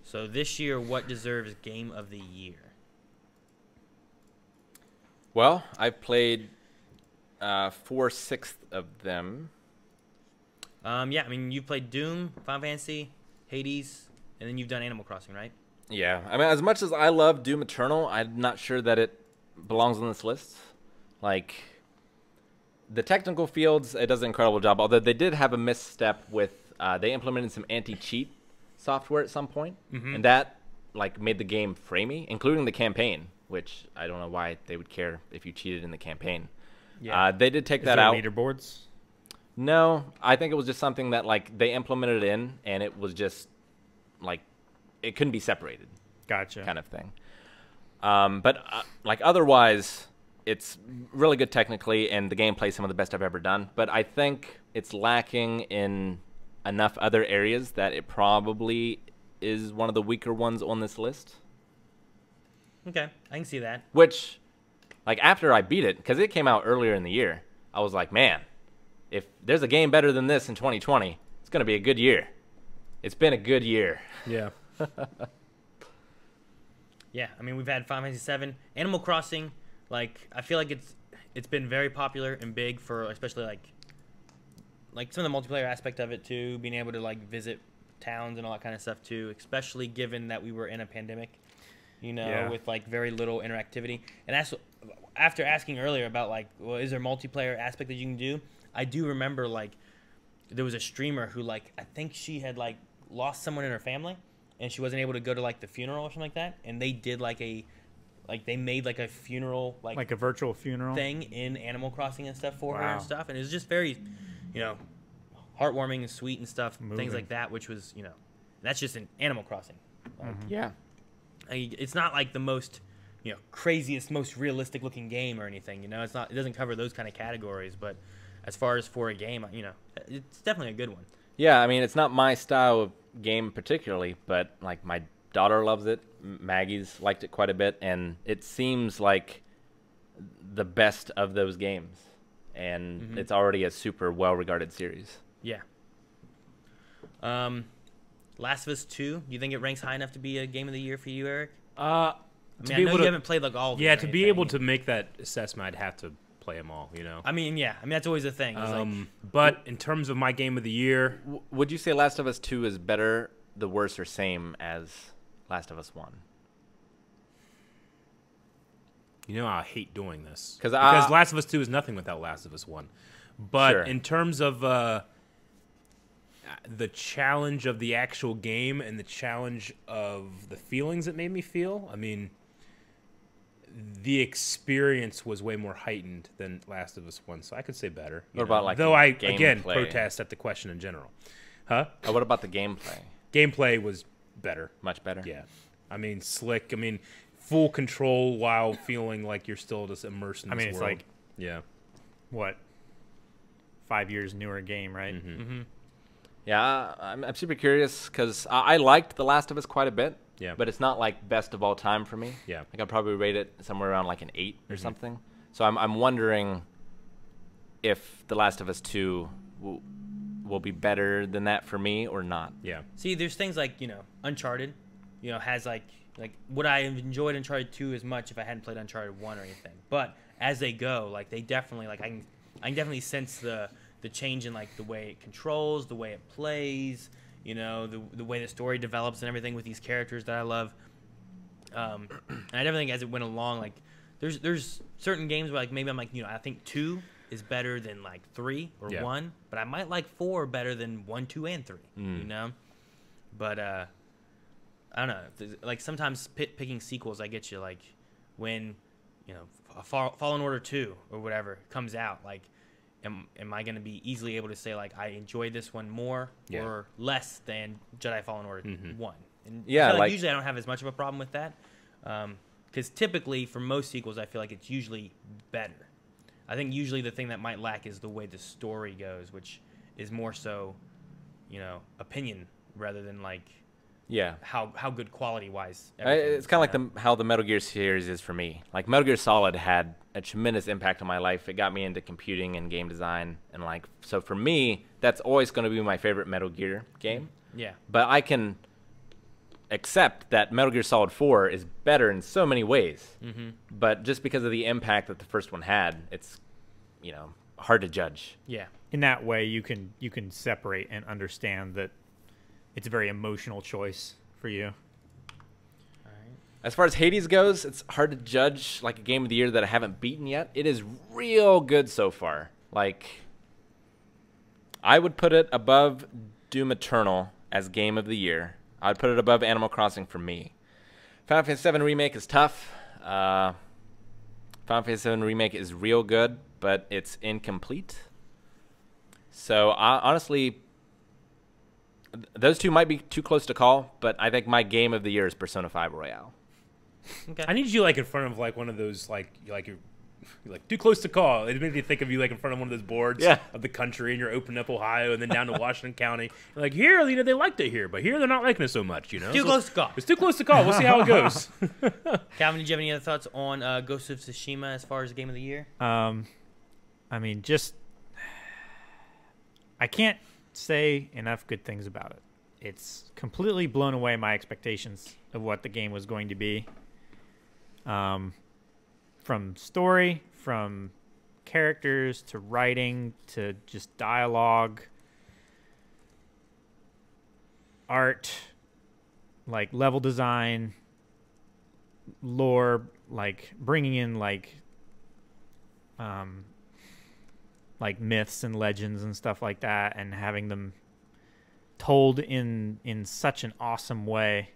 So this year, what deserves Game of the Year? Well, I've played 4/6 of them. Yeah, I mean, you played Doom, Final Fantasy, Hades, and then you've done Animal Crossing, right? Yeah, I mean, as much as I love Doom Eternal, I'm not sure that it belongs on this list. Like, the technical fields, it does an incredible job, although they did have a misstep with, they implemented some anti-cheat software at some point, and that, like, made the game framey, including the campaign, which I don't know why they would care if you cheated in the campaign. Yeah. They did take that out. Leaderboards? No, I think it was just something that, like, they implemented it in, and it was just, like, it couldn't be separated. Gotcha. Kind of thing. But like otherwise, it's really good technically, and the gameplay is some of the best I've ever done. But I think it's lacking in enough other areas that it probably is one of the weaker ones on this list. Okay, I can see that. Which, like, after I beat it, because it came out earlier in the year, I was like, man, if there's a game better than this in 2020, it's going to be a good year. It's been a good year. Yeah. Yeah, I mean, we've had Final Fantasy VII, Animal Crossing. Like, I feel like it's been very popular and big for especially like some of the multiplayer aspect of it too, being able to like visit towns and all that kind of stuff too. Especially given that we were in a pandemic, with like very little interactivity. And after asking earlier about like, well, is there multiplayer aspect that you can do? I do remember like there was a streamer who like I think she had like lost someone in her family. And she wasn't able to go to like the funeral or something like that. And they did they made like a funeral like a virtual funeral thing in Animal Crossing and stuff for her and stuff. And it was just very, heartwarming and sweet and stuff, things like that. Which was, that's just in Animal Crossing. Like, Yeah, it's not like the most, craziest, most realistic looking game or anything. It's not. It doesn't cover those kind of categories. But as far as for a game, it's definitely a good one. Yeah, I mean, it's not my style of game particularly, but like my daughter loves it. Maggie's liked it quite a bit, and it seems like the best of those games. And it's already a super well-regarded series. Yeah. Last of Us 2, do you think it ranks high enough to be a game of the year for you, Eric? I mean, I know you haven't played like all of them. Yeah, to be able to make that assessment, I'd have to play them all, you know? I mean, yeah. I mean, that's always a thing. But in terms of my game of the year... Would you say Last of Us 2 is better, the worse, or same as Last of Us 1? You know, I hate doing this. Because Last of Us 2 is nothing without Last of Us 1. But Sure. in terms of the challenge of the actual game and the challenge of the feelings it made me feel, I mean, the experience was way more heightened than Last of Us 1, so I could say better. What about, like, Though the I, again, gameplay? protest at the question in general. Huh? What about the gameplay? Gameplay was better. Much better? Yeah. I mean, slick. I mean, full control while feeling like you're still just immersed in this world. It's like, yeah. what, 5 years newer game, right? Yeah, I'm super curious because I liked The Last of Us quite a bit. Yeah. But it's not like best of all time for me. Yeah. Like I'd probably rate it somewhere around like an 8 or something. So I'm wondering if The Last of Us 2 will be better than that for me or not. Yeah. See, there's things like, Uncharted, has like would I have enjoyed Uncharted 2 as much if I hadn't played Uncharted 1 or anything? But as they go, like they definitely I can definitely sense the change in like the way it controls, the way it plays, the way the story develops and everything with these characters that I love. And I definitely think as it went along, like there's certain games where like maybe I'm like, I think 2 is better than like 3 or 1, but I might like 4 better than 1, 2, and 3, But I don't know. Like sometimes picking sequels, I get you. Like when Fallen Order 2 or whatever comes out, like am I going to be easily able to say like I enjoyed this one more or less than Jedi Fallen Order 1? And Yeah, I feel like usually I don't have as much of a problem with that because typically for most sequels I feel like it's usually better. I think usually the thing that might lack is the way the story goes, which is more so, opinion rather than like how good quality wise. It's kind of like how the Metal Gear series is for me. Like Metal Gear Solid had a tremendous impact on my life. It got me into computing and game design, and like so for me, that's always going to be my favorite Metal Gear game. Yeah. But I can accept that Metal Gear Solid 4 is better in so many ways. But just because of the impact that the first one had, it's hard to judge. Yeah. In that way, you can separate and understand that it's a very emotional choice for you. As far as Hades goes, it's hard to judge like a game of the year that I haven't beaten yet. It is real good so far. Like, I would put it above Doom Eternal as game of the year. I'd put it above Animal Crossing for me. Final Fantasy VII Remake is tough. Final Fantasy VII Remake is real good, but it's incomplete. So, honestly, those two might be too close to call, but I think my game of the year is Persona 5 Royale. Okay. I need you like in front of like one of those like you're like too close to call. It made me think of you like in front of one of those boards of the country, and you're opening up Ohio and then down to Washington County. You're like here, they liked it here, but here they're not liking it so much. Too close to call. It's too close to call. We'll see how it goes. Calvin, did you have any other thoughts on Ghost of Tsushima as far as game of the year? I mean, I can't say enough good things about it. It's completely blown away my expectations of what the game was going to be. From story, from characters, to writing, to just dialogue, art, like level design, lore, like bringing in like myths and legends and stuff like that, and having them told in such an awesome way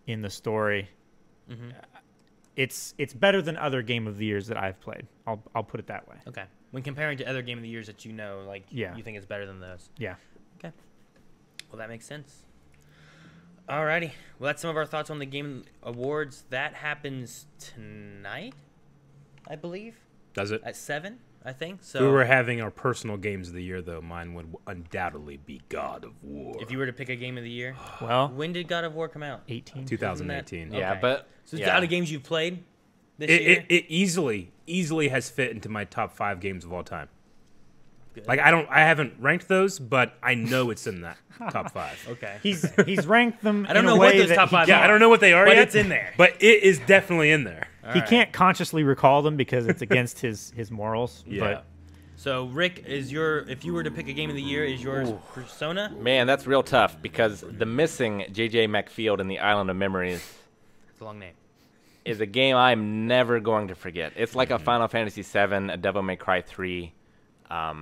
in the story. It's better than other game of the years that I've played. I'll put it that way. Okay. When comparing to other game of the years that you think it's better than those. Yeah. Okay. Well, that makes sense. Alrighty. Well, that's some of our thoughts on the Game Awards. That happens tonight, I believe. Does it? At 7. I think. So If we were having our personal games of the year, though, mine would undoubtedly be God of War. if you were to pick a game of the year, Well, when did God of War come out? 18. 2018. Yeah, Okay. but So it's yeah. out of games you've played this year. It easily has fit into my top 5 games of all time. Good. Like I haven't ranked those, but I know it's in that top 5. Okay. He's ranked them. I don't in know a what way those that top he 5 Yeah, are. I don't know what they are But yet. it's in there. But it is definitely in there. He can't consciously recall them because it's against his morals. Yeah. So Rick, if you were to pick a game of the year, is yours Persona? Man, that's real tough because the missing J.J. McField in the Island of Memories It's a long name. is a game I'm never going to forget. It's like a Final Fantasy VII, a Devil May Cry 3, a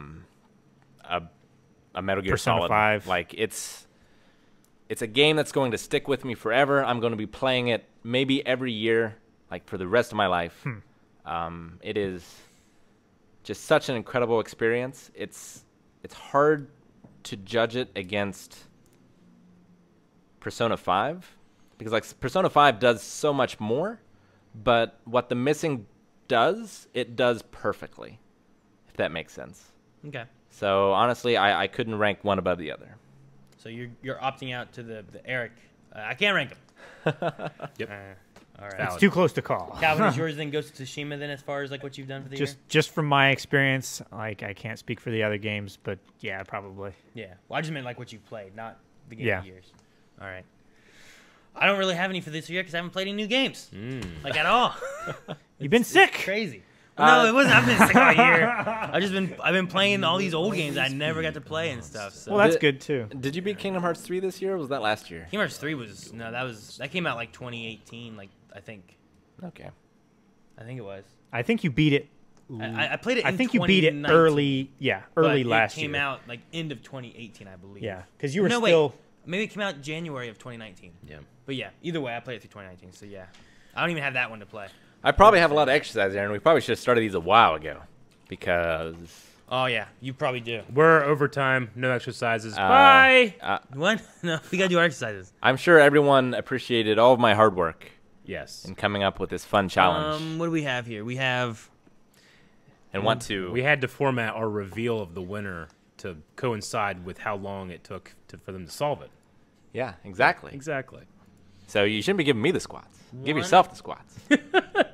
Metal Gear Persona Solid. 5. Like it's a game that's going to stick with me forever. I'm going to be playing it maybe every year, like for the rest of my life. It is just such an incredible experience. It's hard to judge it against Persona 5 because like Persona 5 does so much more, but what the missing does, it does perfectly, if that makes sense. Okay. So honestly, I couldn't rank one above the other. So you're opting out to the Eric. I can't rank him. Yep. All right. It's too close to call. Calvin, is yours then Ghost of Tsushima then as far as like what you've done for the year? Just from my experience, like I can't speak for the other games, but yeah, probably. Yeah. Well, I just meant like what you've played, not the game Yeah. of years. All right. I don't really have any for this year because I haven't played any new games, like at all. You've been sick. Crazy. Well, no, it wasn't. I've been sick all year. I've been playing all these old games I never got to play and stuff. So. Well, that's good too. Did you beat Kingdom Hearts 3 this year, or was that last year? Kingdom Hearts 3 that came out like 2018, like I think Okay. it was. I think you beat it. I played it. I in think you beat it 2019, early. Yeah, early but last it came year. out like end of 2018, I believe. Yeah, because you were No, still. wait. Maybe it came out January of 2019. Yeah. But yeah, either way, I played it through 2019. So yeah, I don't even have that one to play. I probably have a lot of exercise, Aaron. We probably should have started these a while ago because Oh yeah, you probably do. We're overtime, no exercises. Bye. What? No, we gotta do our exercises. I'm sure everyone appreciated all of my hard work Yes. in coming up with this fun challenge What do we have here? We have. and want to. We had to format our reveal of the winner to coincide with how long it took for them to solve it. Yeah, exactly. Exactly. So you shouldn't be giving me the squats. Give yourself the squats.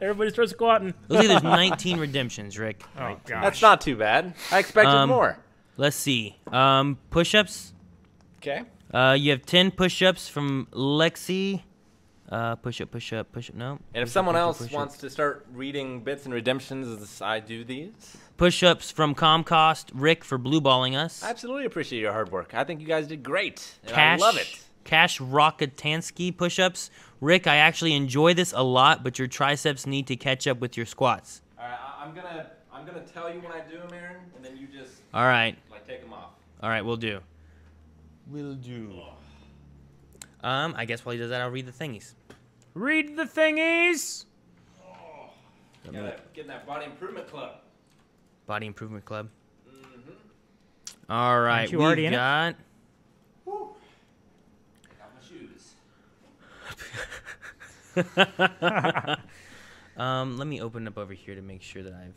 Everybody starts squatting. Looks like there's 19 redemptions, Rick. Oh gosh. That's not too bad. I expected more. Let's see. Push-ups. Okay. You have 10 push-ups from Lexi. Push-up. No. And if someone else wants to start reading bits and redemptions as I do these, Push-ups from Comcast. Rick for blue balling us. I absolutely appreciate your hard work. I think you guys did great. And I love it. Cash Rockatansky push-ups. Rick, I actually enjoy this a lot, but your triceps need to catch up with your squats. All right, I'm gonna tell you when I do them, Aaron, and then you just All right. like take them off. All right, we'll do. I guess while he does that, I'll read the thingies. Read the thingies. Get in that body improvement club. Body Improvement Club. All right, Aren't you already we've in it? got. Got my shoes. Let me open up over here to make sure that I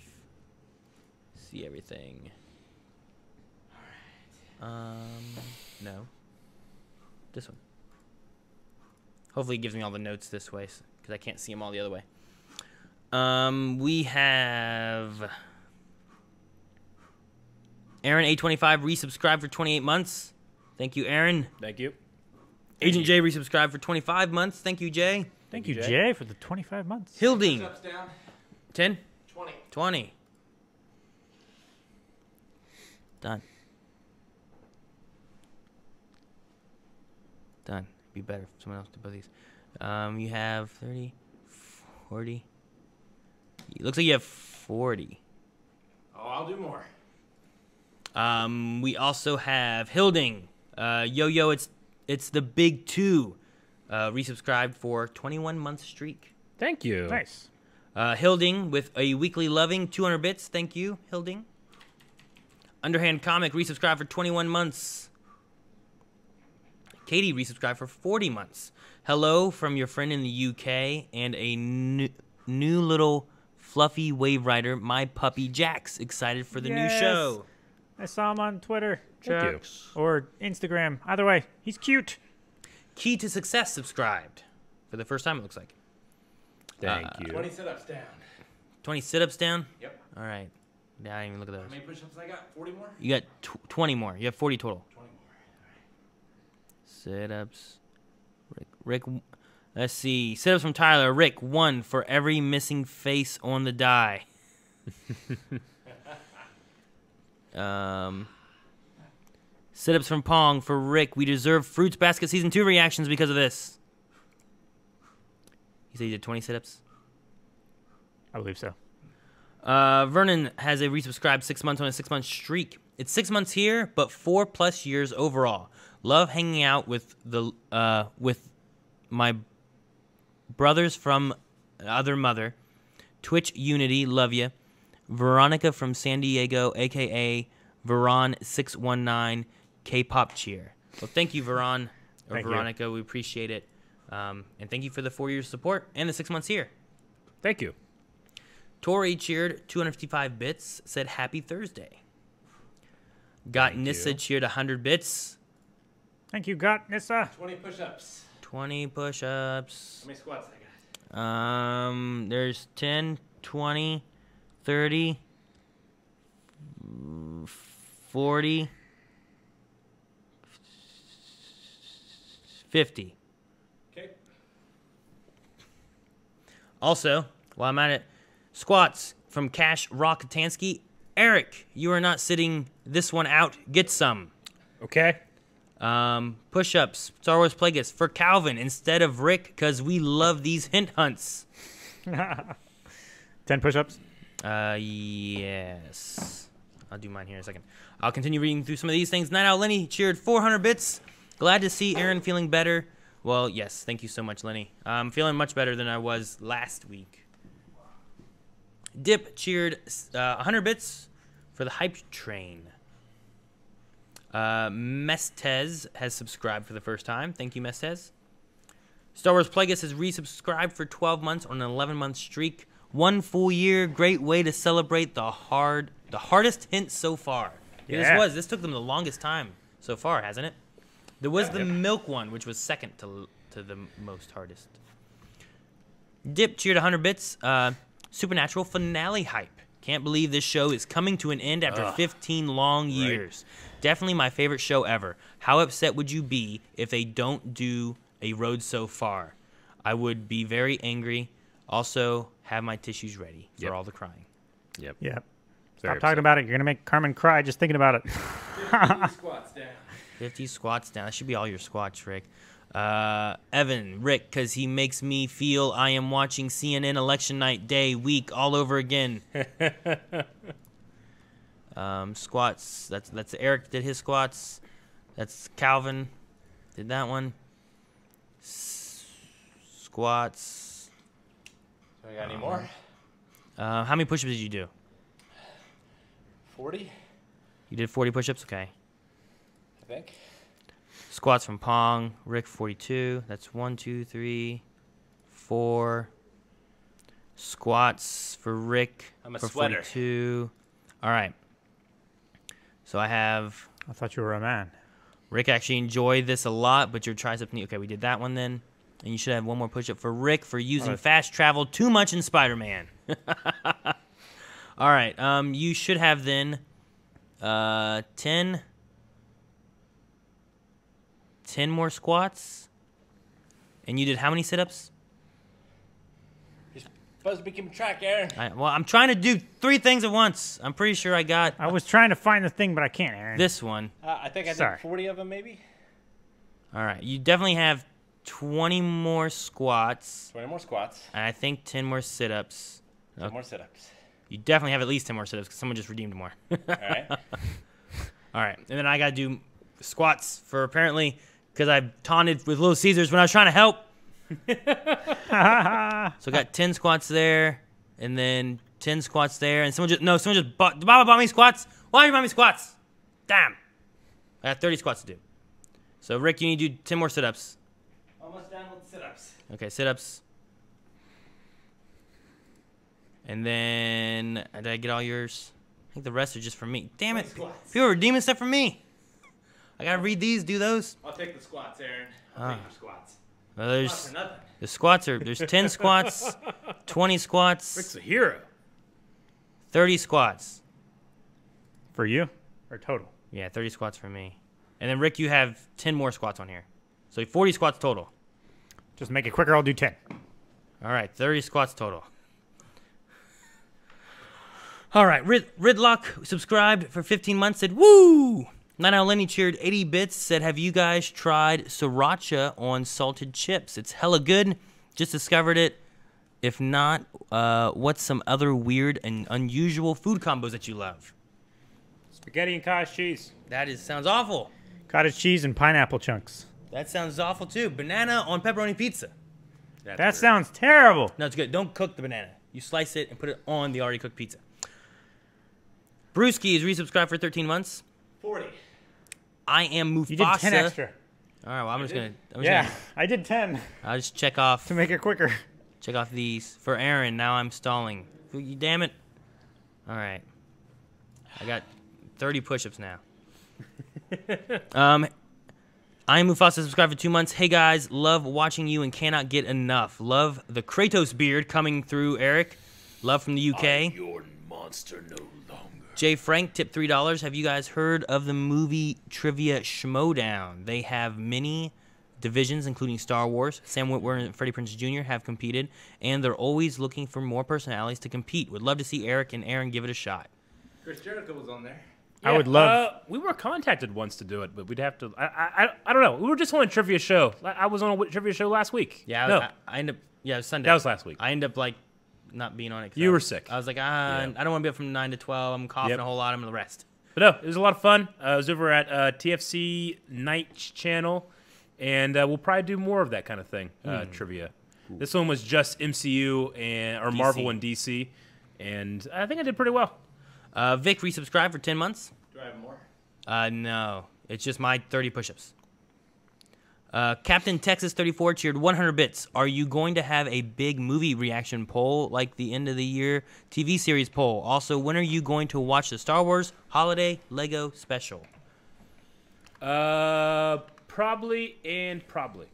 see everything. All right. No. This one. Hopefully, it gives me all the notes this way because I can't see them all the other way. We have Aaron A25 resubscribed for 28 months. Thank you, Aaron. Thank you. Agent J resubscribed for 25 months. Thank you, Jay. Thank you, Jay, for the 25 months. Hilding. Push-ups down. 10? 20. 20. Done. Done. Be better if someone else did both these. You have 30, 40. It looks like you have 40. Oh, I'll do more. We also have Hilding. Yo, it's the big two. Resubscribed for 21-month streak. Thank you. Nice. Hilding with a weekly loving 200 bits. Thank you, Hilding. Underhand Comic resubscribed for 21 months. Katie resubscribed for 40 months. Hello from your friend in the UK and a new little Fluffy Wave Rider, my puppy Jax. Excited for the new show. I saw him on Twitter. Thank you. Or Instagram. Either way, he's cute. Key to Success subscribed for the first time, it looks like. Thank you. 20 sit-ups down. 20 sit-ups down? Yep. All right. Yeah, I didn't even look at those. How many push-ups I got? 40 more? You got 20 more. You have 40 total. 20 more. Sit-ups. Rick. Let's see. Sit-ups from Tyler. Rick, 1 for every missing face on the die. Sit-ups from Pong for Rick. We deserve Fruits Basket Season 2 reactions because of this. You said you did 20 sit-ups? I believe so. Vernon has a resubscribed 6 months on a 6-month streak. It's 6 months here, but 4+ years overall. Love hanging out with my brothers from other mother. Twitch Unity, love ya. Veronica from Sandiego, aka Veron619, K-pop cheer. Well, thank you, Veron or Thank you. Veronica. We appreciate it, and thank you for the 4 years support and the 6 months here. Thank you. Tori cheered 255 bits, said happy Thursday. Got Thank you. cheered 100 bits. Thank you, Got Nissa. 20 push-ups. 20 push-ups. How many squats I got? There's 10, 20, 30, 40, 50. Okay. Also, while I'm at it, squats from Cash Rock Tansky. Eric, you are not sitting this one out. Get some. Okay. Push-ups, Star Wars Plagueis for Calvin instead of Rick, because we love these hint hunts. 10 push-ups. Yes. I'll do mine here in a second. I'll continue reading through some of these things. Night Owl Lenny cheered 400 bits. Glad to see Aaron feeling better. Well, yes, thank you so much, Lenny. I'm feeling much better than I was last week. Dip cheered 100 bits for the hype train. Mestez has subscribed for the first time. Thank you, Mestez. Star Wars Plagueis has resubscribed for 12 months on an 11-month streak. 1 full year. Great way to celebrate the hardest hint so far. Yeah. This took them the longest time so far, hasn't it? There was the milk one, which was second to the most hardest. Dip cheered 100 bits. Supernatural finale hype. Can't believe this show is coming to an end after 15 long years. Definitely my favorite show ever. How upset would you be if they don't do a road so far? I would be very angry. Also, have my tissues ready for all the crying. Yep. Yep. Very Stop talking about it. You're going to make Carmen cry just thinking about it. 50 squats down. 50 squats down. That should be all your squats, Rick. Evan, Rick, because he makes me feel I am watching CNN election night, day, week, all over again. Squats. That's Eric did his squats. That's Calvin did that one. Squats. So I got any more? How many push-ups did you do? 40, You did 40 push-ups? Okay. I think. Squats from Pong. Rick, 42. That's 1, 2, 3, 4. Squats for Rick. I'm a for sweater. 42. All right. So I have... I thought you were a man. Rick actually enjoyed this a lot, but your tricep knee... Okay, we did that one then. And you should have one more push-up for Rick for using fast travel too much in Spider-Man. All right. You should have then 10 more squats. And you did how many sit-ups? You're supposed to be keeping track, Aaron. Well, I'm trying to do 3 things at once. I'm pretty sure I got I was trying to find the thing, but I can't, Aaron. this one. I think I Sorry. did 40 of them, maybe. All right. You definitely have 20 more squats. 20 more squats. And I think 10 more sit-ups. 10 more sit-ups. You definitely have at least 10 more sit-ups because someone just redeemed more. All right. All right. And then I got to do squats for apparently because I taunted with Little Caesars when I was trying to help. So I got 10 squats there and then 10 squats there. And someone just bought me squats. Why did you buy me squats? Damn. I got 30 squats to do. So, Rick, you need to do 10 more sit-ups. Almost done with sit-ups. Okay, sit-ups. And then, did I get all yours? I think the rest are just for me. Damn it. People are redeeming stuff for me. I got to read these, do those. I'll take the squats, Aaron. I'll take your squats. Well, there's 10 squats, 20 squats, Rick's a hero. 30 squats. For you? Or total? Yeah, 30 squats for me. And then, Rick, you have 10 more squats on here. So 40 squats total. Just make it quicker, I'll do 10. All right, 30 squats total. All right, Ridlock subscribed for 15 months, said, woo! Night Owl Lenny cheered 80 bits, said, have you guys tried sriracha on salted chips? It's hella good. Just discovered it. If not, what's some other weird and unusual food combos that you love? Spaghetti and cottage cheese. Sounds awful. Cottage cheese and pineapple chunks. That sounds awful, too. Banana on pepperoni pizza. That sounds terrible. No, it's good. Don't cook the banana. You slice it and put it on the already cooked pizza. Brewski is resubscribed for 13 months. 40. I am Mufasa. You did 10 extra. All right, well, I'm just going to... Yeah, I did 10 I'll just check off... to make it quicker. Check off these. For Aaron, now I'm stalling. You damn it. All right. I got 30 push-ups now. I am Mufasa, subscribed for 2 months. Hey, guys, love watching you and cannot get enough. Love the Kratos beard coming through, Eric. Love from the UK. I'm your monster no longer. Jay Frank, tip $3. Have you guys heard of the movie Trivia Schmodown? They have many divisions, including Star Wars. Sam Witwer and Freddie Prinze Jr. have competed, and they're always looking for more personalities to compete. Would love to see Eric and Aaron give it a shot. Chris Jericho was on there. Yeah, I would love... we were contacted once to do it, but we'd have to... I don't know. We were just on a trivia show. I was on a trivia show last week. Yeah, no. I ended up... Yeah, it was Sunday. That was last week. I ended up, like, not being on it. You were sick. I was like, I don't want to be up from 9 to 12. I'm coughing a whole lot. I'm going to rest. But no, it was a lot of fun. I was over at TFC Night Channel, and we'll probably do more of that kind of thing, trivia. Cool. This one was just MCU or Marvel and DC, and I think I did pretty well. Vic resubscribed for 10 months. Do I have more? No. It's just my 30 push-ups. Captain Texas 34 cheered 100 bits. Are you going to have a big movie reaction poll like the end of the year TV series poll? Also, when are you going to watch the Star Wars Holiday Lego Special? Probably and probably.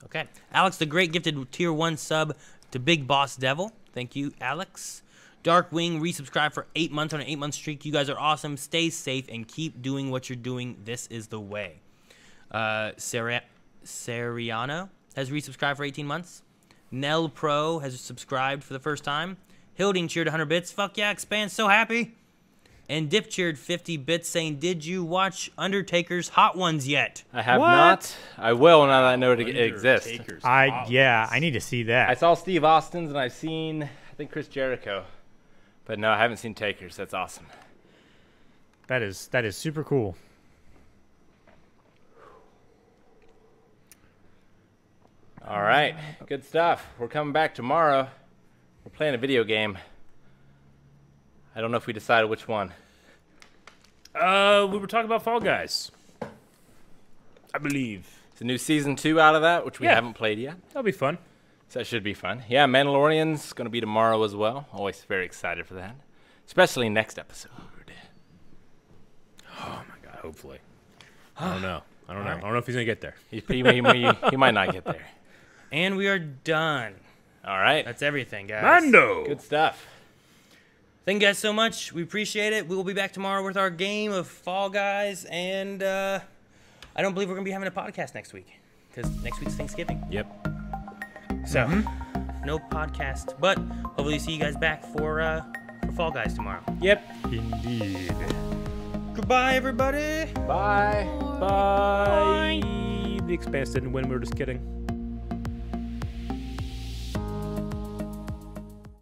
Okay. Alex the Great gifted tier 1 sub to Big Boss Devil. Thank you, Alex. Darkwing resubscribed for 8 months on an 8-month streak. You guys are awesome. Stay safe and keep doing what you're doing. This is the way. Seriano has resubscribed for 18 months. Nell Pro has subscribed for the first time. Hilding cheered 100 bits. Fuck yeah, expand, so happy. And Dip cheered 50 bits saying, did you watch Undertaker's Hot Ones yet? I have not. I will now that I know it exists. Yeah, I need to see that. I saw Steve Austin's and I've seen, I think, Chris Jericho. But no, I haven't seen Taker's. That's awesome. That is super cool. All right, good stuff. We're coming back tomorrow. We're playing a video game. I don't know if we decided which one. We were talking about Fall Guys, I believe. It's a new season 2 out of that, which we haven't played yet. That'll be fun. So that should be fun. Yeah, Mandalorian's going to be tomorrow as well. Always very excited for that. Especially next episode. Oh, my God, hopefully. I don't know. I don't know if he's going to get there. He might not get there. And we are done. All right. That's everything, guys. Mando! Good stuff. Thank you guys so much. We appreciate it. We will be back tomorrow with our game of Fall Guys. And I don't believe we're going to be having a podcast next week. Because next week's Thanksgiving. Yep. So, no podcast. But hopefully see you guys back for Fall Guys tomorrow. Yep. Indeed. Goodbye, everybody. Bye. Bye. The Expanse didn't win. We were just kidding.